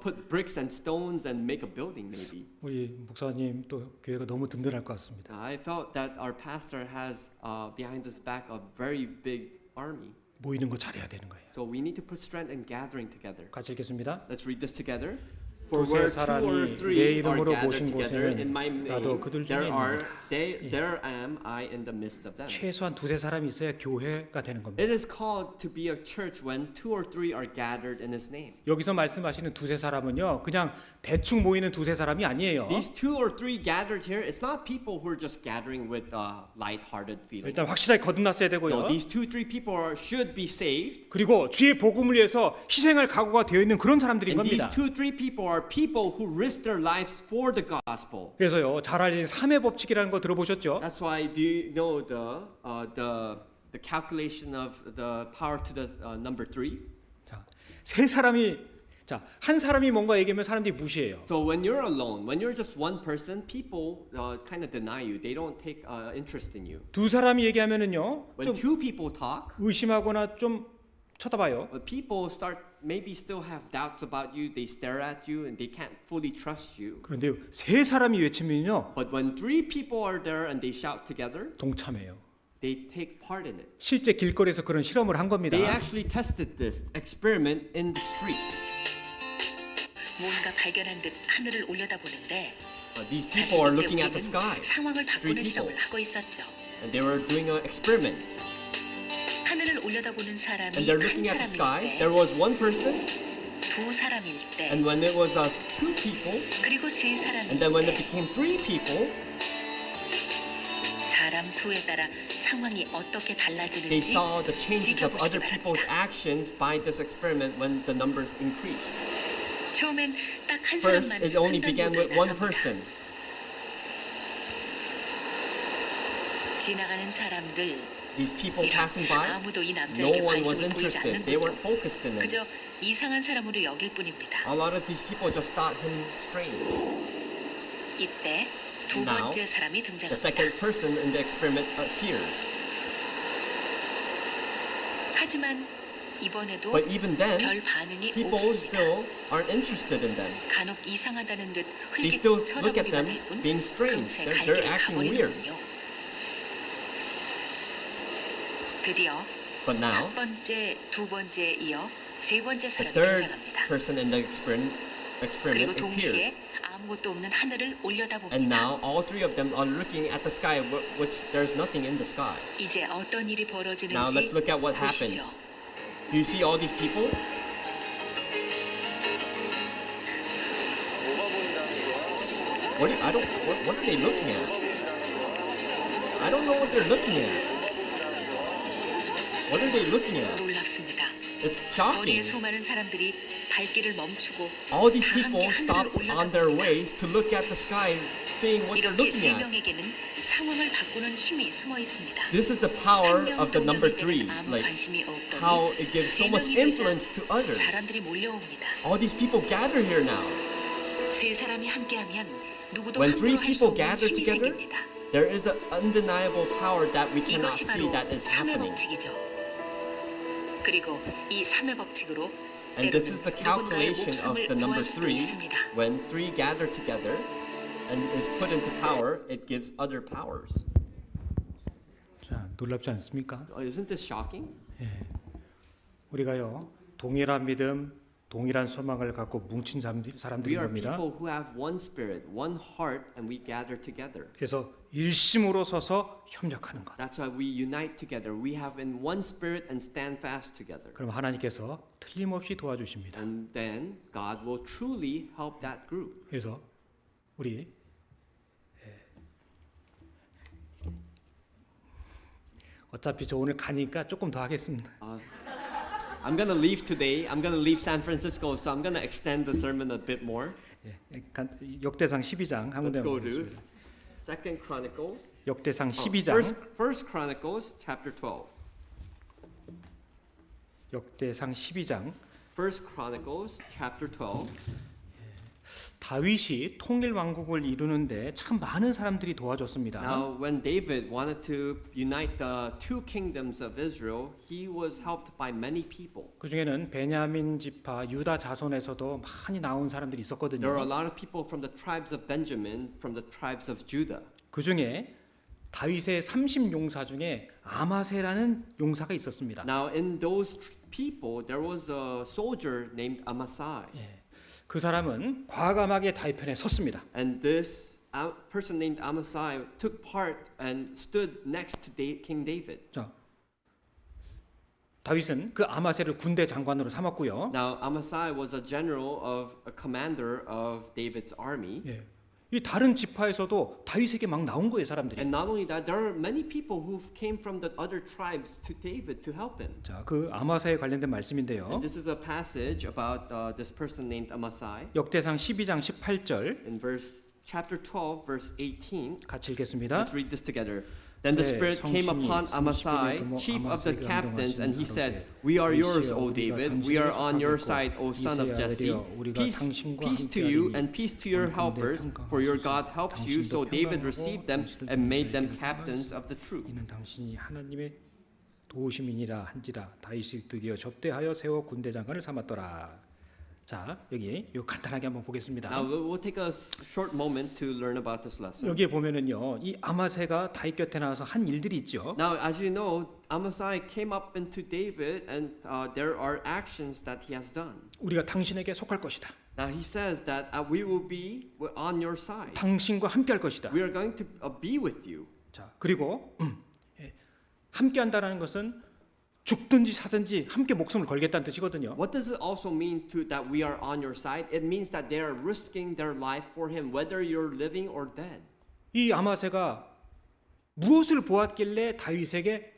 [SPEAKER 2] put bricks and stones and make a building, maybe.
[SPEAKER 3] 우리 목사님 또 교회가 너무 든든할 것 같습니다.
[SPEAKER 2] I felt that our pastor has behind his back a very big army.
[SPEAKER 3] 모이는 거 잘해야 되는 거예요.
[SPEAKER 2] So we need to put strength in gathering together.
[SPEAKER 3] 같이 읽겠습니다.
[SPEAKER 2] Let's read this together. For
[SPEAKER 3] 두세
[SPEAKER 2] where two or
[SPEAKER 3] 사람이 내
[SPEAKER 2] three are
[SPEAKER 3] 이름으로
[SPEAKER 2] gathered
[SPEAKER 3] 모신
[SPEAKER 2] together in my
[SPEAKER 3] 곳에는 나도
[SPEAKER 2] name,
[SPEAKER 3] 그들 중에 있느니라.
[SPEAKER 2] there am I in the midst of them.
[SPEAKER 3] 최소한 두세 사람이 있어야 교회가 되는 겁니다.
[SPEAKER 2] It is called to be a church when two or three are gathered in His name.
[SPEAKER 3] 여기서 말씀하시는 두세 사람은요, 그냥 대충 모이는 두세 사람이 아니에요.
[SPEAKER 2] These two or three gathered here, it's not people who are just gathering with light-hearted feelings.
[SPEAKER 3] 일단 확실하게 거듭났어야
[SPEAKER 2] No,
[SPEAKER 3] 되고요.
[SPEAKER 2] these two, three people should be saved.
[SPEAKER 3] 그리고 주의 복음을 위해서 희생할 각오가 되어 있는 그런 사람들인
[SPEAKER 2] And these
[SPEAKER 3] 겁니다.
[SPEAKER 2] two, three people are people who risk their lives for the gospel.
[SPEAKER 3] 그래서요, 잘 알려진 3의 법칙이라는 거 들어보셨죠?
[SPEAKER 2] That's why do you know the calculation of the power to the number 3?
[SPEAKER 3] 자, 세 사람이 한 사람이 뭔가 얘기하면 사람들이 무시해요.
[SPEAKER 2] So when you're alone, when you're just one person, people kind of deny you. They don't take interest in you.
[SPEAKER 3] 두 사람이 얘기하면은요,
[SPEAKER 2] When
[SPEAKER 3] 좀
[SPEAKER 2] two people talk,
[SPEAKER 3] 의심하거나 좀 쳐다봐요.
[SPEAKER 2] people start maybe still have doubts about you. They stare at you and they can't fully trust you.
[SPEAKER 3] 그런데 세 사람이 외치면요,
[SPEAKER 2] But when three people are there and they shout together,
[SPEAKER 3] 동참해요.
[SPEAKER 2] they take part in it.
[SPEAKER 3] 실제 길거리에서 그런 실험을 한 겁니다.
[SPEAKER 2] They actually tested this experiment in the streets.
[SPEAKER 5] 뭔가 발견한 듯 하늘을 올려다보는데
[SPEAKER 2] These people are
[SPEAKER 5] 자신의
[SPEAKER 2] looking at the
[SPEAKER 5] 우리는
[SPEAKER 2] sky,
[SPEAKER 5] 상황을 바꾸는
[SPEAKER 2] people.
[SPEAKER 5] 실험을 하고 있었죠.
[SPEAKER 2] and they were doing an experiment.
[SPEAKER 5] 하늘을 올려다보는 사람이
[SPEAKER 2] And they're
[SPEAKER 5] 한
[SPEAKER 2] looking at the sky.
[SPEAKER 5] 사람일
[SPEAKER 2] There
[SPEAKER 5] 때,
[SPEAKER 2] was one person,
[SPEAKER 5] 두 사람일 때,
[SPEAKER 2] and when it was two people,
[SPEAKER 5] 그리고 세 사람일
[SPEAKER 2] and then when it
[SPEAKER 5] 때
[SPEAKER 2] became three people,
[SPEAKER 5] 사람 수에 따라 상황이 어떻게
[SPEAKER 2] they
[SPEAKER 5] 달라지는지
[SPEAKER 2] saw the changes of other
[SPEAKER 5] 지켜보시기
[SPEAKER 2] people's
[SPEAKER 5] 바랍니다.
[SPEAKER 2] actions by this experiment when the numbers increased.
[SPEAKER 5] 처음엔 딱 한
[SPEAKER 2] First,
[SPEAKER 5] 사람만
[SPEAKER 2] it only began with one
[SPEAKER 5] 횡단보도에
[SPEAKER 2] person.
[SPEAKER 5] 나섭니다. 지나가는 사람들
[SPEAKER 2] These people
[SPEAKER 5] 이런
[SPEAKER 2] passing by,
[SPEAKER 5] 아무도 이
[SPEAKER 2] no
[SPEAKER 5] 남자에게
[SPEAKER 2] one was
[SPEAKER 5] 관심을 보이지
[SPEAKER 2] interested. They weren't
[SPEAKER 5] 않는군요.
[SPEAKER 2] focused in it.
[SPEAKER 5] 그저 이상한 사람으로 여길 뿐입니다.
[SPEAKER 2] A lot of these people just thought him strange.
[SPEAKER 5] 이때 두
[SPEAKER 2] Now,
[SPEAKER 5] 번째 사람이
[SPEAKER 2] The
[SPEAKER 5] 등장합니다.
[SPEAKER 2] second person in the experiment appears.
[SPEAKER 5] 하지만 이번에도
[SPEAKER 2] But even then,
[SPEAKER 5] 별 반응이
[SPEAKER 2] people
[SPEAKER 5] 없습니다.
[SPEAKER 2] still aren't interested in them.
[SPEAKER 5] 간혹 이상하다는 듯
[SPEAKER 2] They
[SPEAKER 5] 흘낏
[SPEAKER 2] still look at
[SPEAKER 5] 쳐다보기만
[SPEAKER 2] them
[SPEAKER 5] 할 뿐
[SPEAKER 2] being strange.
[SPEAKER 5] 금세
[SPEAKER 2] They're
[SPEAKER 5] 갈 길을
[SPEAKER 2] acting weird.
[SPEAKER 5] 가버리는군요. 드디어
[SPEAKER 2] But now,
[SPEAKER 5] 첫 번째, 두 번째에 이어 세 번째
[SPEAKER 2] the
[SPEAKER 5] 사람이
[SPEAKER 2] third
[SPEAKER 5] 등장합니다.
[SPEAKER 2] person in the
[SPEAKER 5] 그리고
[SPEAKER 2] experiment
[SPEAKER 5] 동시에
[SPEAKER 2] appears.
[SPEAKER 5] 아무것도 없는 하늘을
[SPEAKER 2] And
[SPEAKER 5] 올려다봅니다.
[SPEAKER 2] now all three of them are looking at the sky, which there's nothing in the sky.
[SPEAKER 5] 이제 어떤 일이
[SPEAKER 2] Now
[SPEAKER 5] 벌어지는지
[SPEAKER 2] let's look at what
[SPEAKER 5] 보시죠.
[SPEAKER 2] happens. Do you see all these people? What are they looking at? I don't know what they're looking at. What are they looking at?
[SPEAKER 5] 놀랍습니다.
[SPEAKER 2] It's
[SPEAKER 5] 거리의
[SPEAKER 2] shocking.
[SPEAKER 5] 수많은 사람들이 발길을 멈추고
[SPEAKER 2] All these
[SPEAKER 5] 다
[SPEAKER 2] people
[SPEAKER 5] 함께
[SPEAKER 2] stop
[SPEAKER 5] 하늘을
[SPEAKER 2] on their
[SPEAKER 5] 올려다봅니다.
[SPEAKER 2] ways to look at the sky, seeing what they're
[SPEAKER 5] 이렇게
[SPEAKER 2] looking
[SPEAKER 5] 세
[SPEAKER 2] at.
[SPEAKER 5] 명에게는 상황을 바꾸는 힘이 숨어 있습니다.
[SPEAKER 2] This is the power
[SPEAKER 5] 한 명,
[SPEAKER 2] of the
[SPEAKER 5] 두
[SPEAKER 2] number
[SPEAKER 5] 명에게는
[SPEAKER 2] 3,
[SPEAKER 5] 아무
[SPEAKER 2] like
[SPEAKER 5] 관심이 없더니
[SPEAKER 2] how it gives so
[SPEAKER 5] 세
[SPEAKER 2] much
[SPEAKER 5] 명이 되자
[SPEAKER 2] influence to others.
[SPEAKER 5] 사람들이 몰려옵니다.
[SPEAKER 2] All these people gather here now.
[SPEAKER 5] 세 사람이 함께하면 누구도
[SPEAKER 2] When
[SPEAKER 5] 함부로
[SPEAKER 2] three
[SPEAKER 5] 할 수
[SPEAKER 2] people
[SPEAKER 5] 없는
[SPEAKER 2] gather
[SPEAKER 5] 힘이
[SPEAKER 2] together,
[SPEAKER 5] 생깁니다.
[SPEAKER 2] there is an undeniable power that we cannot
[SPEAKER 5] 이것이
[SPEAKER 2] see
[SPEAKER 5] 바로
[SPEAKER 2] that is
[SPEAKER 5] 3의
[SPEAKER 2] happening.
[SPEAKER 5] 법칙이죠. 그리고 이 3의 법칙으로
[SPEAKER 2] And this is the
[SPEAKER 5] 때로는 누군가의
[SPEAKER 2] calculation of
[SPEAKER 5] 목숨을
[SPEAKER 2] the number
[SPEAKER 5] 구할 수도
[SPEAKER 2] 3.
[SPEAKER 5] 있습니다.
[SPEAKER 2] When 3 gather together and is put into power, it gives other powers.
[SPEAKER 3] 자, 놀랍지 않습니까?
[SPEAKER 2] Isn't this shocking?
[SPEAKER 3] 우리가요, 동일한 믿음, 동일한 소망을 갖고 뭉친
[SPEAKER 2] We
[SPEAKER 3] 사람들인
[SPEAKER 2] are
[SPEAKER 3] 겁니다.
[SPEAKER 2] people who have one spirit, one heart, and we gather together.
[SPEAKER 3] 그래서 일심으로 서서 협력하는 것.
[SPEAKER 2] That's why we unite together. We have in one spirit and stand fast together.
[SPEAKER 3] 그럼 하나님께서 틀림없이 도와주십니다.
[SPEAKER 2] And then God will truly help that group.
[SPEAKER 3] 그래서 우리 어차피 저 오늘 가니까 조금 더 하겠습니다.
[SPEAKER 2] I'm gonna leave today. I'm gonna leave San Francisco, so I'm gonna extend the sermon a bit more.
[SPEAKER 3] 역대상 12장 한
[SPEAKER 2] Let's
[SPEAKER 3] 군데
[SPEAKER 2] go to
[SPEAKER 3] 보겠습니다.
[SPEAKER 2] Second Chronicles.
[SPEAKER 3] 역대상
[SPEAKER 2] Oh,
[SPEAKER 3] 12장.
[SPEAKER 2] First Chronicles chapter 12.
[SPEAKER 3] 역대상 12장.
[SPEAKER 2] First Chronicles chapter 12.
[SPEAKER 3] 다윗이 통일 왕국을 이루는데 참 많은 사람들이 도와줬습니다.
[SPEAKER 2] Now, when David wanted to unite the two kingdoms of Israel, he was helped by many people.
[SPEAKER 3] 그 중에는 베냐민 지파 유다 자손에서도 많이 나온 사람들이
[SPEAKER 2] There are a
[SPEAKER 3] 있었거든요.
[SPEAKER 2] lot of people from the tribes of Benjamin, from the tribes of Judah.
[SPEAKER 3] 그 중에 다윗의 30용사 중에 아마세라는 용사가 있었습니다.
[SPEAKER 2] Now, in those people, there was a soldier named Amasai.
[SPEAKER 3] 그 사람은 과감하게 다윗 편에 섰습니다.
[SPEAKER 2] And this person named Amasai took part and stood next to King David.
[SPEAKER 3] 자, 다윗은 그 아마세를 군대 장관으로 삼았고요.
[SPEAKER 2] Now Amasai was a general of a commander of David's army.
[SPEAKER 3] 예. 이 다른 지파에서도 다윗에게 막 나온 거예요, 사람들이.
[SPEAKER 2] And not only that, there are many people who came from the other tribes to David to help him.
[SPEAKER 3] 자, 그 아마세에 관련된
[SPEAKER 2] And
[SPEAKER 3] 말씀인데요.
[SPEAKER 2] this is a passage about this person named Amasai
[SPEAKER 3] 역대상 12장 18절
[SPEAKER 2] in chapter 12, verse 18.
[SPEAKER 3] 같이 읽겠습니다.
[SPEAKER 2] Let's read this together. Then the
[SPEAKER 3] 네,
[SPEAKER 2] Spirit came
[SPEAKER 3] 성신이
[SPEAKER 2] upon Amasai,
[SPEAKER 3] 성신이
[SPEAKER 2] chief of the
[SPEAKER 3] 아마세에게
[SPEAKER 2] captains, and he
[SPEAKER 3] 감동하시니
[SPEAKER 2] said,
[SPEAKER 3] 가로되,
[SPEAKER 2] "We are yours,
[SPEAKER 3] 이시여,
[SPEAKER 2] O
[SPEAKER 3] 우리가
[SPEAKER 2] David.
[SPEAKER 3] 당신에게
[SPEAKER 2] We are on your
[SPEAKER 3] 속하겠고,
[SPEAKER 2] side, O son of
[SPEAKER 3] 이세의
[SPEAKER 2] Jesse.
[SPEAKER 3] 아들이여, 우리가
[SPEAKER 2] Peace,
[SPEAKER 3] 당신과
[SPEAKER 2] peace to you,
[SPEAKER 3] 함께하리니
[SPEAKER 2] and peace to your
[SPEAKER 3] 원컨대
[SPEAKER 2] helpers, for your God
[SPEAKER 3] 평강하소서.
[SPEAKER 2] helps you." So
[SPEAKER 3] 당신도
[SPEAKER 2] David
[SPEAKER 3] 평강하고
[SPEAKER 2] received them
[SPEAKER 3] 당신을
[SPEAKER 2] and made them
[SPEAKER 3] 돕는
[SPEAKER 2] captains
[SPEAKER 3] 자에게
[SPEAKER 2] of the troop.
[SPEAKER 3] 이는 당신이 하나님의 도우심이니라 한지라. 다윗이 드디어 접대하여 세워 군대 장관을 삼았더라. 자, 여기 요 간단하게 한번 보겠습니다.
[SPEAKER 2] Now we'll take a short moment to learn about this lesson.
[SPEAKER 3] 여기에 보면은요, 이 아마세가 다윗 곁에 나와서 한 일들이 있죠.
[SPEAKER 2] Now, as you know, Amasai came up into David, and there are actions that he has done.
[SPEAKER 3] 우리가 당신에게 속할 것이다.
[SPEAKER 2] Now he says that we will be on your side.
[SPEAKER 3] 당신과 함께할 것이다.
[SPEAKER 2] We are going to be with you.
[SPEAKER 3] 자, 그리고 함께한다라는 것은 죽든지 사든지 함께 목숨을 걸겠다는 뜻이거든요.
[SPEAKER 2] What does it also mean to that we are on your side? It means that they are risking their life for him, whether you're living or dead.
[SPEAKER 3] 이 아마세가 무엇을 보았길래 다윗에게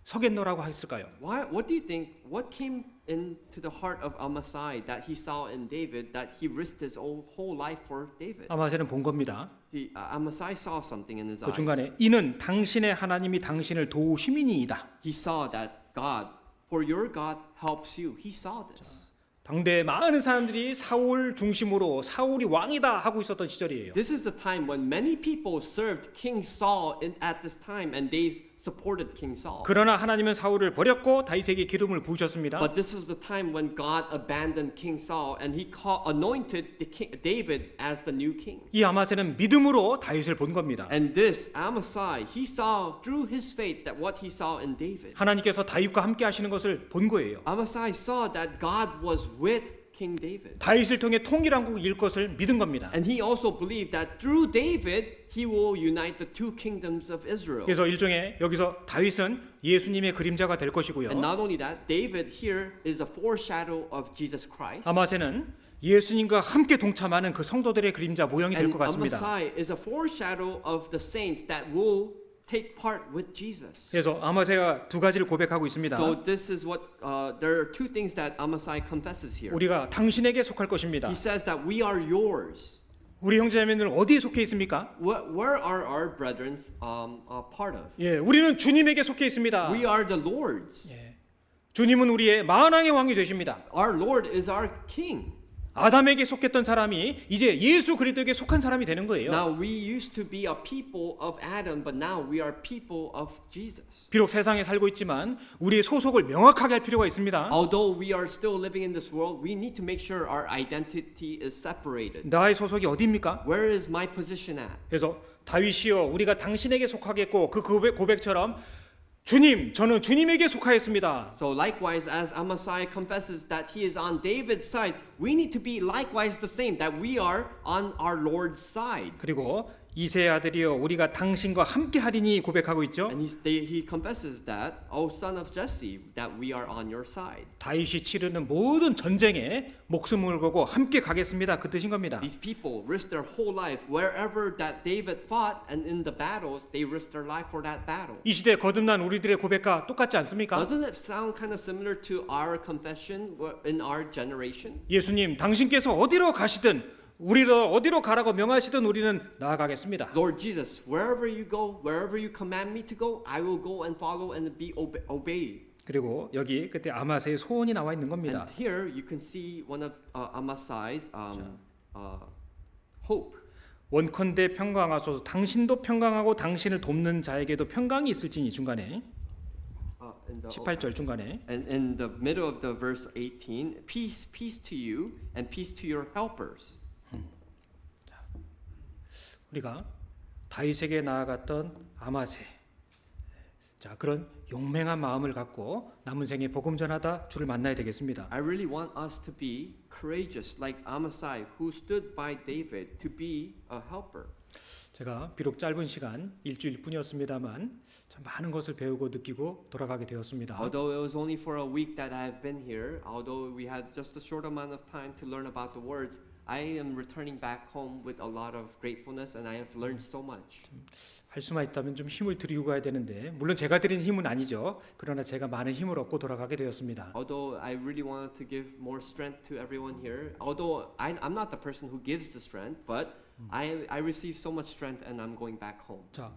[SPEAKER 3] 서겠노라고 했을까요?
[SPEAKER 2] Why? What do you think? What came into the heart of Amasai that he saw in David that he risked his whole life for David?
[SPEAKER 3] 아마세는 본 겁니다.
[SPEAKER 2] Amasai saw something in his
[SPEAKER 3] 그
[SPEAKER 2] eyes.
[SPEAKER 3] 중간에 이는 당신의 하나님이 당신을 도우심이니이다.
[SPEAKER 2] He saw that God, for your God helps you. He saw this.
[SPEAKER 3] 당대에 많은 사람들이 사울 중심으로 사울이 왕이다 하고 있었던 시절이에요.
[SPEAKER 2] This is the time when many people served King Saul at this time, and they supported King Saul.
[SPEAKER 3] 그러나 하나님은 사울을 버렸고 다윗에게 기름을 부으셨습니다.
[SPEAKER 2] But this was the time when God abandoned King Saul, and he anointed David as the new king.
[SPEAKER 3] 이 아마세는 믿음으로 다윗을 본 겁니다.
[SPEAKER 2] And this Amasai, he saw through his faith that what he saw in David.
[SPEAKER 3] 하나님께서 다윗과 함께 하시는 것을 본 거예요.
[SPEAKER 2] Amasai saw that God was with King David.
[SPEAKER 3] 다윗을 통해 통일왕국을 이룰 것을 믿은 겁니다.
[SPEAKER 2] And he also believed that through David, he will unite the two kingdoms of Israel.
[SPEAKER 3] 그래서 일종의 여기서 다윗은 예수님의 그림자가 될 것이고요.
[SPEAKER 2] And not only that, David here is a foreshadow of Jesus Christ.
[SPEAKER 3] 아마세는 예수님과 함께 동참하는 그 성도들의 그림자 모형이 될
[SPEAKER 2] And
[SPEAKER 3] 것 같습니다.
[SPEAKER 2] Amasai is a foreshadow of the saints that will take part with Jesus.
[SPEAKER 3] 그래서 아마세가 두 가지를 고백하고 있습니다.
[SPEAKER 2] So this is what there are two things that Amasai confesses here.
[SPEAKER 3] 우리가 당신에게 속할 것입니다.
[SPEAKER 2] He says that we are yours.
[SPEAKER 3] 우리 형제자매들 어디에 속해 있습니까?
[SPEAKER 2] Where are our brethren part of?
[SPEAKER 3] 예, 우리는 주님에게 속해 있습니다.
[SPEAKER 2] We are the Lord's.
[SPEAKER 3] 예, 주님은 우리의 만왕의 왕이 되십니다.
[SPEAKER 2] Our Lord is our King.
[SPEAKER 3] 아담에게 속했던 사람이 이제 예수 그리스도에게 속한 사람이 되는 거예요.
[SPEAKER 2] Now we used to be a people of Adam, but now we are people of Jesus.
[SPEAKER 3] 비록 세상에 살고 있지만 우리의 소속을 명확하게 할 필요가 있습니다.
[SPEAKER 2] Although we are still living in this world, we need to make sure our identity is separated.
[SPEAKER 3] 나의 소속이 어디입니까?
[SPEAKER 2] Where is my position at?
[SPEAKER 3] 그래서 다윗이여 우리가 당신에게 속하겠고 그 고백처럼 주님 저는 주님에게 속하였습니다.
[SPEAKER 2] So likewise, as Amasai confesses that he is on David's side, we need to be likewise the same, that we are on our Lord's side.
[SPEAKER 3] 그리고 이세의 아들이여 우리가 당신과 함께하리니 고백하고 있죠.
[SPEAKER 2] And he confesses that, O son of Jesse, that we are on your side.
[SPEAKER 3] 다윗이 치르는 모든 전쟁에 목숨을 걸고 함께 가겠습니다. 그 뜻인 겁니다.
[SPEAKER 2] These people risked their whole life wherever that David fought, and in the battles, they risked their life for that battle.
[SPEAKER 3] 이 시대 거듭난 우리들의 고백과 똑같지 않습니까?
[SPEAKER 2] Doesn't it sound kind of similar to our confession in our generation?
[SPEAKER 3] 예수님 당신께서 어디로 가시든 우리를 어디로 가라고 명하시든 우리는 나아가겠습니다.
[SPEAKER 2] Lord Jesus, wherever you go, wherever you command me to go, I will go and follow and be obeyed.
[SPEAKER 3] 그리고 여기 그때 아마세의 소원이 나와 있는 겁니다.
[SPEAKER 2] And here you can see one of Amasai's hope.
[SPEAKER 3] 원컨대 평강하소서 당신도 평강하고 당신을 돕는 자에게도 평강이 있을지니 중간에
[SPEAKER 2] In the
[SPEAKER 3] 18절 중간에
[SPEAKER 2] And in the middle of the verse 18, peace, peace to you, and peace to your helpers.
[SPEAKER 3] 우리가 다윗에게 나아갔던 아마세 자, 그런 용맹한 마음을 갖고 남은 생에 복음 전하다 주를 만나야 되겠습니다.
[SPEAKER 2] I really want us to be courageous, like Amasai, who stood by David to be a helper.
[SPEAKER 3] 제가 비록 짧은 시간 일주일뿐이었습니다만 참 많은 것을 배우고 느끼고 돌아가게 되었습니다.
[SPEAKER 2] Although it was only for a week that I have been here, although we had just a short amount of time to learn about the words, I am returning back home with a lot of gratefulness, and I have learned so much.
[SPEAKER 3] 할 수만 있다면 좀 힘을 드리고 가야 되는데 물론 제가 드린 힘은 아니죠. 그러나 제가 많은 힘을 얻고 돌아가게 되었습니다.
[SPEAKER 2] Although I really wanted to give more strength to everyone here, although I'm not the person who gives the strength, but I received so much strength, and I'm going back home.
[SPEAKER 3] 자,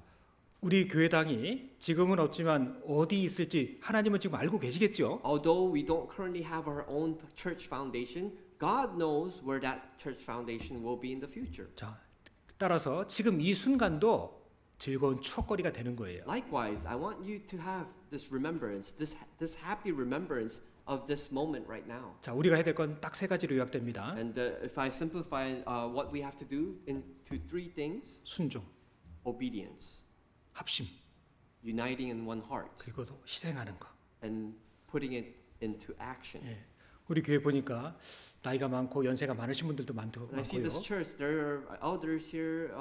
[SPEAKER 3] 우리 교회당이 지금은 없지만 어디 있을지 하나님은 지금 알고 계시겠죠?
[SPEAKER 2] Although we don't currently have our own church foundation, God knows where that church foundation will be in the future.
[SPEAKER 3] 자, 따라서 지금 이 순간도 즐거운 추억거리가 되는 거예요.
[SPEAKER 2] Likewise, I want you to have this remembrance, this happy remembrance of this moment right now.
[SPEAKER 3] 자, 우리가 해야 될 건 딱 세 가지로 요약됩니다.
[SPEAKER 2] And if I simplify what we have to do into three things:
[SPEAKER 3] 순종,
[SPEAKER 2] obedience,
[SPEAKER 3] 합심,
[SPEAKER 2] uniting in one heart,
[SPEAKER 3] 그리고 또 희생하는 거.
[SPEAKER 2] and putting it into action.
[SPEAKER 3] 예. 우리 교회 보니까 나이가 많고 연세가 많으신 분들도
[SPEAKER 2] When I see
[SPEAKER 3] 많고요.
[SPEAKER 2] this church, there are elders here.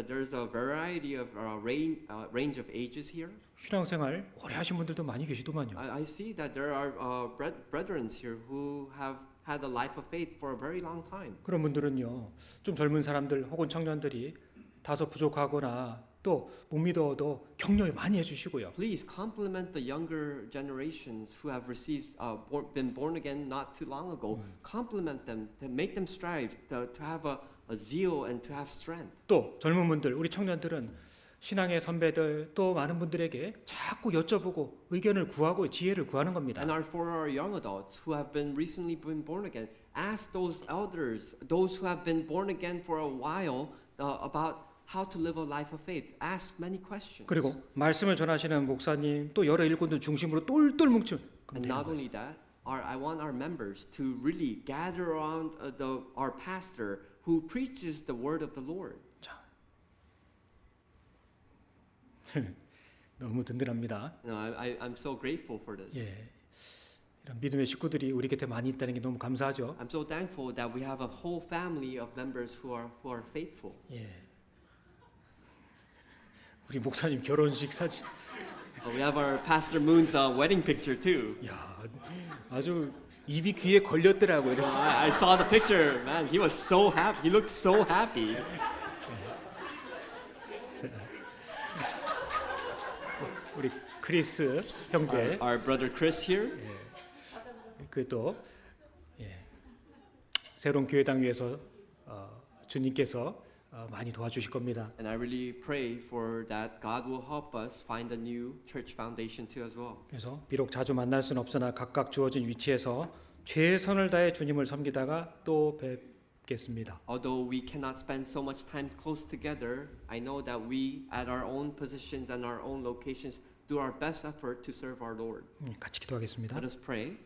[SPEAKER 2] There's a variety of range of ages here.
[SPEAKER 3] 신앙생활 오래 하신 분들도 많이 계시더만요.
[SPEAKER 2] I see that there are brethren here who have had a life of faith for a very long time.
[SPEAKER 3] 그런 분들은요, 좀 젊은 사람들 혹은 청년들이 다소 부족하거나 또 못 믿어도 격려 많이 해주시고요.
[SPEAKER 2] Please compliment the younger generations who have received, been born again not too long ago. Compliment them, to make them strive to have a zeal and to have strength.
[SPEAKER 3] 또 젊은 분들, 우리 청년들은 신앙의 선배들 또 많은 분들에게 자꾸 여쭤보고 의견을 구하고 지혜를 구하는 겁니다.
[SPEAKER 2] And for our young adults who have recently been born again, ask those elders, those who have been born again for a while, about how to live a life of faith. Ask many questions.
[SPEAKER 3] 그리고 말씀을 전하시는 목사님 또 여러 일꾼들 중심으로 똘똘 뭉치면
[SPEAKER 2] And not only that, I want our members to really gather around our pastor who preaches the word of the Lord.
[SPEAKER 3] 너무 든든합니다.
[SPEAKER 2] I'm so grateful for this.
[SPEAKER 3] 예, 이런 믿음의 식구들이 우리 곁에 많이 있다는 게 너무 감사하죠.
[SPEAKER 2] I'm so thankful that we have a whole family of members who are faithful.
[SPEAKER 3] 예, 우리 목사님 결혼식 사진,
[SPEAKER 2] We have our Pastor Moon's wedding picture too.
[SPEAKER 3] 야, 아주 입이 귀에 걸렸더라고요. 이렇게.
[SPEAKER 2] I saw the picture, man. He was so happy. He looked so happy.
[SPEAKER 3] 우리 크리스 형제,
[SPEAKER 2] Our brother Chris here.
[SPEAKER 3] 그또 예, 새로운 교회당 위해서 주님께서 많이 도와주실 겁니다.
[SPEAKER 2] And I really pray for that God will help us find a new church foundation too as well.
[SPEAKER 3] 그래서 비록 자주 만날 수는 없으나 각각 주어진 위치에서 최선을 다해 주님을 섬기다가 또 뵙겠습니다.
[SPEAKER 2] Although we cannot spend so much time close together, I know that we, at our own positions and our own locations, do our best effort to serve our Lord.
[SPEAKER 3] 같이 기도하겠습니다.
[SPEAKER 2] Let us pray.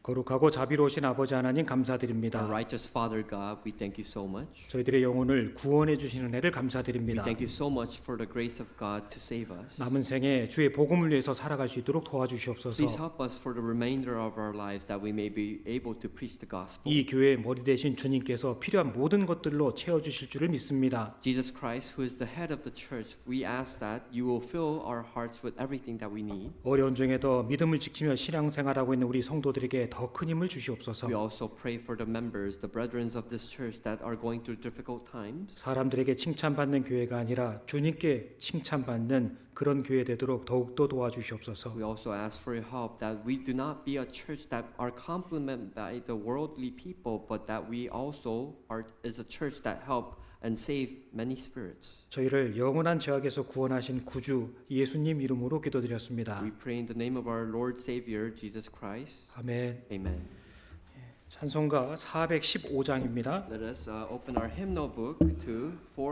[SPEAKER 3] 거룩하고 자비로우신 아버지 하나님
[SPEAKER 2] Our
[SPEAKER 3] 감사드립니다.
[SPEAKER 2] righteous Father God, we thank you so much.
[SPEAKER 3] 저희들의 영혼을 구원해 주시는 은혜를
[SPEAKER 2] We
[SPEAKER 3] 감사드립니다.
[SPEAKER 2] thank you so much for the grace of God to save us.
[SPEAKER 3] 남은 생에 주의 복음을 위해서 살아갈 수 있도록 도와주시옵소서.
[SPEAKER 2] Please help us for the remainder of our lives that we may be able to preach the gospel.
[SPEAKER 3] 이 교회의 머리 대신 주님께서 필요한 모든 것들로 채워 주실 줄을 믿습니다.
[SPEAKER 2] Jesus Christ, who is the head of the church, we ask that you will fill our hearts with everything that we need.
[SPEAKER 3] 어려운 중에도 믿음을 지키며 신앙생활하고 있는 우리 성도들에게 더 큰 힘을 주시옵소서.
[SPEAKER 2] We also pray for the members, the brethren of this church that are going through difficult times.
[SPEAKER 3] 사람들에게 칭찬받는 교회가 아니라 주님께 칭찬받는 그런 교회 되도록 더욱더 도와주시옵소서.
[SPEAKER 2] We also ask for your help that we do not be a church that are complimented by the worldly people, but that we also is a church that help and save many spirits.
[SPEAKER 3] 저희를 영원한 죄악에서 구원하신 구주 예수님 이름으로 기도드렸습니다.
[SPEAKER 2] We pray in the name of our Lord Savior Jesus Christ.
[SPEAKER 3] 아멘.
[SPEAKER 2] Amen.
[SPEAKER 3] 찬송가 415장입니다.
[SPEAKER 2] Let us open our hymnal book to 4